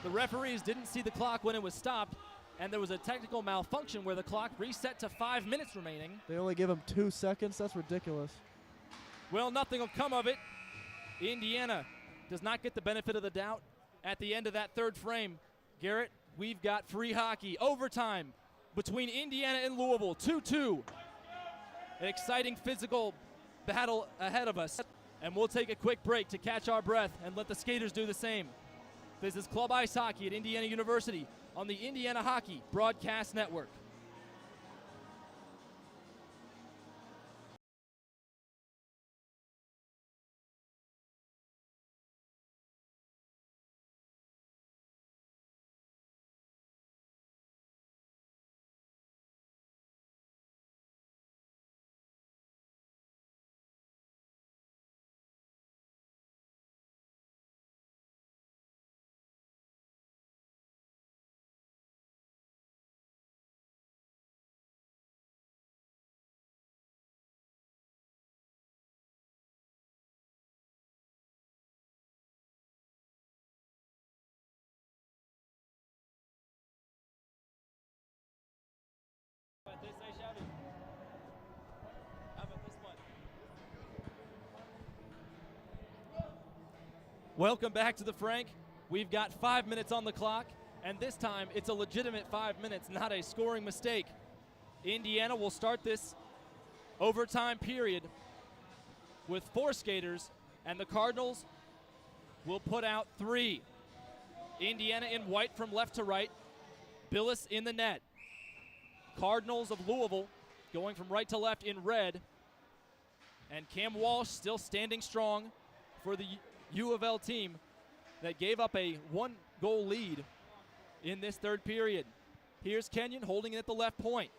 The referees didn't see the clock when it was stopped, and there was a technical malfunction where the clock reset to 5 minutes remaining. They only give him 2 seconds? That's ridiculous. Well, nothing will come of it. Indiana does not get the benefit of the doubt at the end of that third frame. Garrett, we've got free hockey. Overtime between Indiana and Louisville, 2-2. An exciting physical battle ahead of us. And we'll take a quick break to catch our breath and let the skaters do the same. This is Club Ice Hockey at Indiana University on the Indiana Hockey Broadcast Network. How about this, Shabby? How about this one? Welcome back to the Frank. We've got 5 minutes on the clock, and this time it's a legitimate 5 minutes, not a scoring mistake. Indiana will start this overtime period with 4 skaters, and the Cardinals will put out 3. Indiana in white from left to right, Billis in the net. Cardinals of Louisville going from right to left in red. And Cam Walsh still standing strong for the U of L team that gave up a 1-goal lead in this third period. Here's Kenyon holding it at the left point.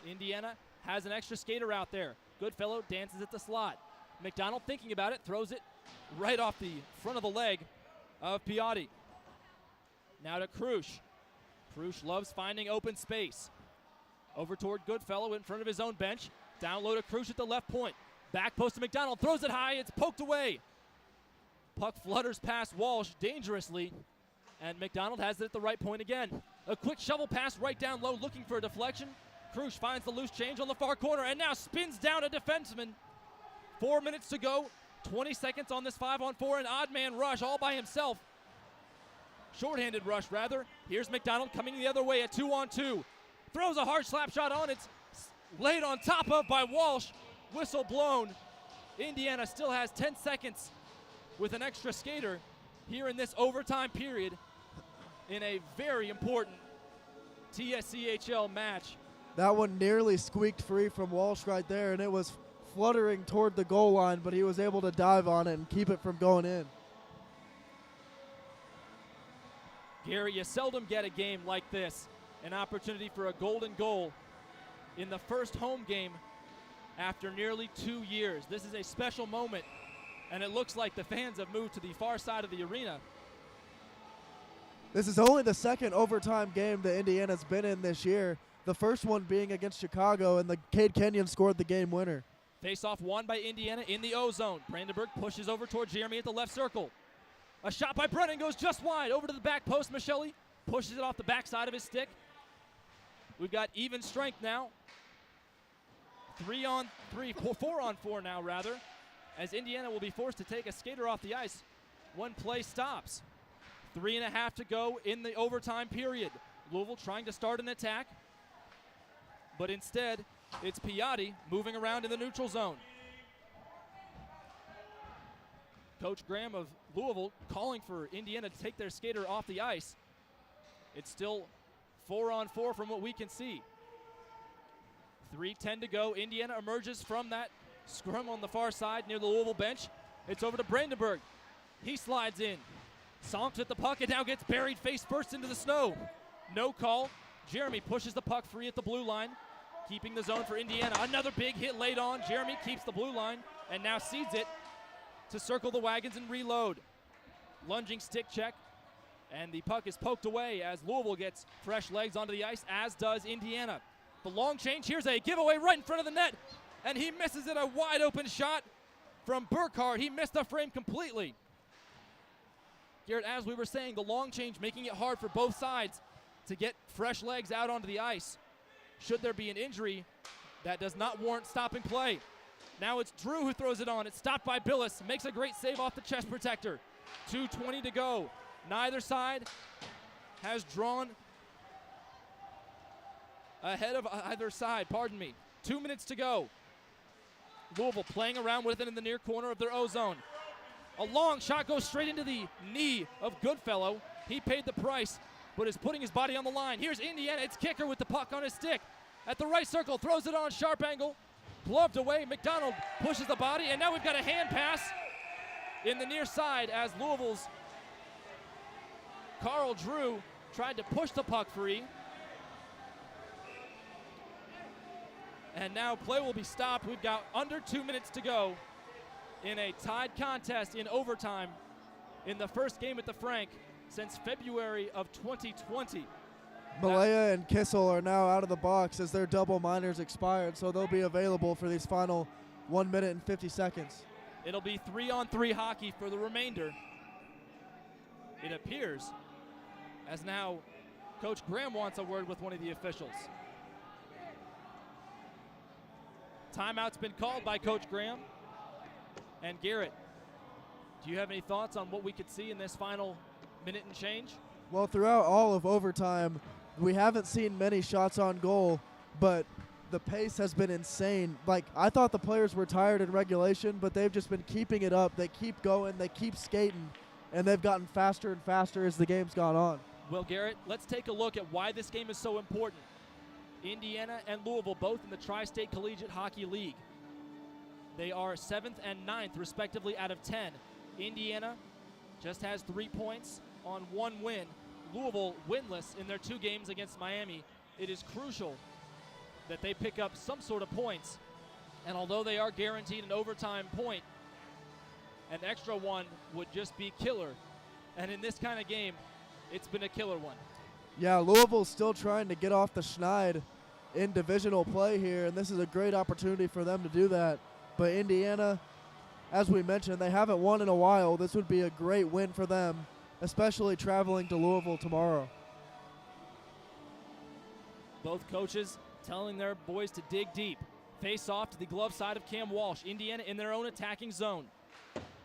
Indiana has an extra skater out there. Goodfellow dances at the slot. Mcdonald thinking about it, throws it right off the front of the leg of Piatti. Now to Krush. Krush loves finding open space. Over toward Goodfellow in front of his own bench. Down low to Krush at the left point. Back post to McDonald. Throws it high. It's poked away. Puck flutters past Walsh dangerously. And McDonald has it at the right point again. A quick shovel pass right down low looking for a deflection. Krush finds the loose change on the far corner and now spins down a defenseman. 4 minutes to go. 20 seconds on this 5-on-4. An odd man rush all by himself. Shorthanded rush rather. Here's McDonald coming the other way at 2-on-2. Throws a hard slap shot on. It's laid on top of by Walsh. Whistle blown. Indiana still has 10 seconds with an extra skater here in this overtime period in a very important TSCHL match. That one nearly squeaked free from Walsh right there, and it was fluttering toward the goal line, but he was able to dive on it and keep it from going in. Garrett, you seldom get a game like this, an opportunity for a golden goal in the first home game after nearly 2 years. This is a special moment, and it looks like the fans have moved to the far side of the arena. This is only the second overtime game that Indiana's been in this year, the first one being against Chicago, and the Cade Kenyon scored the game winner. Face-off won by Indiana in the O-zone. Brandenburg pushes over toward Jeremy at the left circle. A shot by Brennan goes just wide. Over to the back post. Michelli pushes it off the backside of his stick. We've got even strength now. 4 on 4 now, rather, as Indiana will be forced to take a skater off the ice when play stops. 3.5 to go in the overtime period. Louisville trying to start an attack, but instead it's Piatti moving around in the neutral zone. Coach Graham of Louisville calling for Indiana to take their skater off the ice. It's still 4 on 4 from what we can see. 3:10 to go. Indiana emerges from that scrum on the far side near the Louisville bench. It's over to Brandenburg. He slides in. Sonks at the puck and now gets buried face first into the snow. No call. Jeremy pushes the puck free at the blue line, keeping the zone for Indiana. Another big hit laid on. Jeremy keeps the blue line and now cedes it to circle the wagons and reload. Lunging stick check, and the puck is poked away as Louisville gets fresh legs onto the ice, as does Indiana. The long change, here's a giveaway right in front of the net, and he misses it. A wide open shot from Burkhardt. He missed the frame completely. Garrett, as we were saying, the long change making it hard for both sides to get fresh legs out onto the ice. Should there be an injury, that does not warrant stopping play. Now it's Drew who throws it on. It's stopped by Billis. Makes a great save off the chest protector. 2:20 to go. Neither side has drawn ahead of either side. 2 minutes to go. Louisville playing around with it in the near corner of their O-zone. A long shot goes straight into the knee of Goodfellow. He paid the price, but is putting his body on the line. Here's Indiana. It's Kicker with the puck on his stick. At the right circle, throws it on, sharp angle. Gloved away. Mcdonald pushes the body, and now we've got a hand pass in the near side as Louisville's Carl Drew tried to push the puck free. And now play will be stopped. We've got under 2 minutes to go in a tied contest in overtime in the first game at the Frank since February of 2020. Malaya and Kissel are now out of the box as their double minors expired, so they'll be available for these final 1 minute and 50 seconds. It'll be 3-on-3 hockey for the remainder, it appears, as now Coach Graham wants a word with one of the officials. Timeout's been called by Coach Graham. And Garrett, do you have any thoughts on what we could see in this final minute and change? Well, throughout all of overtime, we haven't seen many shots on goal, but the pace has been insane. Like, I thought the players were tired in regulation, but they've just been keeping it up. They keep going, they keep skating, and they've gotten faster and faster as the game's gone on. Well, Garrett, let's take a look at why this game is so important. Indiana and Louisville both in the Tri-State Collegiate Hockey League. They are 7th and 9th, respectively, out of 10. Indiana just has 3 points on 1 win. Louisville winless in their 2 games against Miami. It is crucial that they pick up some sort of points. And although they are guaranteed an overtime point, an extra one would just be killer. And in this kind of game, it's been a killer one. Yeah, Louisville's still trying to get off the schneid in divisional play here, and this is a great opportunity for them to do that. But Indiana, as we mentioned, they haven't won in a while. This would be a great win for them, especially traveling to Louisville tomorrow. Both coaches telling their boys to dig deep. Face off to the glove side of Cam Walsh. Indiana in their own attacking zone.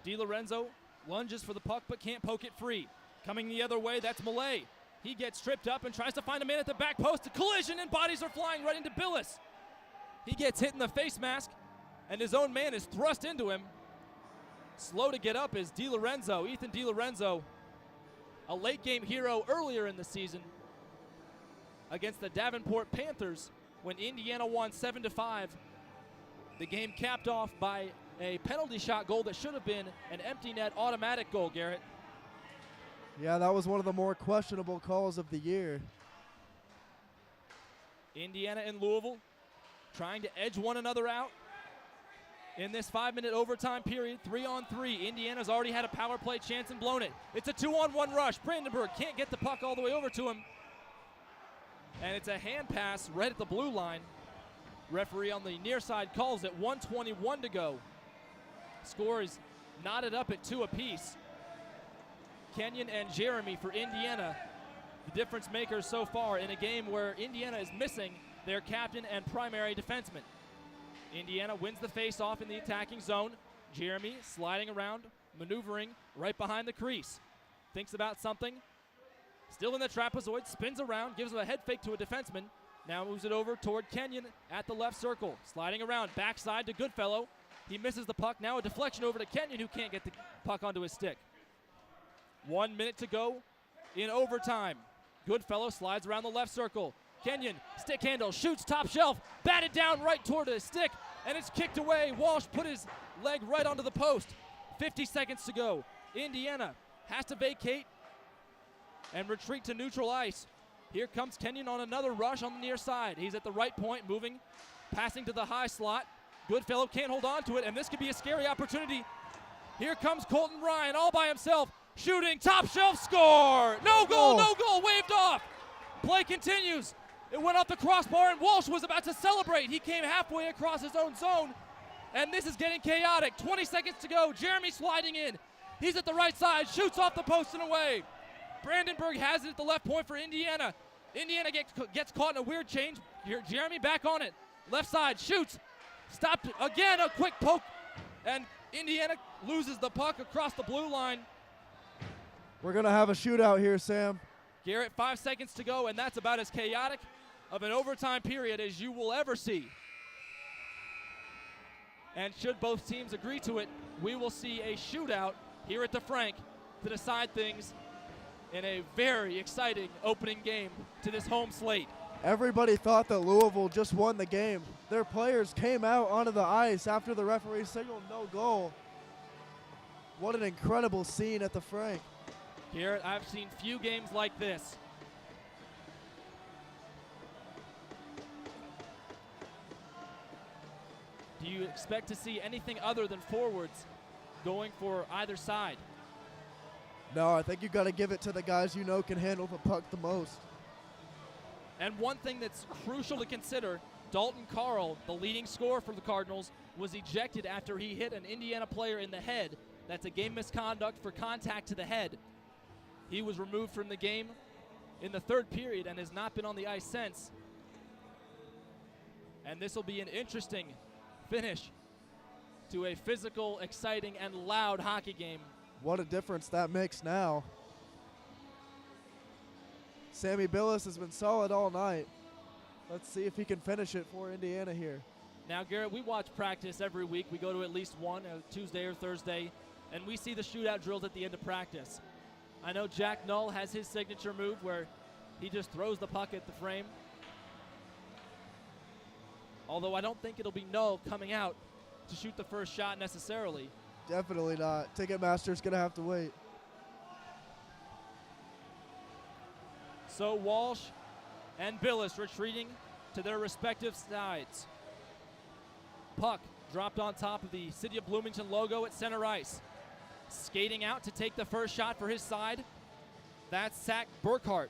DiLorenzo lunges for the puck but can't poke it free. Coming the other way, that's Millay. He gets stripped up and tries to find a man at the back post. A collision and bodies are flying right into Billis. He gets hit in the face mask and his own man is thrust into him. Slow to get up is DiLorenzo. Ethan DiLorenzo, a late game hero earlier in the season against the Davenport Panthers when Indiana won 7-5. The game capped off by a penalty shot goal that should have been an empty net automatic goal, Garrett. Yeah, that was one of the more questionable calls of the year. Indiana and Louisville trying to edge one another out in this 5-minute overtime period. 3-on-3. Indiana's already had a power play chance and blown it. It's a 2-on-1 rush. Brandenburg can't get the puck all the way over to him. And it's a hand pass right at the blue line. Referee on the near side calls it. 1:21 to go. Score is knotted up at 2 apiece. Kenyon and Jeremy for Indiana, the difference makers so far in a game where Indiana is missing their captain and primary defenseman. Indiana wins the face-off in the attacking zone. Jeremy sliding around, maneuvering right behind the crease. Thinks about something. Still in the trapezoid, spins around, gives him a head fake to a defenseman. Now moves it over toward Kenyon at the left circle. Sliding around, backside to Goodfellow. He misses the puck. Now a deflection over to Kenyon, who can't get the puck onto his stick. 1 minute to go in overtime. Goodfellow slides around the left circle. Kenyon, stick handle, shoots top shelf, batted down right toward his stick, and it's kicked away. Walsh put his leg right onto the post. 50 seconds to go. Indiana has to vacate and retreat to neutral ice. Here comes Kenyon on another rush on the near side. He's at the right point, moving, passing to the high slot. Goodfellow can't hold on to it, and this could be a scary opportunity. Here comes Colton Ryan all by himself. Shooting, top shelf, score! No goal, no goal, waved off. Play continues. It went off the crossbar, and Walsh was about to celebrate. He came halfway across his own zone, and this is getting chaotic. 20 seconds to go. Jeremy sliding in. He's at the right side, shoots off the post and away. Brandenburg has it at the left point for Indiana. Indiana gets caught in a weird change. Jeremy back on it. Left side, shoots. Stopped again, a quick poke, and Indiana loses the puck across the blue line. We're going to have a shootout here, Sam. Garrett, 5 seconds to go, and that's about as chaotic of an overtime period as you will ever see. And should both teams agree to it, we will see a shootout here at the Frank to decide things in a very exciting opening game to this home slate. Everybody thought that Louisville just won the game. Their players came out onto the ice after the referee signaled no goal. What an incredible scene at the Frank. Garrett, I've seen few games like this. Do you expect to see anything other than forwards going for either side? No, I think you got to give it to the guys you know can handle the puck the most. And one thing that's crucial to consider, Dalton Carl, the leading scorer for the Cardinals, was ejected after he hit an Indiana player in the head. That's a game misconduct for contact to the head. He was removed from the game in the third period and has not been on the ice since. And this will be an interesting finish to a physical, exciting, and loud hockey game. What a difference that makes now. Sammy Billis has been solid all night. Let's see if he can finish it for Indiana here. Now, Garrett, we watch practice every week. We go to at least one, Tuesday or Thursday, and we see the shootout drills at the end of practice. I know Jack Null has his signature move where he just throws the puck at the frame. Although I don't think it'll be Null coming out to shoot the first shot necessarily. Definitely not. Ticketmaster's going to have to wait. So Walsh and Billis retreating to their respective sides. Puck dropped on top of the City of Bloomington logo at center ice. Skating out to take the first shot for his side, that's Zach Burkhart,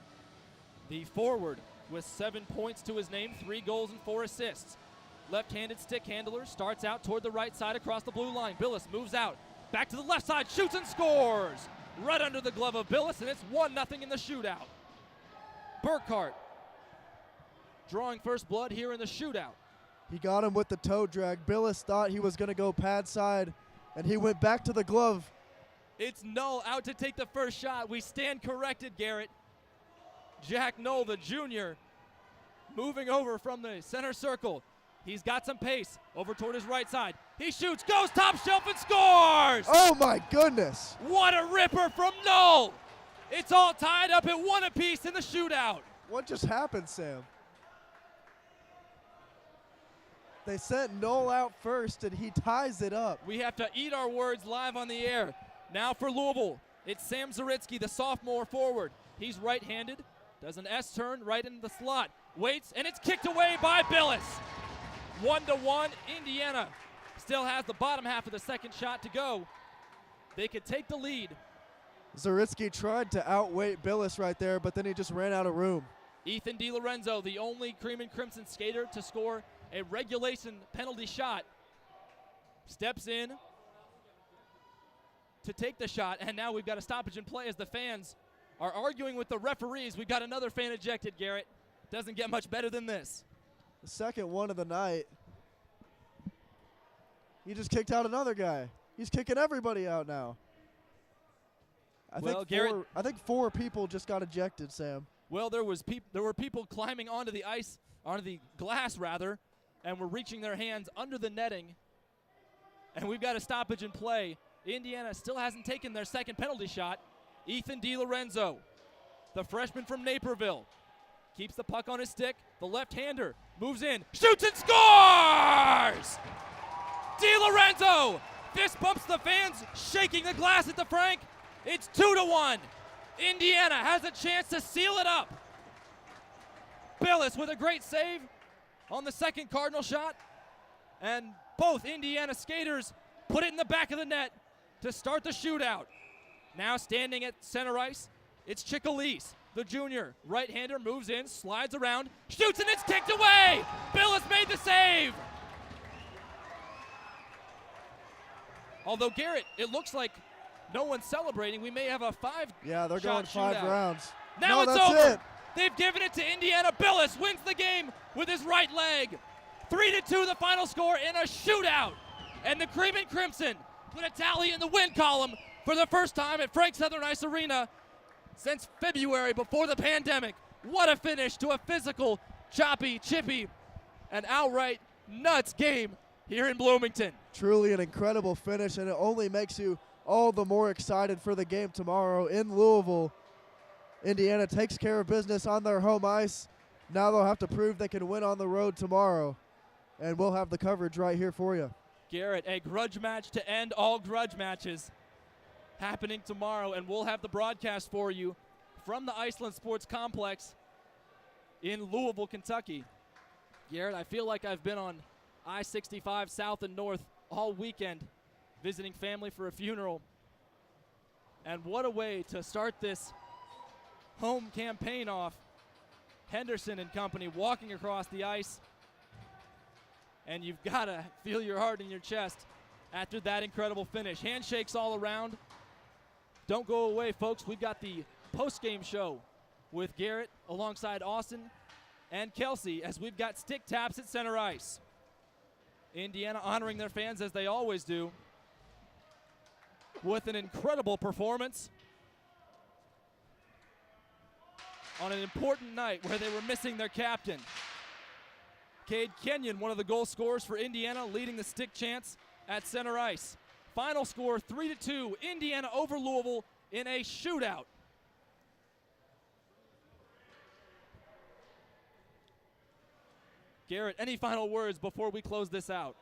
the forward with 7 points to his name, 3 goals and 4 assists. Left-handed stick handler starts out toward the right side across the blue line. Billis moves out, back to the left side, shoots and scores! Right under the glove of Billis, and it's 1-0 in the shootout. Burkhart drawing first blood here in the shootout. He got him with the toe drag. Billis thought he was going to go pad side, and he went back to the glove. It's Null out to take the first shot. We stand corrected, Garrett. Jack Null, the junior, moving over from the center circle. He's got some pace over toward his right side. He shoots, goes top shelf, and scores! Oh, my goodness. What a ripper from Null! It's all tied up at 1 apiece in the shootout. What just happened, Sam? They sent Noel out first, and he ties it up. We have to eat our words live on the air. Now for Louisville. It's Sam Zaritsky, the sophomore forward. He's right-handed, does an S-turn right into the slot, waits, and it's kicked away by Billis. 1-1, Indiana still has the bottom half of the second shot to go. They could take the lead. Zaritsky tried to outweight Billis right there, but then he just ran out of room. Ethan DiLorenzo, the only Cream and Crimson skater to score a regulation penalty shot, steps in to take the shot, and now we've got a stoppage in play as the fans are arguing with the referees. We've got another fan ejected, Garrett. Doesn't get much better than this. The second one of the night. He just kicked out another guy. He's kicking everybody out now. I think four people just got ejected, Sam. Well, there were people climbing onto the ice, onto the glass rather, and were reaching their hands under the netting. And we've got a stoppage in play. Indiana still hasn't taken their second penalty shot. Ethan DiLorenzo, the freshman from Naperville, keeps the puck on his stick. The left-hander moves in, shoots and scores! DiLorenzo fist bumps the fans, shaking the glass at the Frank. It's 2-1. Indiana has a chance to seal it up. Billis with a great save on the second Cardinal shot. And both Indiana skaters put it in the back of the net to start the shootout. Now standing at center ice, it's Chickalise, the junior. Right-hander moves in, slides around, shoots, and it's kicked away! Billis made the save! Although, Garrett, it looks like no one's celebrating. We may have a five-shot Yeah, they're going 5 shootout. rounds. Now no, it's that's over. It. They've given it to Indiana. Billis wins the game with his right leg. 3-2 the final score in a shootout. And the Cream and Crimson put a tally in the win column for the first time at Frank Southern Ice Arena since February before the pandemic. What a finish to a physical, choppy, chippy, and outright nuts game here in Bloomington. Truly an incredible finish, and it only makes you all the more excited for the game tomorrow in Louisville. Indiana takes care of business on their home ice. Now they'll have to prove they can win on the road tomorrow, and we'll have the coverage right here for you. Garrett, a grudge match to end all grudge matches happening tomorrow, and we'll have the broadcast for you from the Iceland Sports Complex in Louisville, Kentucky. Garrett, I feel like I've been on I-65 south and north all weekend visiting family for a funeral. And what a way to start this home campaign off. Henderson and company walking across the ice. And you've got to feel your heart in your chest after that incredible finish. Handshakes all around. Don't go away, folks. We've got the post-game show with Garrett alongside Austin and Kelsey as we've got stick taps at center ice. Indiana honoring their fans as they always do with an incredible performance on an important night where they were missing their captain. Cade Kenyon, one of the goal scorers for Indiana, leading the stick chance at center ice. Final score 3-2, Indiana over Louisville in a shootout. Garrett, any final words before we close this out?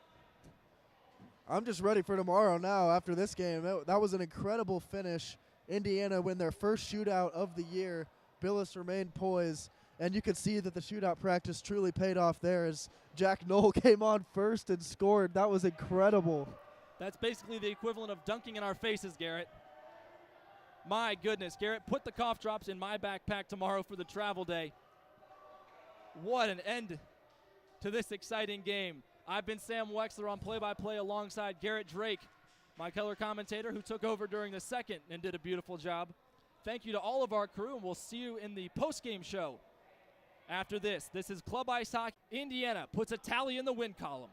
I'm just ready for tomorrow now after this game. That was an incredible finish. Indiana win their first shootout of the year. Billis remained poised, and you could see that the shootout practice truly paid off there as Jack Knoll came on first and scored. That was incredible. That's basically the equivalent of dunking in our faces, Garrett. My goodness, Garrett, put the cough drops in my backpack tomorrow for the travel day. What an end to this exciting game. I've been Sam Weixler on play-by-play alongside Garrett Drake, my color commentator who took over during the second and did a beautiful job. Thank you to all of our crew, and we'll see you in the post-game show after this. This is Club Ice Hockey. Indiana puts a tally in the win column.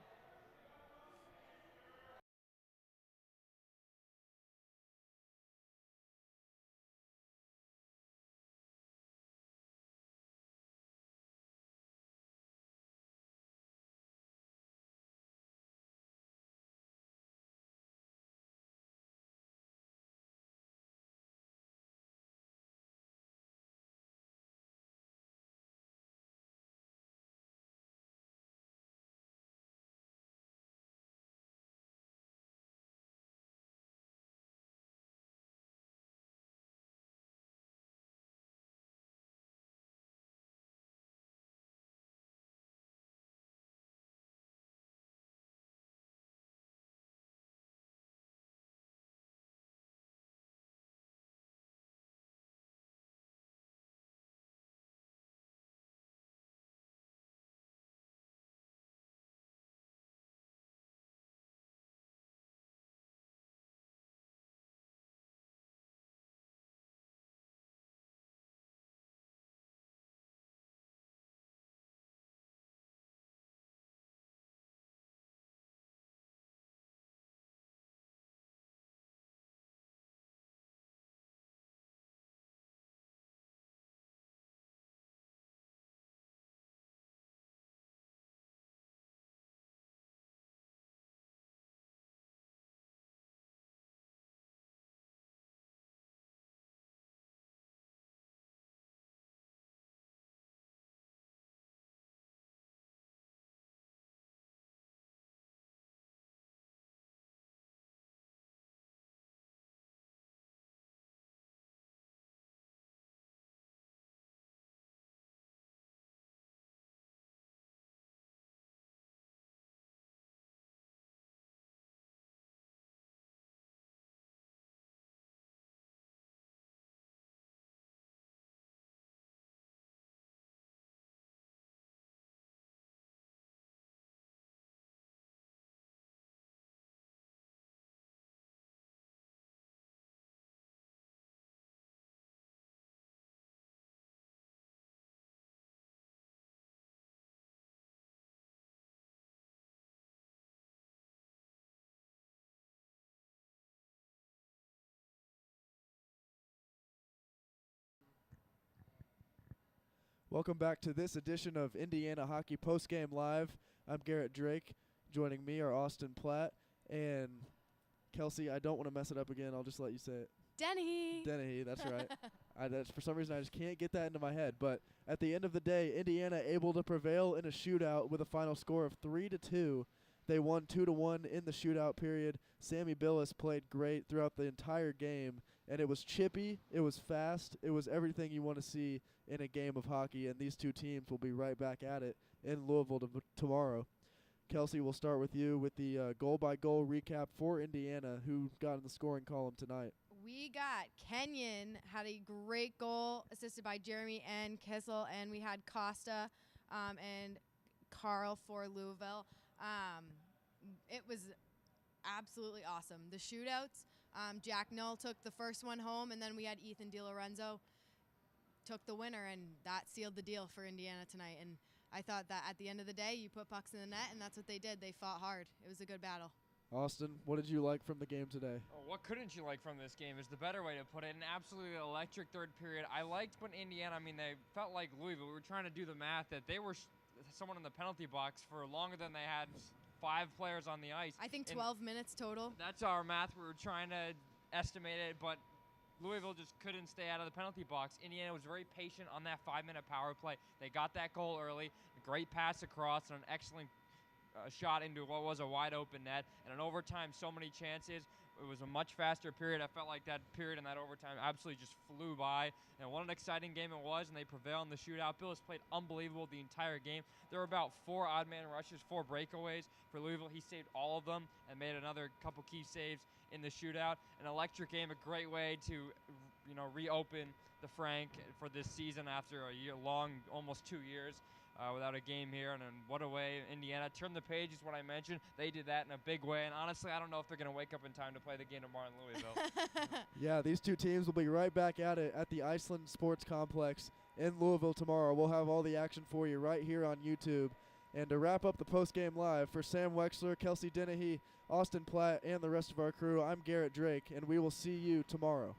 Welcome back to this edition of Indiana Hockey Postgame Live. I'm Garrett Drake. Joining me are Austin Platt and Kelsey. I don't want to mess it up again. I'll just let you say it. Dennehy. Dennehy, that's right. For some reason, I just can't get that into my head. But at the end of the day, Indiana able to prevail in a shootout with a final score of 3-2. They won 2-1 in the shootout period. Sammy Billis played great throughout the entire game, and it was chippy, it was fast, it was everything you want to see in a game of hockey, and these two teams will be right back at it in Louisville tomorrow. Kelsey, we'll start with you with the goal-by-goal recap for Indiana. Who got in the scoring column tonight? We got Kenyon had a great goal assisted by Jeremy and Kissel, and we had Costa and Carl for Louisville. It was absolutely awesome. The shootouts, Jack Null took the first one home, and then we had Ethan DiLorenzo took the winner, and that sealed the deal for Indiana tonight. And I thought that at the end of the day, you put pucks in the net, and that's what they did. They fought hard. It was a good battle. Austin, what did you like from the game today? Oh, what couldn't you like from this game is the better way to put it. An absolutely electric third period. I liked when Indiana, they felt like Louisville. We were trying to do the math that they were someone in the penalty box for longer than they had 5 players on the ice. I think 12 minutes total. That's our math. We were trying to estimate it, but Louisville just couldn't stay out of the penalty box. Indiana was very patient on that 5-minute power play. They got that goal early, a great pass across, and an excellent shot into what was a wide-open net. And in overtime, so many chances. It was a much faster period. I felt like that period and that overtime absolutely just flew by. And what an exciting game it was, and they prevailed in the shootout. Billis played unbelievable the entire game. There were about 4 odd-man rushes, 4 breakaways for Louisville. He saved all of them and made another couple key saves in the shootout. An electric game, a great way to reopen the Frank for this season after a year long, almost 2 years. Without a game here, and then what a way Indiana turned the page is what I mentioned. They did that in a big way, and honestly, I don't know if they're going to wake up in time to play the game tomorrow in Louisville. Yeah, these two teams will be right back at it at the Iceland Sports Complex in Louisville tomorrow. We'll have all the action for you right here on YouTube. And to wrap up the post-game live, for Sam Weixler, Kelsey Dennehy, Austin Platt, and the rest of our crew, I'm Garrett Drake, and we will see you tomorrow.